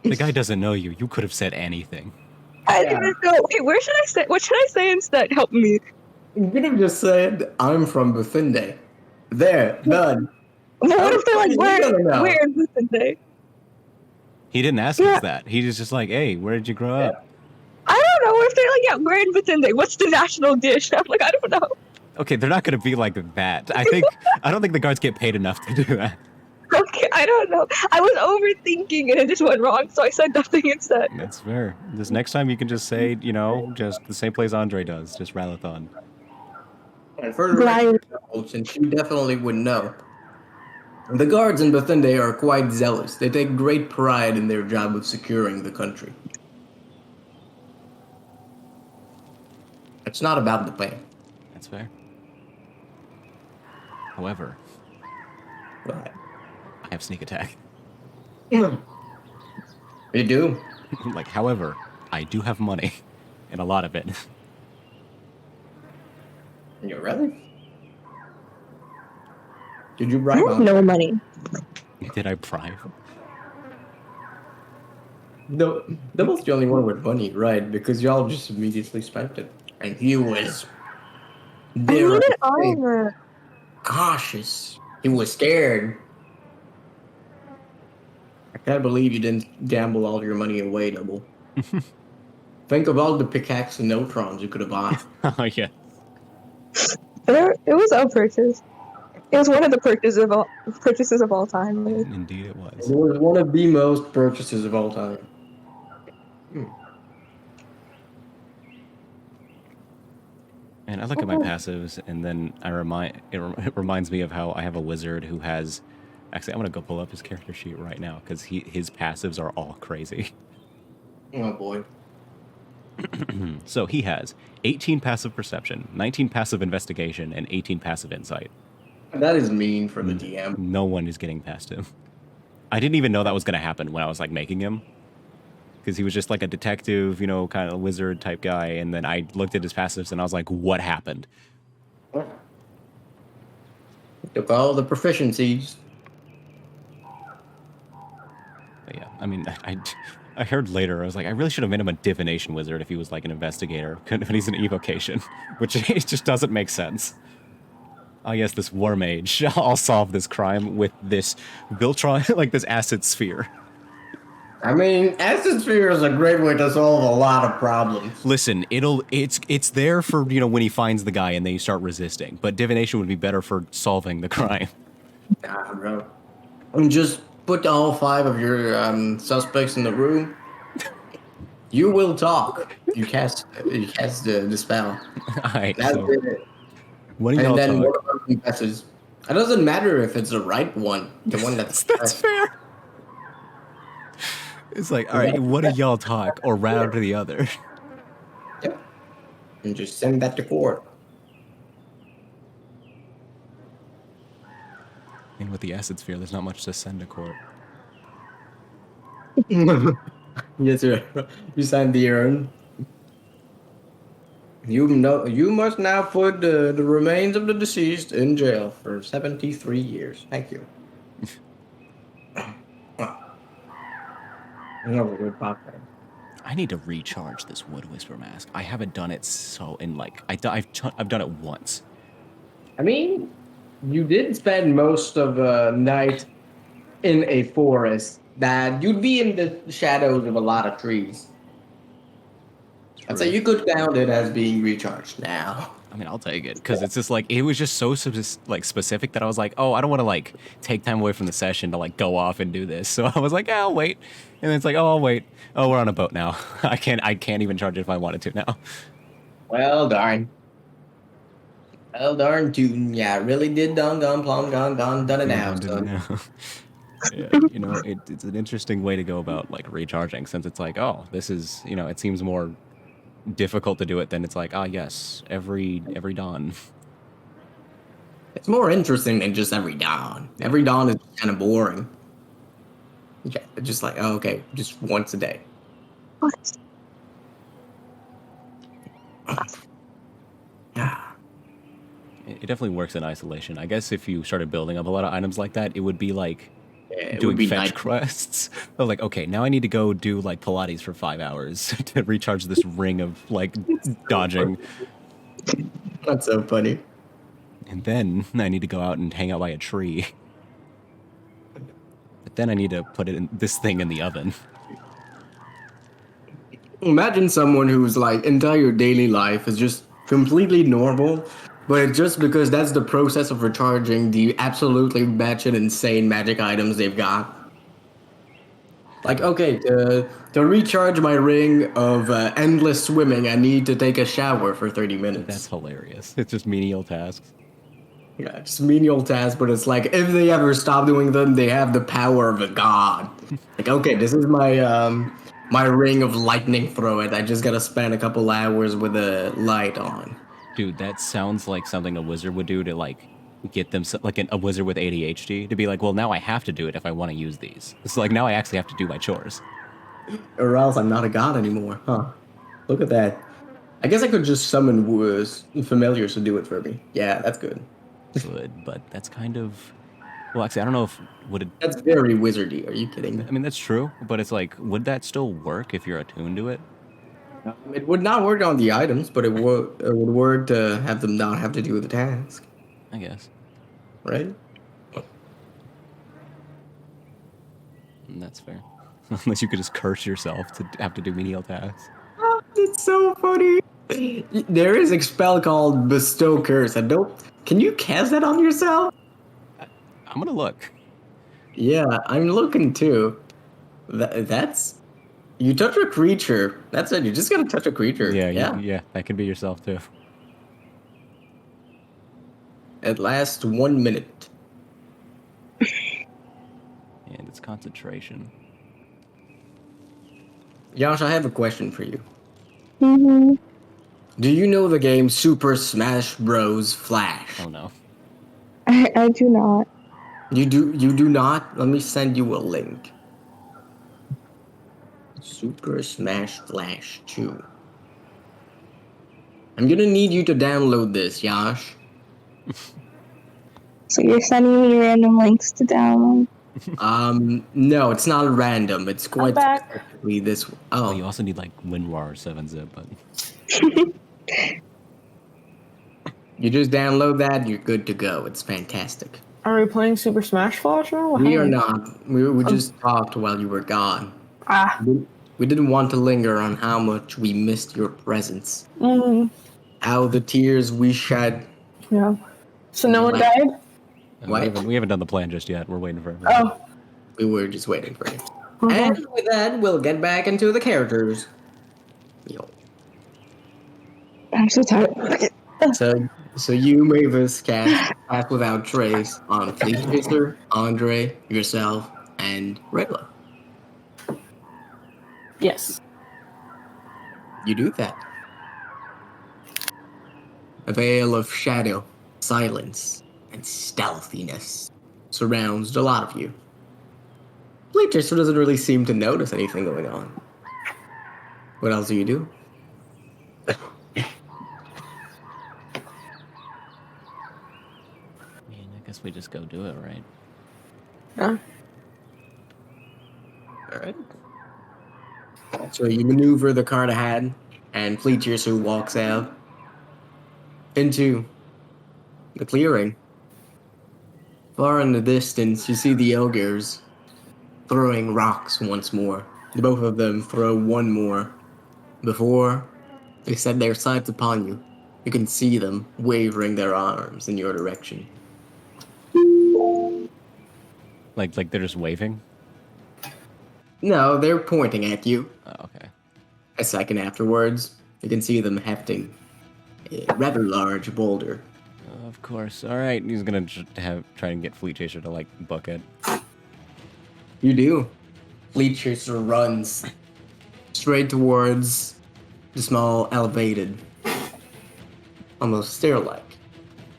The guy doesn't know you. You could have said anything. I didn't know. Wait, where should I say? What should I say instead? Help me. You could have just said, "I'm from Bethinde." There, done. But what if they're like, know. where in Bethinde? He didn't ask us that. He was just like, "Hey, where did you grow up?" I don't know. What if they're like, yeah, where in Bethinde? What's the national dish? I'm like, I don't know. Okay, they're not gonna be like that. I don't think the guards get paid enough to do that. Okay, I don't know. I was overthinking and it just went wrong, so I said nothing instead. That's fair. This next time you can just say, you know, just the same place Andre does, just Ralathon. And for the record, since you definitely would know, the guards in Bethinde are quite zealous. They take great pride in their job of securing the country. It's not about the pay. That's fair. However, But I have sneak attack. you do. Like, however, I do have money, and a lot of it. You really? Did you I bribe have on? no money. Did I bribe? No, that was the only one with money, right? Because y'all just immediately spent it. And he was I there, needed armor. cautious. He was scared. I can't believe you didn't gamble all your money away, Double. Think of all the pickaxe and neutrons you could have bought. Oh, yeah. It was a purchase. It was one of the purchases of all time. Like, Indeed it was. It was one of the most purchases of all time. And I look at my passives, and then it reminds me of how I have a wizard who has. Actually, I'm gonna go pull up his character sheet right now because his passives are all crazy. Oh boy. So he has 18 passive perception, 19 passive investigation, and 18 passive insight. That is mean for the DM. No one is getting past him. I didn't even know that was gonna happen when I was like making him. Because he was just like a detective, you know, kind of wizard type guy, and then I looked at his passives and I was like, what happened? Took all the proficiencies. But yeah, I mean, I heard later, I was like, I really should have made him a divination wizard if he was like an investigator, but he's an evocation, which it just doesn't make sense. Oh yes, this war mage, I'll solve this crime with this Viltron, like this acid sphere. I mean, acid sphere is a great way to solve a lot of problems. Listen, it's there for, you know, when he finds the guy and then you start resisting, but divination would be better for solving the crime. Ah, bro. And just put all 5 of your suspects in the room. You will talk. You cast the spell. Alright, That's so it. what do And y'all then one talk? of them confesses. It doesn't matter if it's the right one. The one that's That's fair. It's like, alright, what do y'all talk? Or right after the other. Yep. And just send that to court. And with the acid sphere, there's not much to send to court. Yes, sir. You signed the urn. You must now put the remains of the deceased in jail for 73 years. Thank you. I need to recharge this Wood Whisper mask. I haven't done it I've done it once. I mean, you did spend most of a night in a forest that you'd be in the shadows of a lot of trees. I'd say you could count it as being recharged now. I mean, I'll take it because it's just like it was just so specific that I was like, oh, I don't want to like take time away from the session to like go off and do this. So I was like, yeah, I'll wait. And then it's like, oh, I'll wait. Oh, we're on a boat now. I can't even charge it if I wanted to now. Well, darn. Well, darn, dude. Yeah, really did done it now. So. Yeah, you know, it's an interesting way to go about like recharging since it's like, oh, this is, you know, it seems more difficult to do it than it's like, ah, yes, every dawn. It's more interesting than just every dawn. Every dawn is kind of boring. Yeah, it's just like, oh, okay, just once a day. What? Yeah. It definitely works in isolation. I guess if you started building up a lot of items like that, it would be like It doing would be fetch nice. quests. I was like, okay, now I need to go do like Pilates for 5 hours to recharge this ring of like dodging. That's so funny. And then I need to go out and hang out by a tree. But then I need to put this thing in the oven. Imagine someone whose like entire daily life is just completely normal, but just because that's the process of recharging the absolutely batshit insane magic items they've got. Like, okay, to recharge my ring of endless swimming, I need to take a shower for 30 minutes. That's hilarious. It's just menial tasks. Yeah, just menial tasks, but it's like if they ever stop doing them, they have the power of a god. Like, okay, this is my ring of lightning throw it. I just gotta spend a couple hours with a light on. Dude, that sounds like something a wizard would do to like get them like a wizard with ADHD to be like, well, now I have to do it if I want to use these. It's like now I actually have to do my chores. Or else I'm not a god anymore, huh? Look at that. I guess I could just summon familiars to do it for me. Yeah, that's good. Good, but that's kind of well, actually, I don't know if would it. That's very wizardy. Are you kidding? I mean, that's true, but it's like, would that still work if you're attuned to it? It would not work on the items, but it would work to have them not have to do the task, I guess. right? That's fair. Unless you could just curse yourself to have to do menial tasks. It's so funny. There is a spell called Bestow Curse. Can you cast that on yourself? I'm gonna look. Yeah, I'm looking too. That's you touch a creature. That's it. You just gotta touch a creature. Yeah, Yeah. yeah, that could be yourself too. It lasts 1 minute. And it's concentration. Josh, I have a question for you. Mm-hmm. Do you know the game Super Smash Bros. Flash? Oh no. I do not. You do not? Let me send you a link. Super Smash Flash 2. I'm gonna need you to download this, Yash. So you're sending me random links to download? No, it's not random. It's quite back. specifically this. Oh, you Oh, also need like WinRAR 7-zip, but you just download that, you're good to go. It's fantastic. Are we playing Super Smash Bros. now? We are Hey. not. We just talked while you were gone. Ah. We didn't want to linger on how much we missed your presence. Mm, How the tears we shed. yeah. So no one died? What? we haven't done the plan just yet. We're waiting for everyone. Oh. We were just waiting for you. Okay. And with that, we'll get back into the characters. Yo. I'm so tired. So you, Mavis, cast Pass Without Trace on Fleet Chaser, Andre, yourself, and Regla. Yes. You do that. A veil of shadow, silence, and stealthiness surrounds a lot of you. Fleet Chaser doesn't really seem to notice anything going on. What else do you do? I mean, I guess we just go do it, right? Yeah. Alright. So you maneuver the cart ahead, and Fleet Chaser walks out into the clearing. Far in the distance, you see the ogres throwing rocks once more. Both of them throw one more before They set their sights upon you. You can see them wavering their arms in your direction. Like they're just waving? No, they're pointing at you. Oh, okay. A second afterwards, you can see them hefting a rather large boulder. Of course. All right. He's gonna try and get Fleet Chaser to like book it. You do. Fleet Chaser runs straight towards the small, elevated, almost stair-like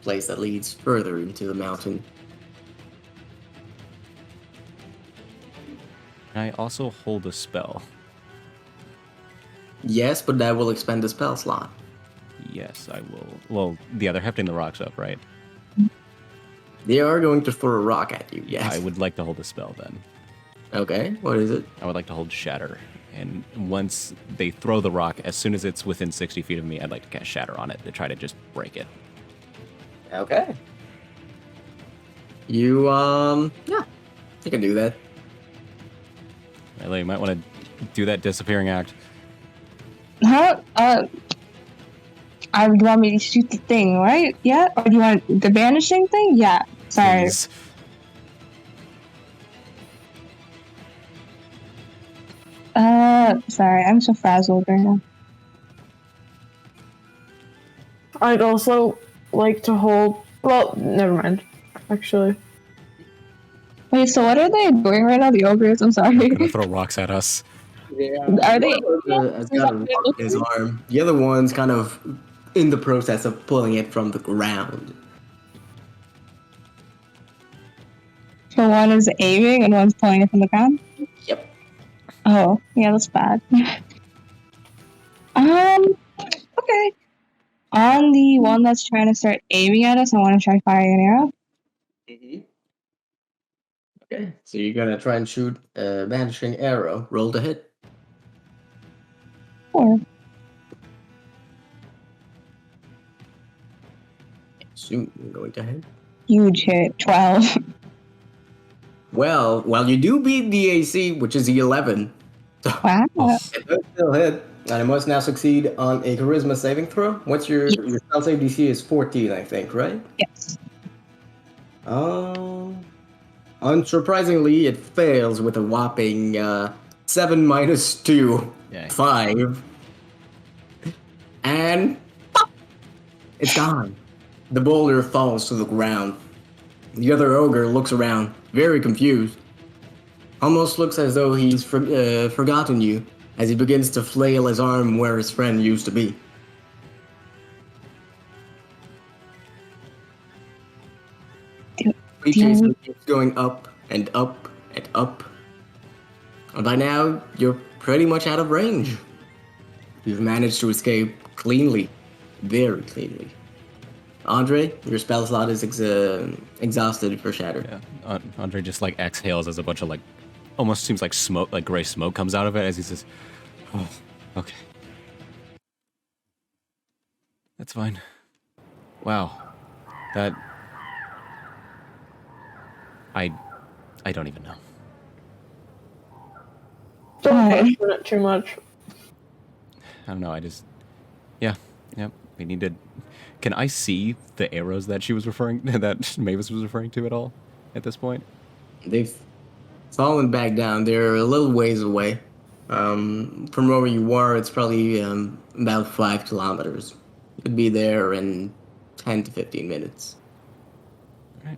place that leads further into the mountain. Can I also hold a spell? Yes, but that will expend the spell slot. Yes, I will. Well, the other hefting the rocks up, right? They are going to throw a rock at you, yes. I would like to hold a spell then. Okay, what is it? I would like to hold Shatter. And once they throw the rock, as soon as it's within 60 feet of me, I'd like to cast Shatter on it to try to just break it. Okay. You, yeah, you can do that. Ellie, you might want to do that disappearing act. Huh? You want me to shoot the thing, right? Yeah? Or do you want the vanishing thing? Yeah. Sorry. Please. Sorry, I'm so frazzled right now. I'd also like to hold. Well, never mind. Actually, Wait, so what are they doing right now, the ogres? I'm sorry. They're gonna throw rocks at us. Yeah. Are they? Has got a rock in his arm. The other one's kind of in the process of pulling it from the ground. So one is aiming and one's pulling it from the ground? Yep. Oh, yeah, that's bad. Okay. On the one that's trying to start aiming at us, I want to try firing an arrow. Mm-hmm. Okay, so you're gonna try and shoot a vanishing arrow. Roll to hit. Or Soon you're going to hit. huge hit, 12. Well, you do beat the AC, which is the 11. So Wow. it does still hit, and it must now succeed on a charisma saving throw. What's your spell save DC is 14, I think, right? Yes. Unsurprisingly, it fails with a whopping 7 minus 2, Yay. 5. And pop, it's gone. The boulder falls to the ground. The other ogre looks around, very confused. Almost looks as though he's forgotten you, as he begins to flail his arm where his friend used to be. Fleet Chaser keeps going up and up and up. And by now, you're pretty much out of range. You've managed to escape cleanly, very cleanly. Andre, your spell slot is exhausted for Shatter. Yeah. Andre just like exhales as a bunch of like, almost seems like smoke, like gray smoke comes out of it as he says, "Oh, okay, that's fine." Wow, that I don't even know. don't question it too much. I don't know. Yep. We need to. Can I see the arrows that she was referring that Mavis was referring to at all at this point? They've fallen back down. They're a little ways away. From where you are, it's probably about 5 kilometers. You'd be there in 10 to 15 minutes. All right.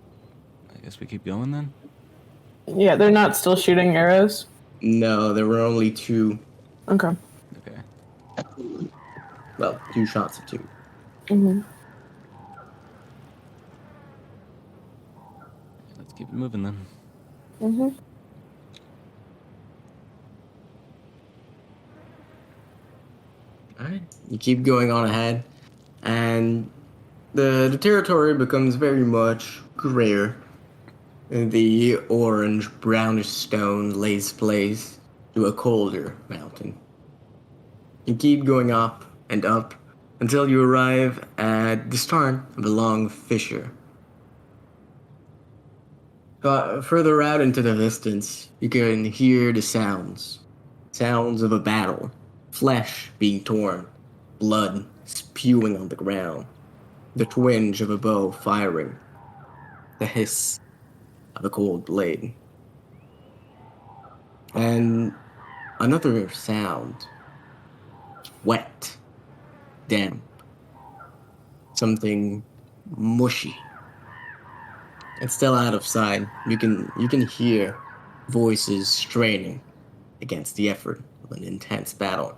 I guess we keep going then. Yeah, they're not still shooting arrows. No, there were only 2. Okay. Okay. Well, 2 shots of 2. Mm-hmm. Let's keep it moving then. Mm-hmm. Alright. You keep going on ahead, and the territory becomes very much grayer. The orange, brownish stone lays place to a colder mountain. You keep going up and up until you arrive at the start of a long fissure. Further out into the distance, you can hear the sounds of a battle, flesh being torn, blood spewing on the ground, the twinge of a bow firing, the hiss of a cold blade. And another sound, wet, damp, something mushy. It's still out of sight. You can hear voices straining against the effort of an intense battle.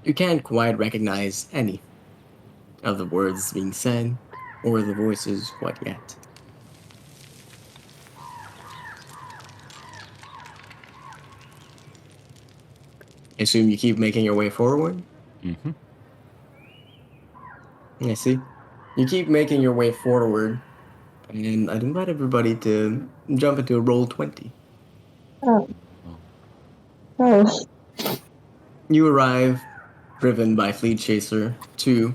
You can't quite recognize any of the words being said or the voices quite yet. I assume you keep making your way forward? Mm-hmm. I see. You keep making your way forward, and I'd invite everybody to jump into a roll 20. Oh. Oh. You arrive, driven by Fleet Chaser, to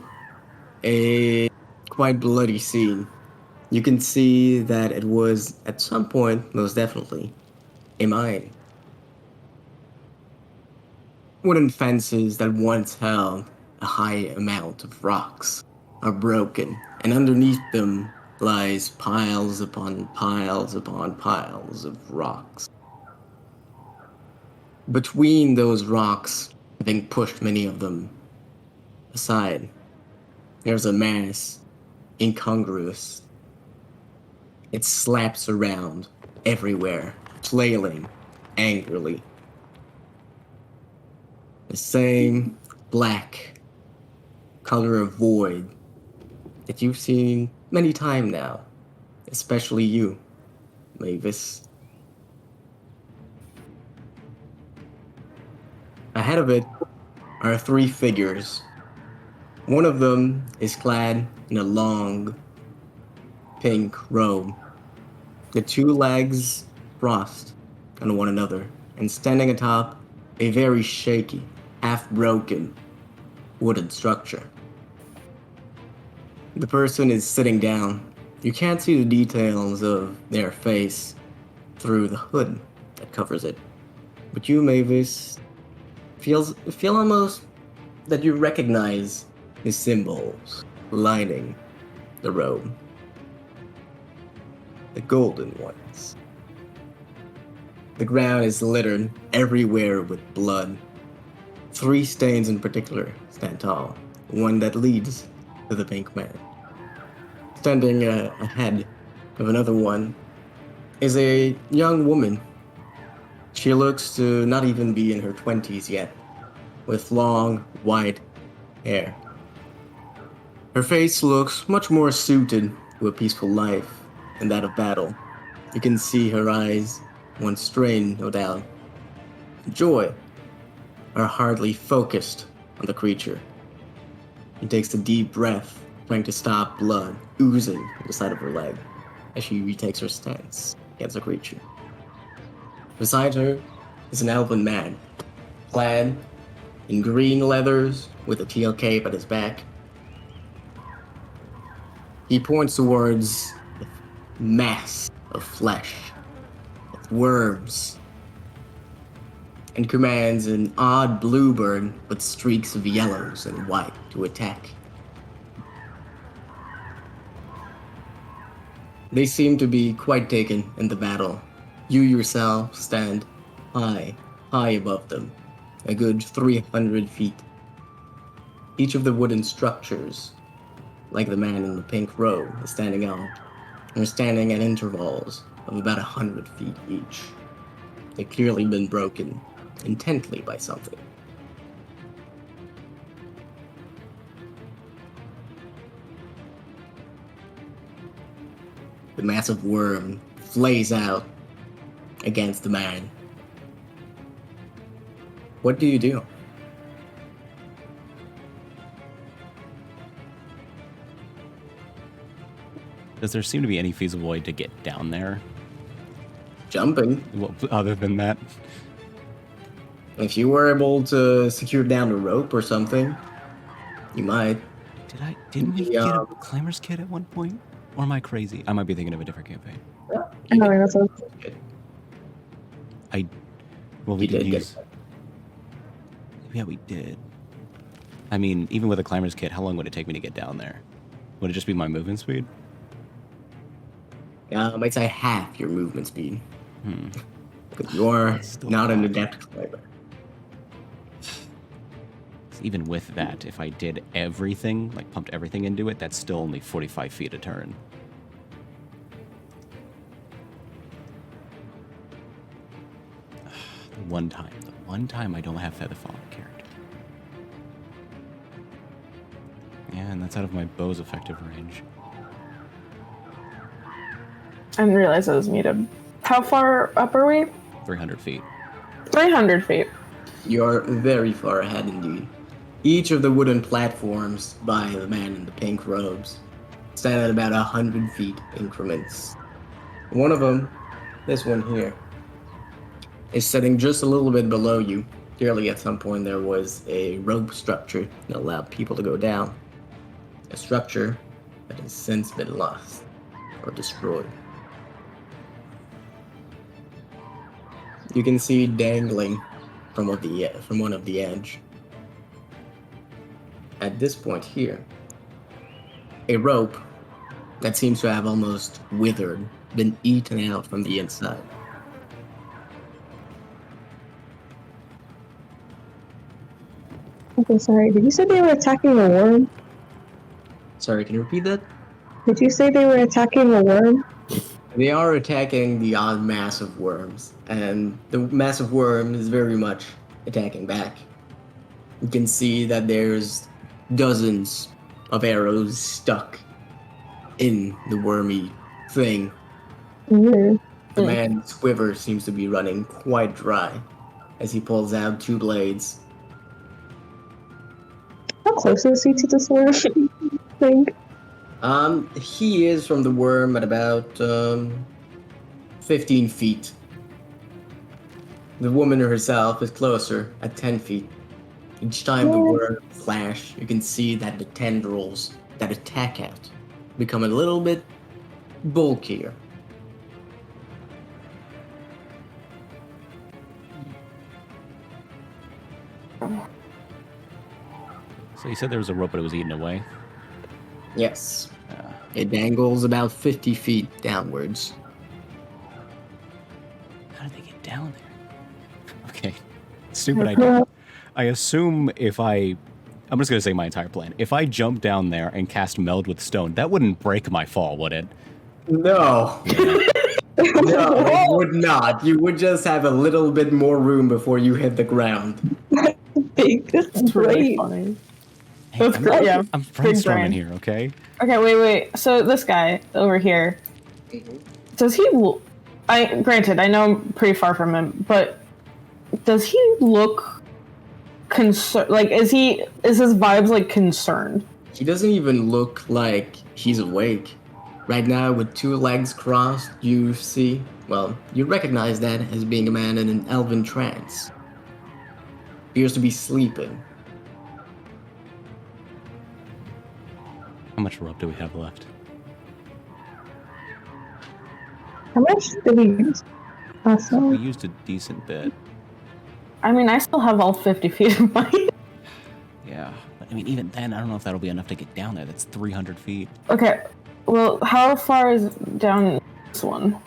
a quite bloody scene. You can see that it was, at some point, most definitely, a mine. Wooden fences that once held a high amount of rocks are broken, and underneath them lies piles upon piles upon piles of rocks. Between those rocks, having pushed many of them aside, there's a mass, incongruous. It slaps around everywhere, flailing angrily. The same black color of void that you've seen many times now, especially you, Mavis. Ahead of it are three figures. One of them is clad in a long, pink robe. The two legs crossed on one another, and standing atop a very shaky, half-broken wooden structure. The person is sitting down. You can't see the details of their face through the hood that covers it. But you, Mavis, feel almost that you recognize the symbols lining the robe. The golden ones. The ground is littered everywhere with blood. Three stains in particular stand tall. One that leads to the pink man. Standing ahead of another one is a young woman. She looks to not even be in her 20s yet, with long, white hair. Her face looks much more suited to a peaceful life than that of battle. You can see her eyes, once strained, no doubt. Joy are hardly focused on the creature. She takes a deep breath, trying to stop blood oozing from the side of her leg as she retakes her stance against the creature. Beside her is an elven man, clad in green leathers with a teal cape at his back. He points towards the mass of flesh, of worms, and commands an odd bluebird with streaks of yellows and white to attack. They seem to be quite taken in the battle. You yourself stand high above them, a good 300 feet. Each of the wooden structures, like the man in the pink robe, is standing out. They're standing at intervals of about 100 feet each. They've clearly been broken intently by something. The massive worm flays out against the man. What do you do? Does there seem to be any feasible way to get down there? Jumping. Well, other than that? If you were able to secure down a rope or something, you might. Didn't we get a climber's kit at one point? Or am I crazy? I might be thinking of a different campaign. No, that's Well, we did use... Yeah, we did. I mean, even with a climber's kit, how long would it take me to get down there? Would it just be my movement speed? I'd say half your movement speed. Hmm. Because you're That's still not a an lot. adept climber. Even with that, if I did everything, like pumped everything into it, that's still only 45 feet a turn. The one time I don't have Feather Fall character. Yeah, and that's out of my bow's effective range. I didn't realize it was muted. How far up are we? 300 feet. 300 feet. You're very far ahead indeed. Each of the wooden platforms by the man in the pink robes stand at about 100 feet increments. One of them, this one here, is sitting just a little bit below you. Clearly at some point there was a rope structure that allowed people to go down. A structure that has since been lost or destroyed. You can see dangling from one of the edge. At this point here, a rope that seems to have almost withered, been eaten out from the inside. Okay, sorry. Did you say they were attacking a worm? Sorry, can you repeat that? Did you say they were attacking a worm? They are attacking the odd mass of worms, and the massive worm is very much attacking back. You can see that there's dozens of arrows stuck in the wormy thing. Weird. The man's quiver seems to be running quite dry as he pulls out two blades. How close is he to this worm thing? He is from the worm at about 15 feet. The woman herself is closer at 10 feet. Each time the worm flash, you can see that the tendrils that attack out become a little bit bulkier. So you said there was a rope, but it was eaten away? Yes. It dangles about 50 feet downwards. How did they get down there? Okay. Stupid idea. I assume if I'm just going to say my entire plan. If I jump down there and cast Meld with Stone, that wouldn't break my fall, would it? No. No, it would not. You would just have a little bit more room before you hit the ground. Big. It's really funny. Hey, That's great. Yeah, I'm big brainstorming brain. here, okay? Okay, wait. So this guy over here, does he? Granted, I know I'm pretty far from him, but does he look concerned? Like, is his vibes like concerned? He doesn't even look like he's awake. Right now, with two legs crossed, you recognize that as being a man in an elven trance. Appears to be sleeping. How much rope do we have left? How much did we use? We Awesome. used a decent bit. I mean, I still have all 50 feet of mine. Yeah. But I mean, even then, I don't know if that'll be enough to get down there. That's 300 feet. Okay, well, how far is down this one?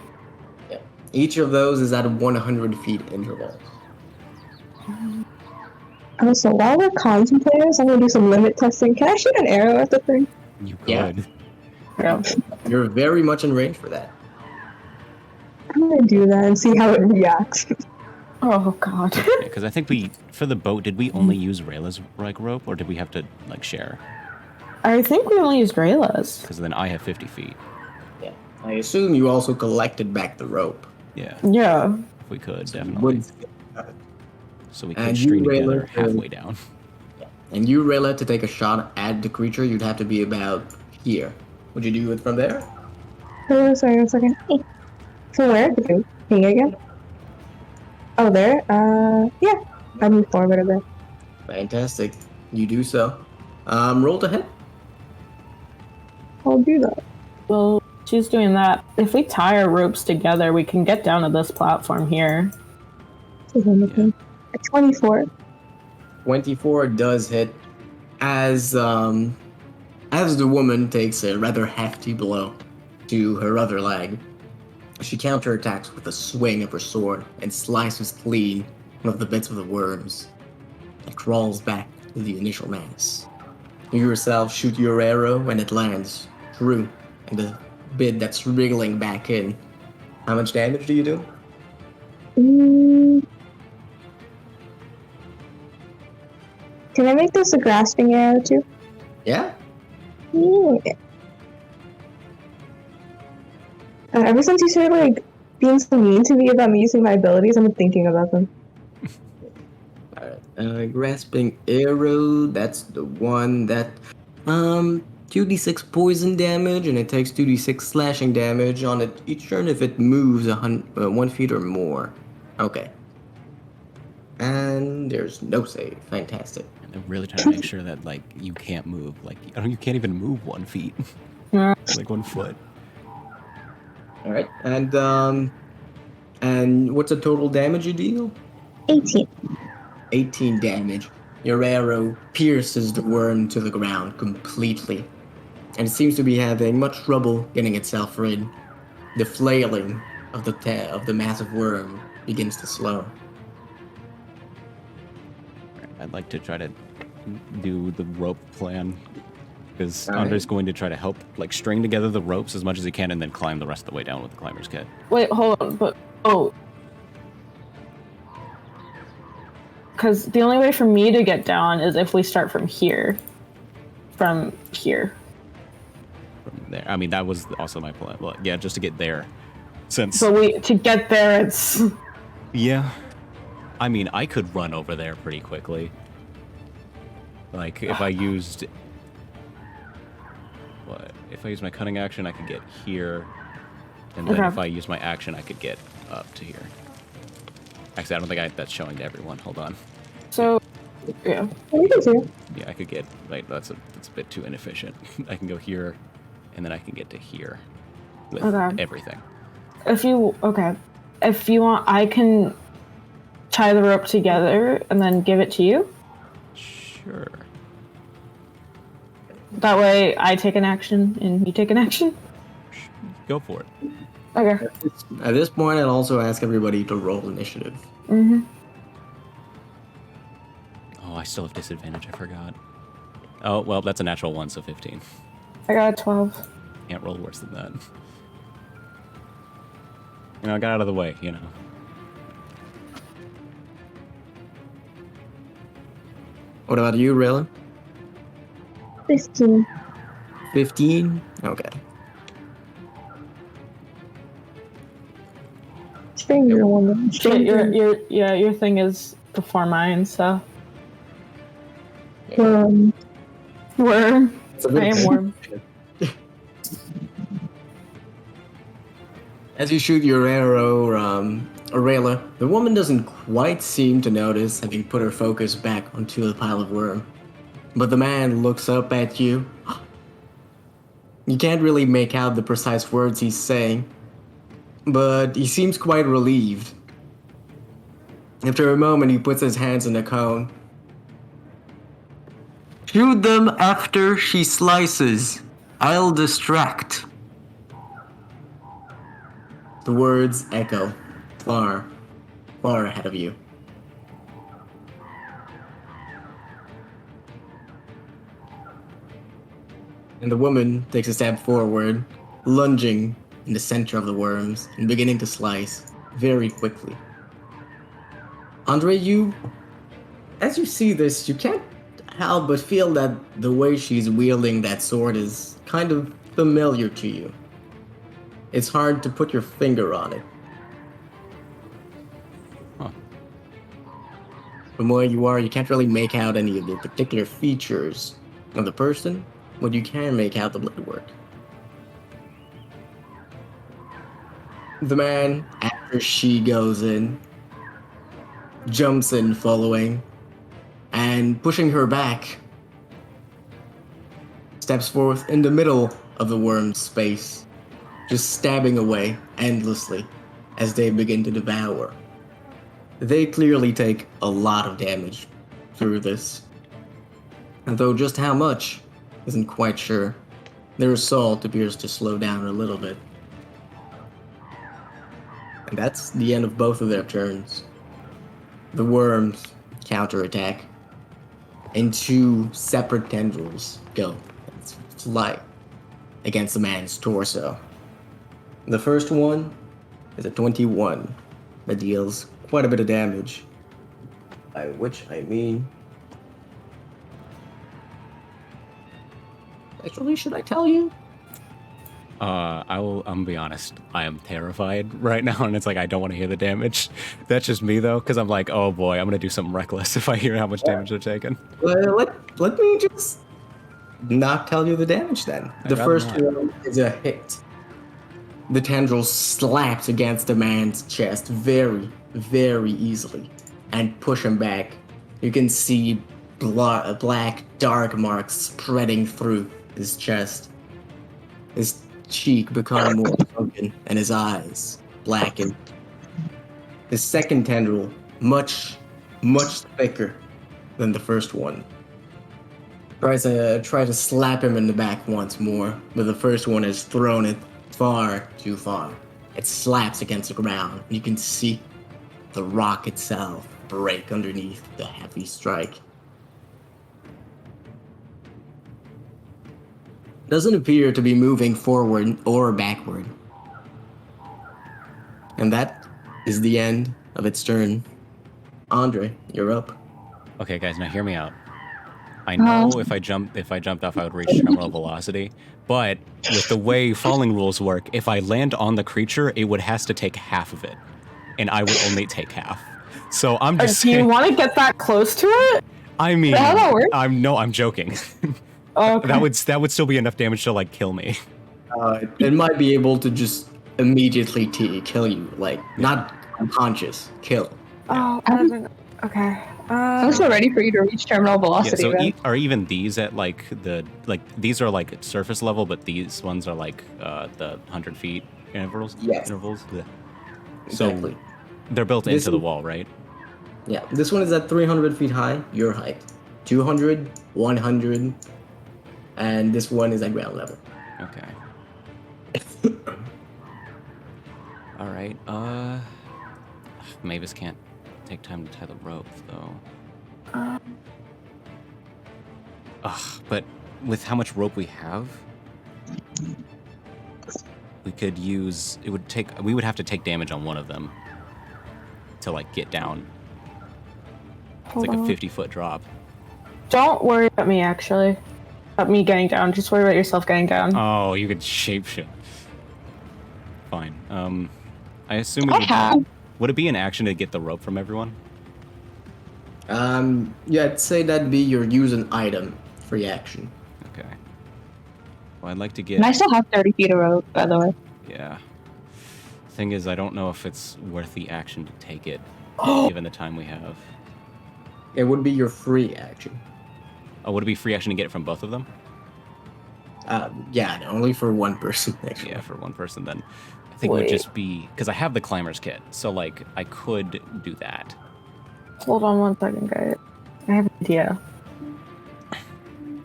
Yeah. Each of those is at a 100 feet interval. So while we're cons players, I'm gonna do some limit testing. Can I shoot an arrow at the thing? You could. Yeah. Yeah. You're very much in range for that. I'm gonna do that and see how it reacts. Oh god. Because I think for the boat, did we only use Rayla's like rope, or did we have to like share? I think we only used Rayla's. Because then I have 50 feet. Yeah. I assume you also collected back the rope. Yeah. Yeah. If we could, definitely. Would- So we And could you, string together Rayla, halfway down. And you, Rayla, to take a shot at the creature, you'd have to be about here. Would you do it from there? Oh, sorry, 1 second. From where? Okay. Hang again. Oh, there? Yeah. I move forward a bit. Fantastic. You do so. Roll to hit. I'll do that. Well, she's doing that. If we tie our ropes together, we can get down to this platform here. A 24. 24 does hit as the woman takes a rather hefty blow to her other leg. She counterattacks with a swing of her sword and slices clean one of the bits of the worms that crawls back to the initial mass. You yourself shoot your arrow and it lands true in the bit that's wriggling back in. How much damage do you do? Can I make this a grasping arrow too? Yeah? Yeah. Ever since you started like being so mean to me about me using my abilities, I've been thinking about them. Alright. Grasping arrow, that's the one that 2d6 poison damage, and it takes 2d6 slashing damage on it each turn if it moves 1 feet or more. Okay. And there's no save. Fantastic. And they're really trying to make sure that like you can't move. Like you can't even move 1 feet. Like 1 foot. Alright. And what's the total damage you deal? 18. 18 damage. Your arrow pierces the worm to the ground completely, and it seems to be having much trouble getting itself rid. The flailing of the massive worm begins to slow. I'd like to try to do the rope plan, because All right. Andre's going to try to help like string together the ropes as much as he can and then climb the rest of the way down with the climber's kit. Wait, hold on, but because the only way for me to get down is if we start from here. From here. From there. I mean, that was also my plan. Well, yeah, just to get there. Since To get there, it's... yeah. I mean, I could run over there pretty quickly. Like, if I used... What? If I use my cutting action, I could get here. And then Okay. if I use my action, I could get up to here. Actually, I don't think that's showing to everyone. Hold on. So, yeah. You can see. Yeah, I could get... Like, that's a bit too inefficient. I can go here, and then I can get to here. With Okay. everything. If you want, I can tie the rope together and then give it to you. Sure. That way I take an action and you take an action. Go for it. Okay. At this point, I'd also ask everybody to roll initiative. Mm-hmm. Oh, I still have disadvantage. I forgot. Oh, well, that's a natural 1, so 15. I got a 12. Can't roll worse than that. You know, I got out of the way, you know. What about you, Raylan? 15. 15? Okay. Stranger woman. Shit, your thing is before mine, so Um, worm. It's a I bit- am worm. As you shoot your arrow, Aurelia, the woman doesn't quite seem to notice, having put her focus back onto the pile of worm. But the man looks up at you. You can't really make out the precise words he's saying, but he seems quite relieved. After a moment, he puts his hands in the cone. Shoot them after she slices. I'll distract. The words echo far, far ahead of you. And the woman takes a step forward, lunging in the center of the worms and beginning to slice very quickly. Andre, as you see this, you can't help but feel that the way she's wielding that sword is kind of familiar to you. It's hard to put your finger on it. Huh. From where you are, you can't really make out any of the particular features of the person, but you can make out the blade work. The man, after she goes in, jumps in following, and pushing her back, steps forth in the middle of the worm's space, just stabbing away endlessly as they begin to devour. They clearly take a lot of damage through this. Though just how much isn't quite sure. Their assault appears to slow down a little bit. And that's the end of both of their turns. The worms counterattack, and 2 separate tendrils go fly against the man's torso. The first one is a 21 that deals quite a bit of damage, by which I mean... Actually, should I tell you? I'm gonna be honest. I am terrified right now, and it's like I don't want to hear the damage. That's just me though, because I'm like, oh boy, I'm gonna do something reckless if I hear how much damage they're taking. Let me just not tell you the damage then. The first one is a hit. The tendril slaps against the man's chest very, very easily and push him back. You can see black dark marks spreading through his chest. His cheek become more sunken and his eyes blacken. The second tendril, much thicker than the first one, try to slap him in the back once more, but the first one has thrown it far too far. It slaps against the ground. You can see the rock itself break underneath the heavy strike. Doesn't appear to be moving forward or backward. And that is the end of its turn. Andre, you're up. Okay, guys, now hear me out. I know if I jumped off, I would reach terminal velocity. But with the way falling rules work, if I land on the creature, it would has to take half of it, and I would only take half. So I'm just saying. Do you want to get that close to it? I mean, I'm joking. Okay. That would still be enough damage to like kill me. It might be able to just immediately kill you, like not unconscious, kill. Oh, okay. I'm so ready for you to reach terminal velocity. Yeah, so are even these at like these are like at surface level, but these ones are like the 100 feet intervals. Yes. Intervals. Yeah. Exactly. So they're built into the wall, right? Yeah. This one is at 300 feet high. Your height, 200, 100, and this one is at ground level. Okay. All right. Mavis can't take time to tie the rope, though. But with how much rope we have, we could use. We would have to take damage on one of them to like get down. It's like a 50-foot drop. Don't worry about me, actually. About me getting down. Just worry about yourself getting down. Oh, you could shapeshift. Fine. I assume would it be an action to get the rope from everyone? Yeah, I'd say that'd be your use an item free action. Okay. Well, I'd like to get. And I still have 30 feet of rope, by the way. Yeah. Thing is, I don't know if it's worth the action to take it, given the time we have. It would be your free action. Oh, would it be free action to get it from both of them? Yeah, only for one person, actually. Yeah, for one person, then. I think it would just be... Because I have the climber's kit, so, like, I could do that. Hold on one second, guys. I have an idea.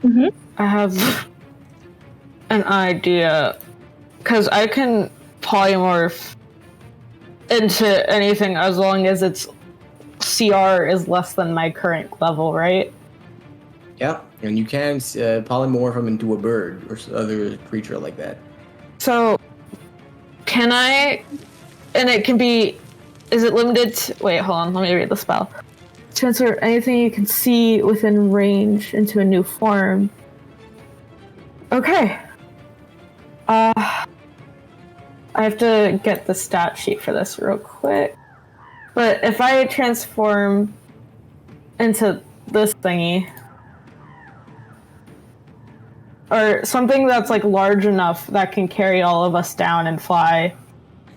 Mm-hmm. I have an idea. Because I can polymorph into anything as long as its CR is less than my current level, right? Yeah, and you can polymorph them into a bird or other creature like that. So, can I... And it can be... Is it limited to... Wait, hold on. Let me read the spell. Transfer anything you can see within range into a new form. Okay. I have to get the stat sheet for this real quick. But if I transform into this thingy... Or something that's like large enough that can carry all of us down and fly.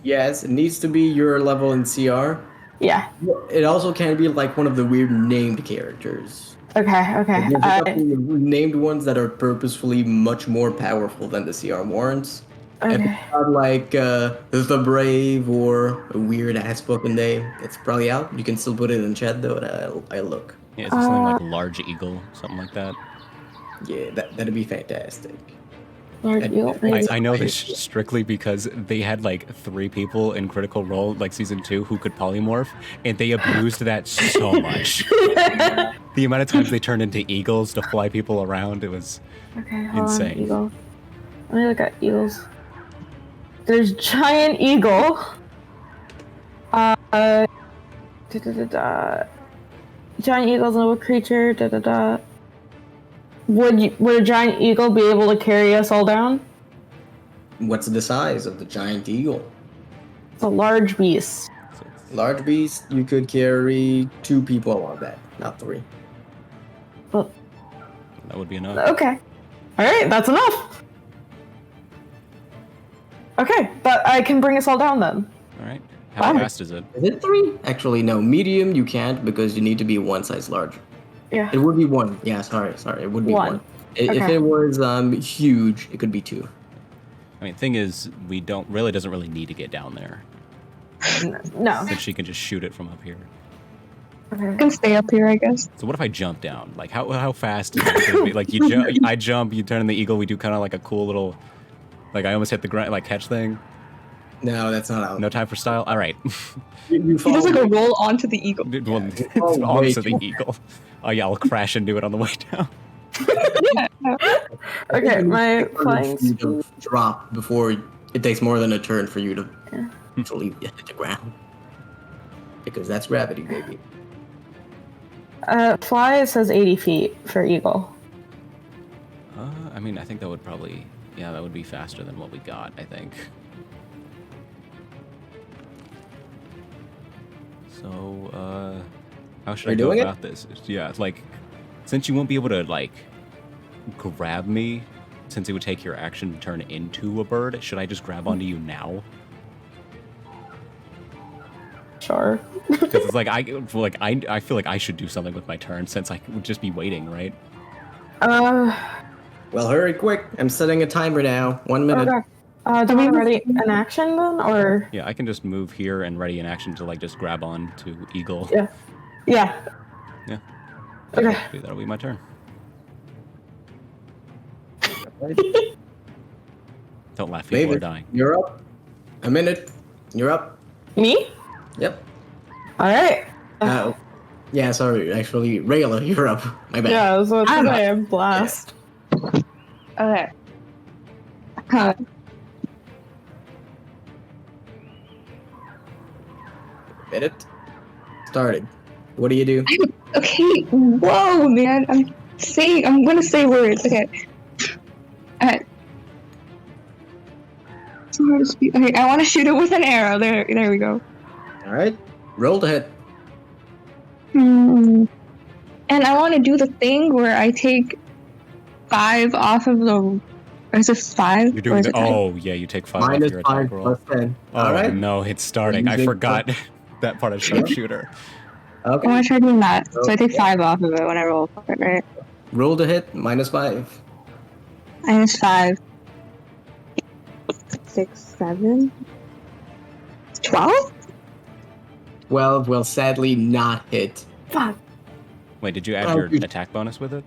Yes, it needs to be your level in CR. Yeah. It also can be like one of the weird named characters. Okay. There's a couple of named ones that are purposefully much more powerful than the CR warrants. Okay. If it's not like The Brave or a weird ass fucking name, it's probably out. You can still put it in chat though, and I'll look. Yeah, is there something like large eagle, something like that? Yeah, that'd be fantastic. Large eagle, maybe. I know this strictly because they had like 3 people in Critical Role, like season 2, who could polymorph, and they abused that so much. The amount of times they turned into eagles to fly people around, it was insane. On, eagle. Let me look at eagles. There's giant eagle. Giant eagle's a noble creature. Would a giant eagle be able to carry us all down? What's the size of the giant eagle? It's a large beast. Large beast, you could carry 2 people on that, not 3. Well, that would be enough. Okay. Alright, that's enough. Okay, but I can bring us all down then. Alright. How fast is it? Is it 3? Actually, no. Medium, you can't because you need to be 1 size larger. Yeah. It would be 1. Yeah, sorry. It would be 1. If Okay. it was huge, it could be 2. I mean, thing is, we doesn't really need to get down there. No. Since she can just shoot it from up here. Okay. I can stay up here, I guess. So what if I jump down? Like, how fast is it gonna be? Like, I jump, you turn in the eagle, we do kind of like a cool little, like, I almost hit the ground, like, catch thing. No, that's not how. No time for style? All right. You He does like a roll onto the eagle. Well, it's onto the eagle. Oh yeah, I'll crash into it on the way down. Okay, my flying you speed. to drop before it takes more than a turn for you to actually hit the ground. Because that's gravity, baby. Fly, it says 80 feet for eagle. I mean, I think that would probably, yeah, that would be faster than what we got, I think. So, how should I go about this? Yeah, like, since you won't be able to, like, grab me, since it would take your action to turn into a bird, should I just grab onto you now? Sure. Because it's like, I feel like I should do something with my turn, since I would just be waiting, right? Well, hurry quick. I'm setting a timer now. 1 minute. Okay. Do we ready an action then, or? Yeah, I can just move here and ready an action to, like, just grab on to eagle. Yeah. Yeah. Yeah. Okay. That'll be my turn. Don't laugh, people are dying. You're up. A minute. You're up. Me? Yep. Alright. Yeah, sorry. Actually, Rayla, you're up. My bad. Yeah, I was about to say, I'm blast. Okay. Minute. Started. What do you do? Okay. Whoa, man. I'm gonna say words. Okay. It's hard to speak. Okay, I want to shoot it with an arrow. There we go. All right. Roll to hit. And I want to do the thing where I take 5 off of the. Or is it 5? You're doing yeah, you take 5 Minus off your 5 attack roll. plus 10. Oh, all right. no, it's starting. I forgot that part of sharpshooter. Okay. I want to try doing that. So I take 5 off of it when I roll for it, right? Roll to hit. Minus 5. Minus 5. 6, 7. 12? 12 will sadly not hit. Fuck. Wait, did you add your attack bonus with it?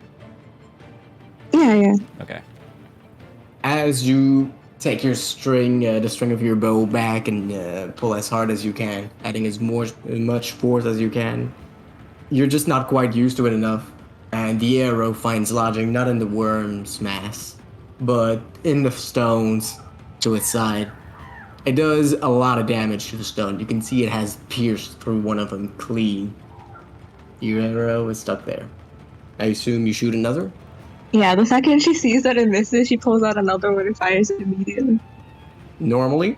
Yeah. Okay. As you take your string, the string of your bow back and pull as hard as you can, adding as much force as you can, you're just not quite used to it enough. And the arrow finds lodging not in the worm's mass, but in the stones to its side. It does a lot of damage to the stone. You can see it has pierced through one of them clean. Your arrow is stuck there. I assume you shoot another? Yeah, the second she sees that it misses, she pulls out another one and fires it immediately. Normally?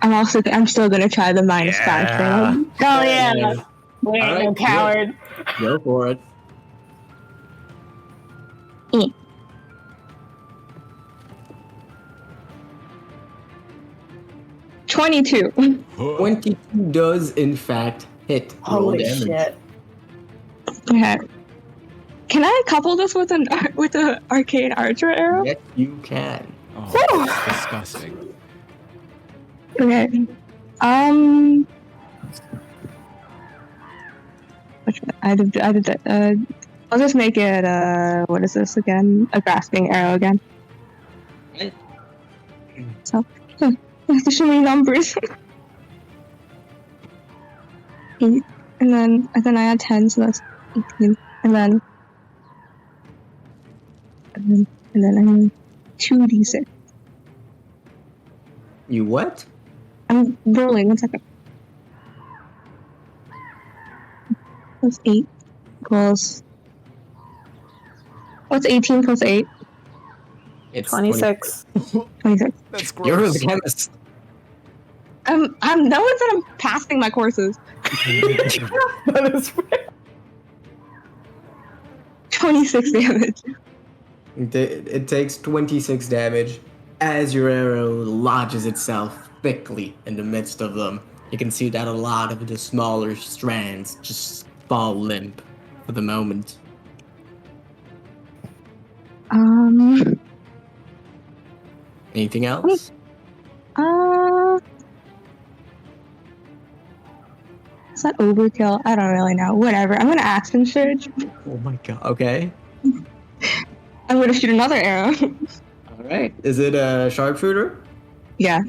I'm still gonna try the minus 5 thing. Oh yeah. We ain't no coward. Go for it. 22. 22 does in fact hit. Holy Roll damage. shit. Okay. Can I couple this with an arcane archer arrow? Yes, you can. Oh, that's disgusting. Okay. I did I'll just make it what is this again? A grasping arrow again. So there's so many numbers. 8 and then I add 10, so that's 18. And then I need 2d6. You what? I'm rolling, 1 second. Plus 8 equals. What's 18 plus 8? It's 26. 26. That's gross. You're the chemist. No one said I'm passing my courses. That is fair. 26 damage. It takes 26 damage as your arrow lodges itself thickly in the midst of them. You can see that a lot of the smaller strands just fall limp for the moment. Anything else? Is that overkill? I don't really know. Whatever. I'm gonna action surge. Oh my god. Okay. I'm gonna shoot another arrow. All right. Is it a sharpshooter? Yeah.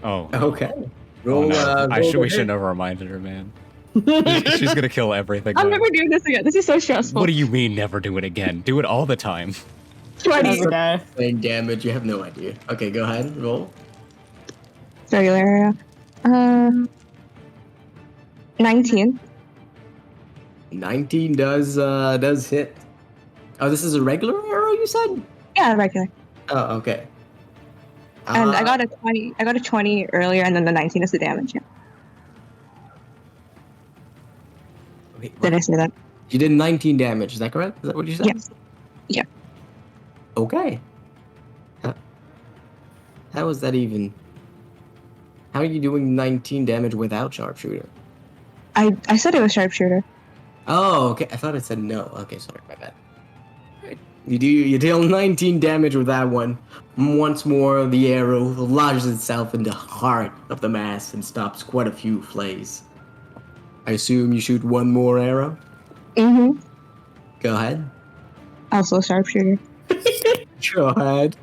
Oh. Okay. Oh, Roll. no. Roll We the should hit. have reminded her, man. She's gonna kill everything. I'm now. never doing this again. This is so stressful. What do you mean never do it again? Do it all the time. 20. Okay. Saying damage. You have no idea. Okay. Go ahead. Roll. Regular arrow. 19. 19 does hit. Oh, this is a regular arrow. You said. Yeah, regular. Oh, okay. And I got a 20. I got a 20 earlier, and then the 19 is the damage. Yeah. Wait, what? Did I say that? You did 19 damage. Is that correct? Is that what you said? Yes. Yeah. Okay. How is that even? How are you doing 19 damage without sharpshooter? I said it was sharpshooter. Oh, okay. I thought it said no. Okay, sorry, my bad. Right. You deal 19 damage with that one. Once more, the arrow lodges itself in the heart of the mass and stops quite a few flays. I assume you shoot one more arrow? Mm-hmm. Go ahead. Also sharpshooter. Go ahead.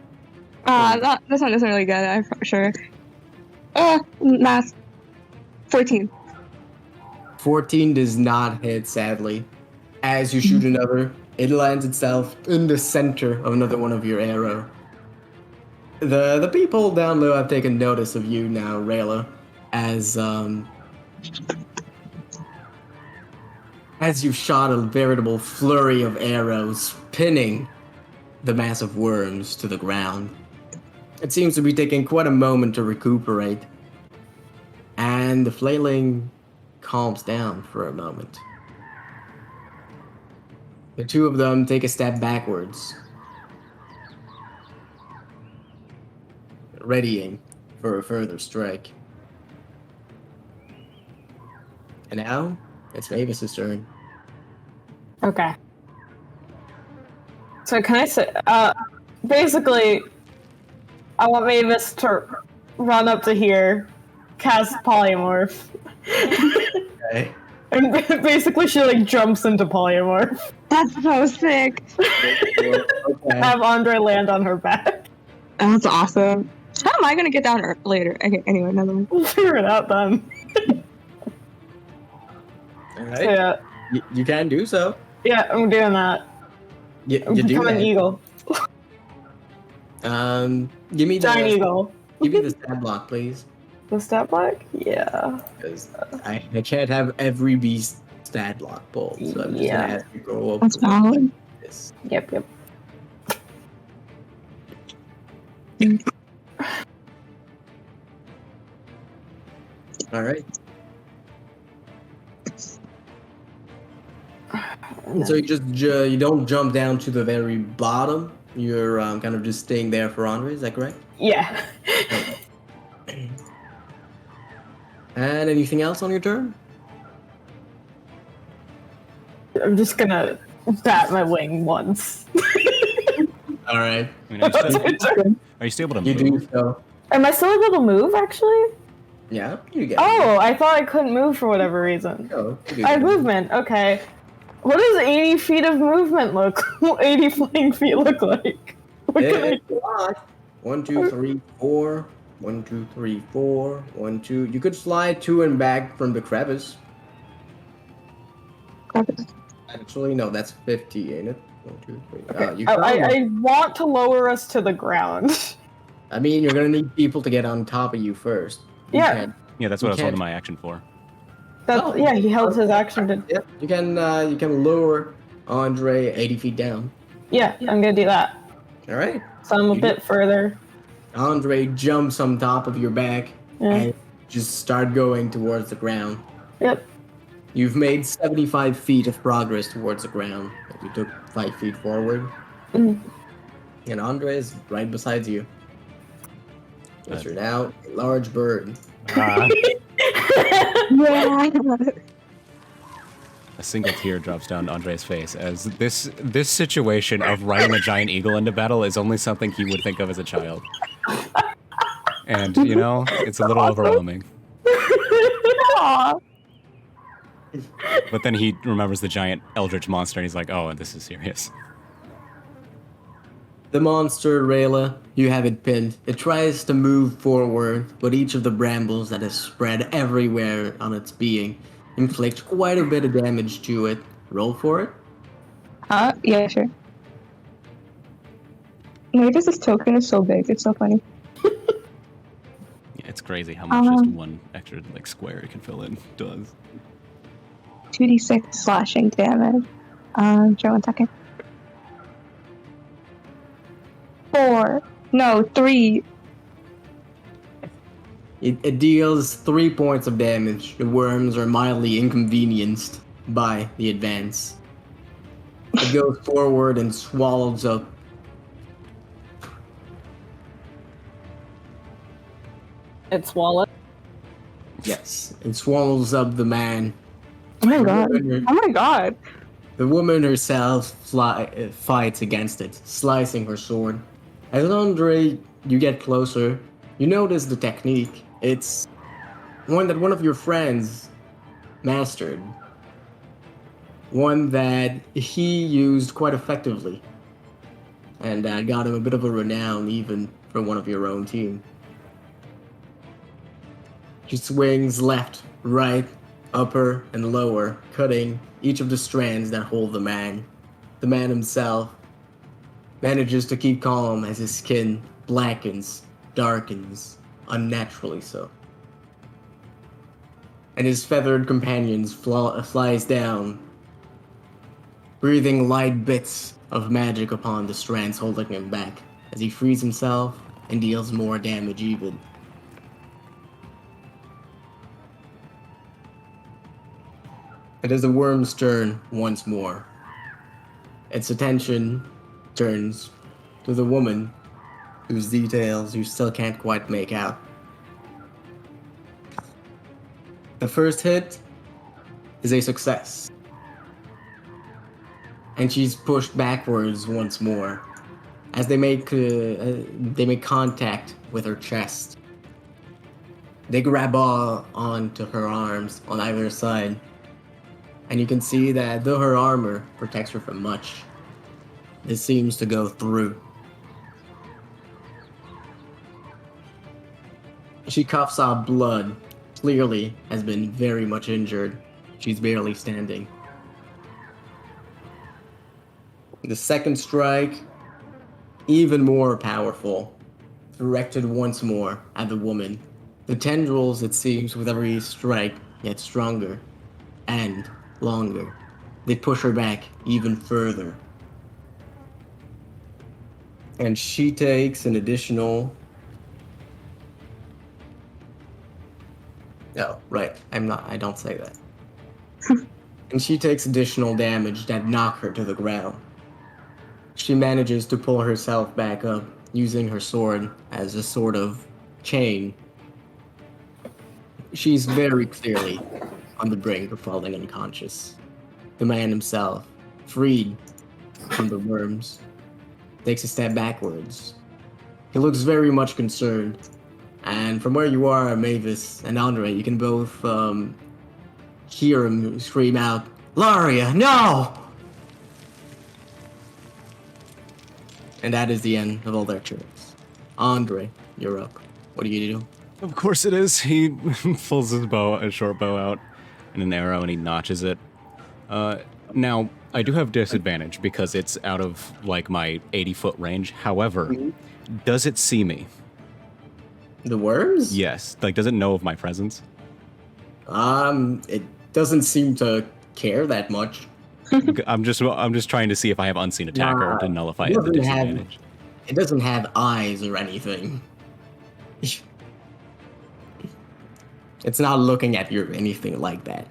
That's not necessarily good, I'm sure. Math. 14. 14 does not hit, sadly. As you shoot another, it lands itself in the center of another one of your arrow. The people down low have taken notice of you now, Rayla, as you've shot a veritable flurry of arrows, pinning the mass of worms to the ground. It seems to be taking quite a moment to recuperate, and the flailing calms down for a moment. The two of them take a step backwards, readying for a further strike. And now, it's Mavis's turn. Okay. So can I say, basically, I want Mavis to run up to here, cast polymorph, Okay. and basically she like jumps into polymorph. That's so sick. Okay. Have Andre land on her back. That's awesome. How am I gonna get down later? Okay, anyway, another one. We'll figure it out then. All So right. yeah, You can do so. yeah, I'm doing that. You I'm do becoming that. an eagle. Give me Giant the eagle. give me the stat block, please. The stat block? Yeah. Because I can't have every beast stat block pulled, so I'm just Yeah. gonna have to go up That's to valid. this. Yep. All right. So you just you don't jump down to the very bottom. You're kind of just staying there for Andre. Is that correct? Yeah. And anything else on your turn? I'm just gonna bat my wing once. All right. I mean, are you still able to You move? do so. Am I still able to move, actually? Yeah. You get. Oh, I thought I couldn't move for whatever reason. Go. You do I have so. movement. Okay. What does 80 feet of movement look? 80 flying feet look like? What can I It's a lot. 1, 2, 3, 4. 1, 2, 3, 4. 1, 2. You could fly to and back from the crevice. Actually, no, that's 50, ain't it? 1, 2, 3. Okay. I want to lower us to the ground. I mean, you're gonna need people to get on top of you first. Yeah. Yeah, that's what I was holding my action for. That's, yeah, he held his action to. Yeah, you can lower Andre 80 feet down. Yeah, I'm gonna do that. All right. So I'm a bit further. Andre jumps on top of your back Yeah. and just start going towards the ground. Yep. You've made 75 feet of progress towards the ground. You took 5 feet forward. Mm. And Andre is right beside you. Yes, you're now a large bird. Yeah. A single tear drops down Andre's face as this situation of riding a giant eagle into battle is only something he would think of as a child. And, you know, it's a little overwhelming. But then he remembers the giant eldritch monster and he's like, oh, this is serious. The monster, Rayla, you have it pinned. It tries to move forward, but each of the brambles that is spread everywhere on its being inflict quite a bit of damage to it. Roll for it. Yeah, sure. Mavis's token is so big, it's so funny. Yeah, it's crazy how much just one extra square it can fill in does. 2d6 slashing damage. Sure, 1 second. 3. It deals 3 points of damage. The worms are mildly inconvenienced by the advance. It goes forward and swallows up. It swallowed. Yes, it swallows up the man. Oh my god. Oh my god. The woman herself fights against it, slicing her sword. As Andre, you get closer, you notice the technique. It's one that one of your friends mastered. One that he used quite effectively. And got him a bit of a renown even for one of your own team. She swings left, right, upper, and lower, cutting each of the strands that hold the man. The man himself manages to keep calm as his skin blackens, darkens, unnaturally so. And his feathered companions flies down, breathing light bits of magic upon the strands holding him back, as he frees himself and deals more damage even. It is the worm's turn once more. Its attention turns to the woman whose details you still can't quite make out. The first hit is a success. And she's pushed backwards once more as they make contact with her chest. They grab onto her arms on either side. And you can see that though her armor protects her from much, it seems to go through. She coughs out blood, clearly has been very much injured. She's barely standing. The second strike, even more powerful, directed once more at the woman. The tendrils, it seems, with every strike, get stronger and longer. They push her back even further. And she takes an additional... Oh, right. I don't say that. And she takes additional damage that knock her to the ground. She manages to pull herself back up, using her sword as a sort of chain. She's very clearly on the brink of falling unconscious. The man himself, freed from the worms, takes a step backwards. He looks very much concerned. And from where you are, Mavis and Andre, you can both hear him scream out, Laria, no! And that is the end of all their turns. Andre, you're up. What do you do? Of course it is. He pulls his short bow out and an arrow, and he notches it. Now, I do have disadvantage because it's out of, like, my 80-foot range. However, does it see me? The worms? Yes. Like, does it know of my presence? It doesn't seem to care that much. I'm just trying to see if I have unseen attacker to nullify the disadvantage. It doesn't have eyes or anything. It's not looking at you or anything like that.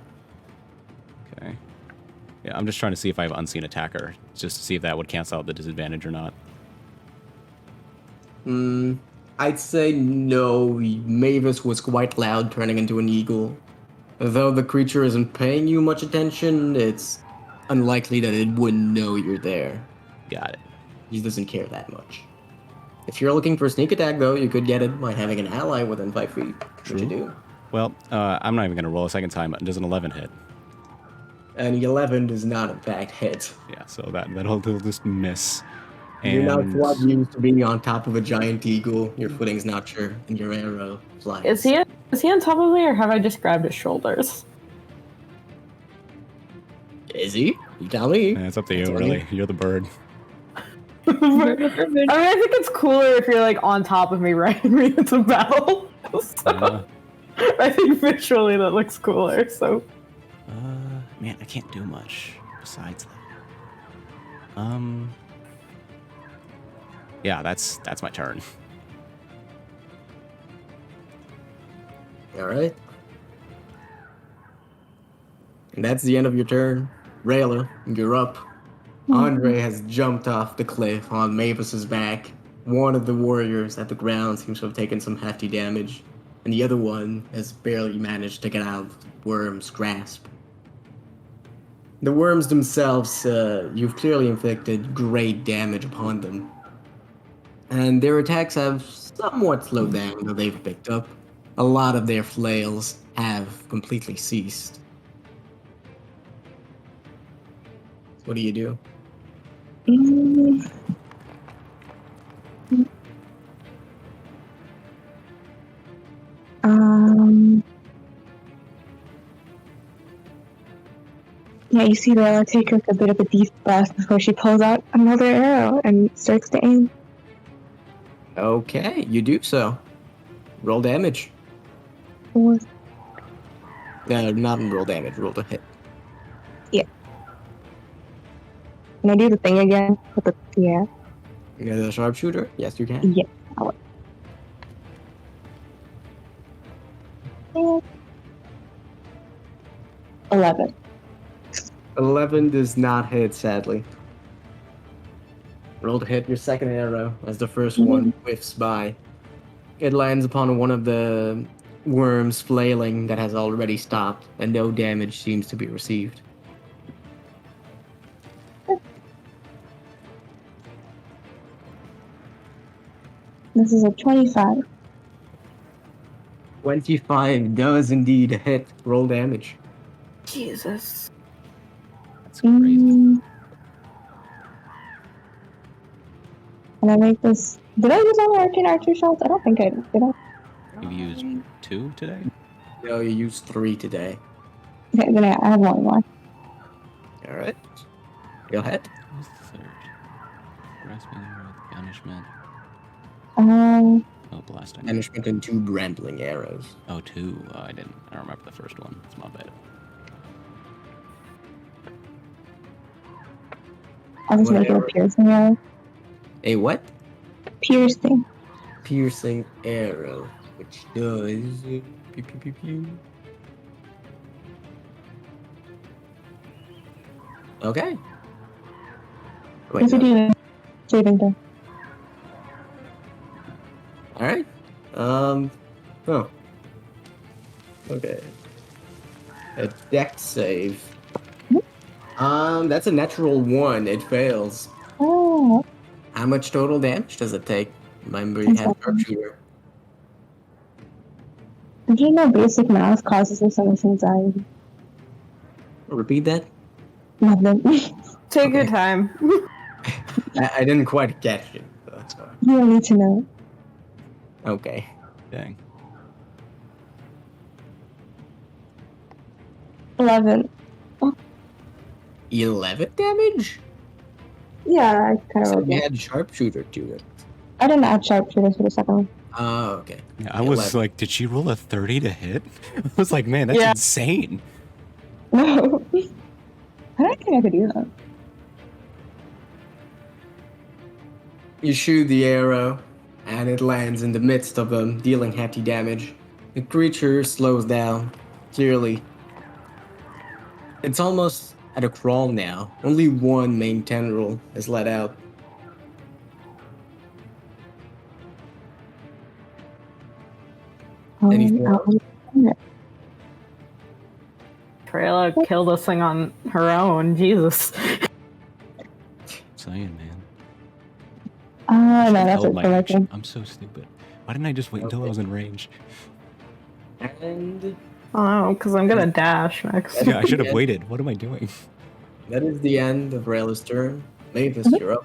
Okay. Yeah, I'm just trying to see if I have unseen attacker, just to see if that would cancel out the disadvantage or not. I'd say no. Mavis was quite loud, turning into an eagle. Though the creature isn't paying you much attention, it's unlikely that it wouldn't know you're there. Got it. He doesn't care that much. If you're looking for a sneak attack, though, you could get it by having an ally within 5 feet. What you do? Well, I'm not even going to roll a second time. Does an 11 hit? And 11 does not, in fact, hit. Yeah, so that'll just miss. And You're not quite used to being on top of a giant eagle. Your footing's not sure, and your arrow flies. Is he on top of me, or have I just grabbed his shoulders? Is he? You tell me. it's up to you, really. You're the bird. I mean, I think it's cooler if you're like on top of me riding me into battle. So, I think visually that looks cooler. So, man, I can't do much besides that. Yeah, that's my turn. All right. And that's the end of your turn. Rayla, you're up. Andre has jumped off the cliff on Mavis's back. One of the warriors at the ground seems to have taken some hefty damage, and the other one has barely managed to get out of the worm's grasp. The worms themselves, you've clearly inflicted great damage upon them. And their attacks have somewhat slowed down, though they've picked up. A lot of their flails have completely ceased. What do you do? Yeah, you see Rayla take like a bit of a deep breath before she pulls out another arrow and starts to aim. Okay, you do so. Roll damage. What? Not roll damage, roll to hit. Yeah. Can I do the thing again? With the, yeah. You're the sharpshooter? Yes, you can. Yeah. I'll... 11. 11 does not hit, sadly. Roll to hit your second arrow as the first one whiffs by. It lands upon one of the worms flailing that has already stopped, and no damage seems to be received. This is a 25. 25 does indeed hit. Roll damage. Jesus. That's crazy. Can I make this? Did I use all my arcane archer shots? I don't think I did. Did I? You've used 2 today? No, you used 3 today. Okay, then I have one more. Alright. Go ahead. Who's the third? Grasping arrow, banishment. Um, Oh, blasting. Banishment and 2 brambling arrows. Oh, 2. I don't remember the first one. It's my bad. I'll just make it a Whatever. piercing arrow. A what? Piercing. Piercing arrow, which does... Pew, pew, pew, pew. Okay. Wait, What's it no. doing? Saving throw. Alright. Oh. Okay. A dex save. That's a natural 1. It fails. Oh. How much total damage does it take? Remember, you have sharpshooter. Did you know basic math causes me so much anxiety? Repeat that. Nothing. Take your Okay. time. I didn't quite catch it. So that's why. You don't need to know. Okay. Dang. 11. 11 damage? Yeah, I kind So of you rolled. had sharpshooter to it. I didn't add sharpshooter for the second one. Oh, okay. Yeah, I was like, did she roll a 30 to hit? I was like, man, that's Yeah. insane. No. I don't think I could do that. You shoot the arrow, and it lands in the midst of them, dealing hefty damage. The creature slows down, clearly. It's almost at a crawl now. Only one main tendril is let out. Anything else? Trayla killed this thing on her own. Jesus. Saying, man. No, Should've that's held it my for my action. turn. I'm so stupid. Why didn't I just wait until I was in range? And Oh, because I'm gonna dash next. Yeah, I should have Yeah. waited. What am I doing? that is the end of Rayla's turn. Mavis, you're up.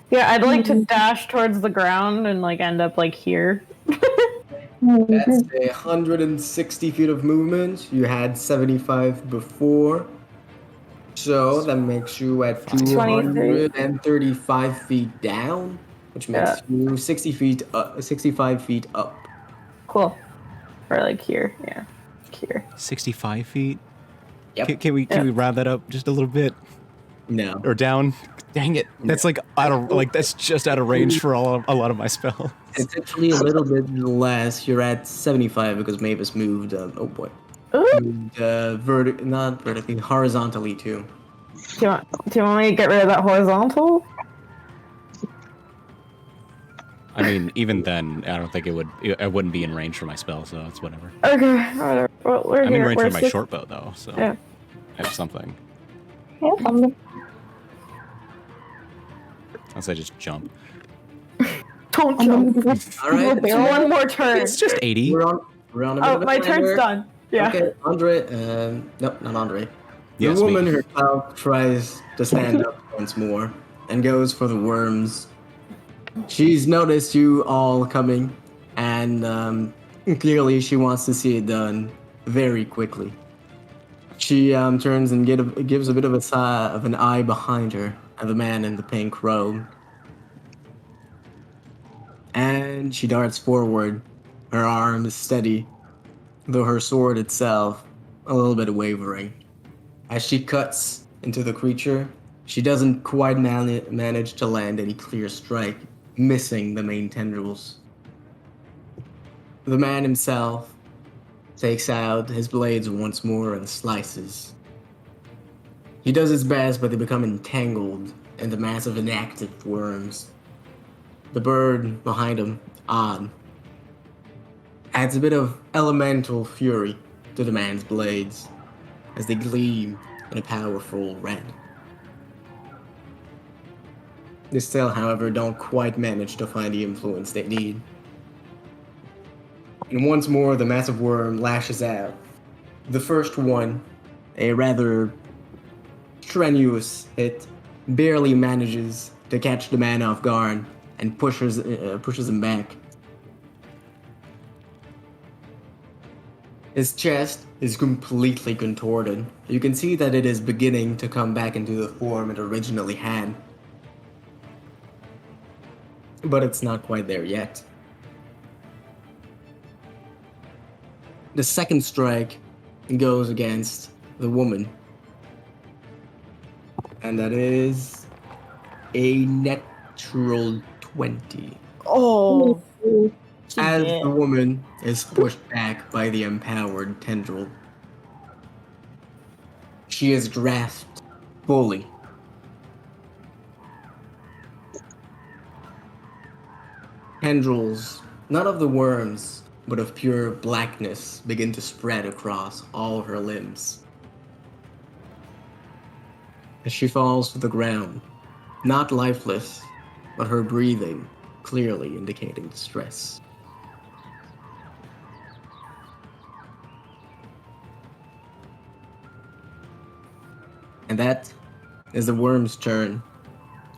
Yeah, I'd like to dash towards the ground and like end up like here. That's 160 feet of movement. You had 75 before. So that makes you at 235 feet down, which makes you 65 feet up. Cool. Or like here. Yeah. Here. 65 feet? Yep. Can we round that up just a little bit? No. Or down? Dang it. That's like out of that's just out of range for a lot of my spells. It's actually a little bit less. You're at 75 because Mavis moved. Oh boy. Ooh. Moved not vertically, horizontally too. Do you want me to get rid of that horizontal? I mean, even then, I don't think it wouldn't be in range for my spell, so it's whatever. Okay, whatever. Well, we're I'm here. in range We're for my six- short bow though, so Yeah. I have something. Yeah, probably. Unless I just jump. Don't I'm jump. gonna do All right. It's one more turn. It's just 80. We're on a bit Oh, of a my turn's timer. done. Yeah. Okay, Andre. Nope, not Andre. Yes, the woman me. herself tries to stand up once more and goes for the worms. She's noticed you all coming, and clearly she wants to see it done very quickly. She turns and gives a bit of a sigh of an eye behind her at the man in the pink robe. And she darts forward. Her arm is steady, though her sword itself a little bit wavering. As she cuts into the creature, she doesn't quite manage to land any clear strike, missing the main tendrils. The man himself takes out his blades once more and slices. He does his best, but they become entangled in the mass of inactive worms. The bird behind him, Odd, adds a bit of elemental fury to the man's blades as they gleam in a powerful red. They still, however, don't quite manage to find the influence they need. And once more, the massive worm lashes out. The first one, a rather strenuous hit, barely manages to catch the man off guard and pushes him back. His chest is completely contorted. You can see that it is beginning to come back into the form it originally had. But it's not quite there yet. The second strike goes against the woman. And that is a natural 20. Oh. As the woman is pushed back by the empowered tendril, she is grasped fully. Tendrils, not of the worms, but of pure blackness, begin to spread across all her limbs. As she falls to the ground, not lifeless, but her breathing clearly indicating distress. And that is the worm's turn.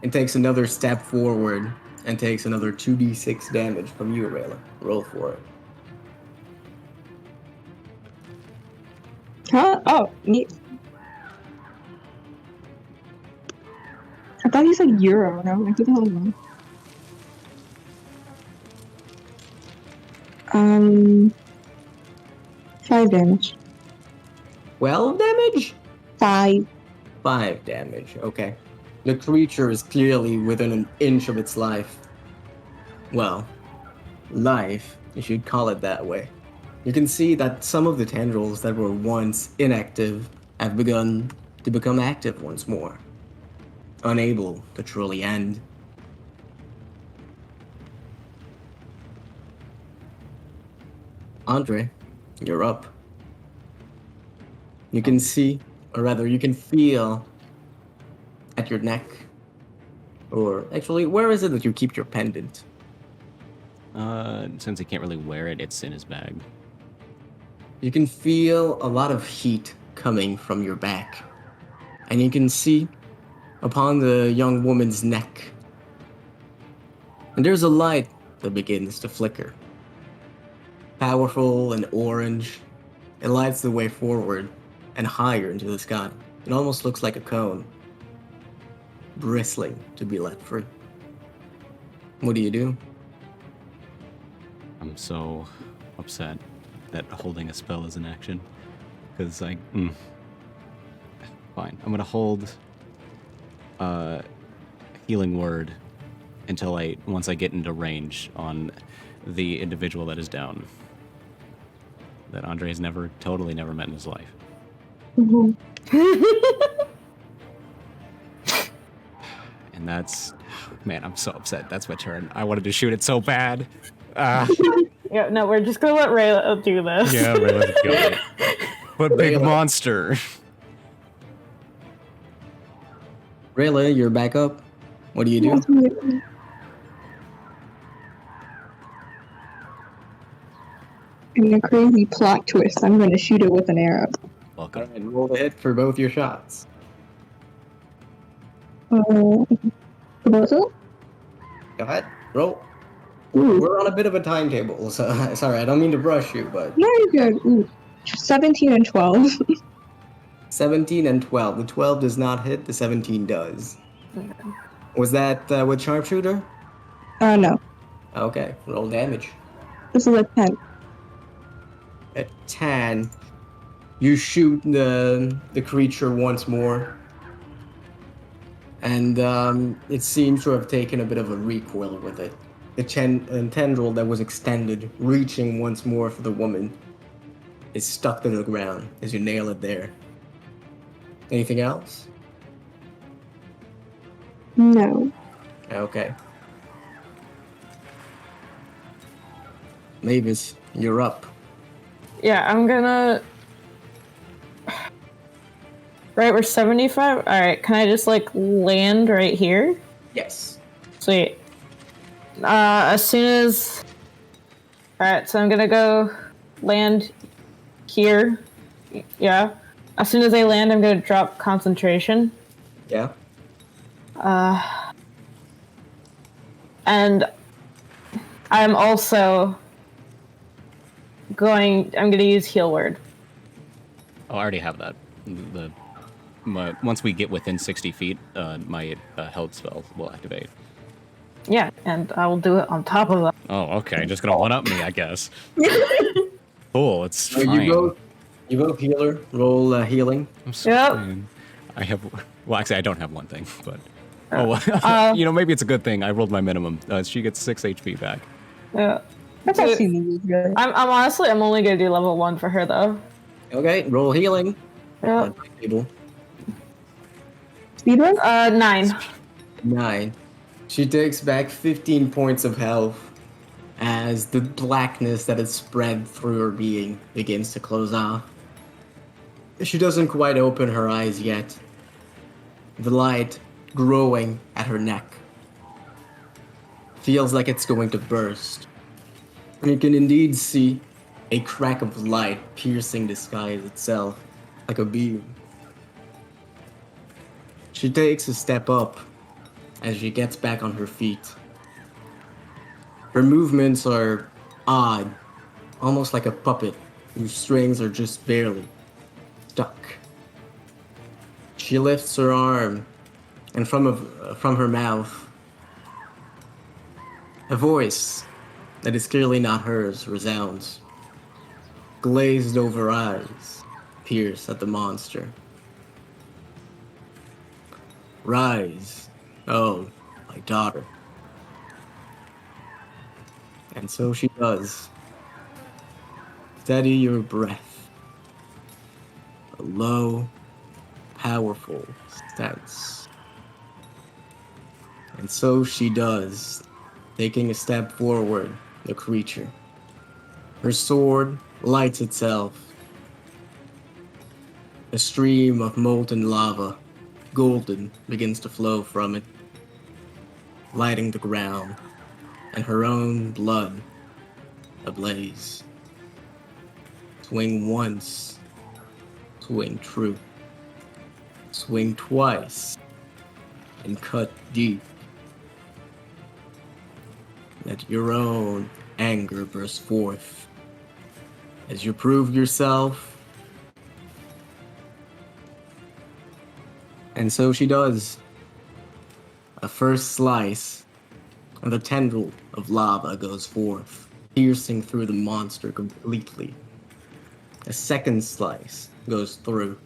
It takes another step forward and takes another 2d6 damage from you, Rayla. Roll for it. Huh? Oh, I thought you said euro, and I'm like, who the hell am I? 5 damage. 12 damage? 5. 5 damage, okay. The creature is clearly within an inch of its life. Well, life, you should call it that way. You can see that some of the tendrils that were once inactive have begun to become active once more, unable to truly end. Andre, you're up. You can see, or rather, you can feel at your neck, or actually, where is it that you keep your pendant? Since he can't really wear it, it's in his bag. You can feel a lot of heat coming from your back, and you can see upon the young woman's neck, and there's a light that begins to flicker. Powerful and orange, it lights the way forward and higher into the sky. It almost looks like a cone, bristling to be let free. What do you do? I'm so upset that holding a spell is an action. Because Fine. I'm gonna hold healing word until once I get into range on the individual that is down. That Andre has totally never met in his life. Mm-hmm. And that's, man, I'm so upset. That's my turn. I wanted to shoot it so bad. Yeah, no, we're just gonna let Rayla do this. Yeah, Rayla's good. But big Rayla. monster. Rayla, you're back up. What do you do? In a crazy plot twist, I'm going to shoot it with an arrow. Welcome. Alright, roll the hit for both your shots. Proposal? Go ahead, roll. Ooh. We're on a bit of a timetable, so sorry, I don't mean to rush you, but No, you're good. Ooh. 17 and 12. 17 and 12. The 12 does not hit, the 17 does. Was that with sharpshooter? No. Okay, roll damage. This is a 10. At 10, you shoot the creature once more, and it seems to have taken a bit of a recoil with it. The tendril that was extended, reaching once more for the woman, is stuck to the ground as you nail it there. Anything else? No. Okay. Mavis, you're up. Yeah, I'm gonna. Right, we're 75. All right, can I just land right here? Yes. Sweet. As soon as. All right, so I'm gonna go land here. Yeah. As soon as I land, I'm gonna drop concentration. Yeah. And I'm also I'm gonna use heal word. Oh, I already have that. Once we get within 60 feet, my health spell will activate. Yeah, and I will do it on top of that. Oh, okay. Just gonna one up me, I guess. Cool. It's So fine. you go healer. Roll healing. I'm so Yep. fine. I have. Well, actually, I don't have one thing, but maybe it's a good thing. I rolled my minimum. She gets 6 HP back. Yeah. That's all she needs, really. I'm honestly, I'm only gonna do level 1 for her though. Okay, roll healing. Yeah. On my table. Speedrun? 9. 9. She takes back 15 points of health as the blackness that has spread through her being begins to close off. She doesn't quite open her eyes yet. The light growing at her neck feels like it's going to burst. You can indeed see a crack of light piercing the sky itself like a beam. She takes a step up as she gets back on her feet. Her movements are odd, almost like a puppet whose strings are just barely stuck. She lifts her arm, and from her mouth, a voice that is clearly not hers resounds. Glazed over eyes pierce at the monster. Rise, oh, my daughter. And so she does. Steady your breath. A low, powerful sense. And so she does, taking a step forward, the creature. Her sword lights itself. A stream of molten lava, golden, begins to flow from it, lighting the ground, and her own blood ablaze. Swing once, swing true. Swing twice, and cut deep. Let your own anger burst forth as you prove yourself. And so she does. A first slice, and the tendril of lava goes forth, piercing through the monster completely. A second slice goes through.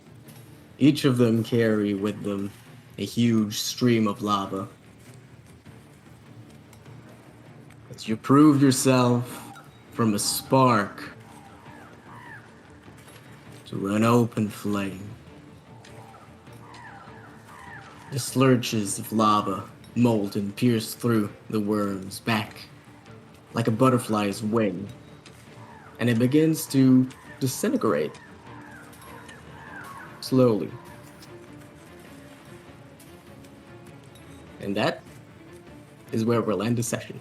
Each of them carry with them a huge stream of lava. As you prove yourself from a spark to an open flame. The slurches of lava mold and pierce through the worm's back like a butterfly's wing, and it begins to disintegrate slowly. And that is where we'll end the session.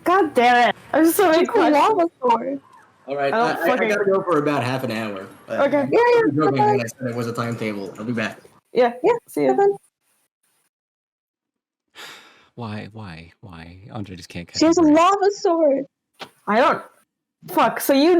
God damn it! I have so many She's a questions. lava sword. All right, I I don't fucking- gotta go for about half an hour. Okay. Yeah, I was joking okay. when I said it was a timetable. I'll be back. Yeah. Yeah, See ya. Evan. Why? Andre just can't catch She has a a break. lava sword. I don't. Fuck. So you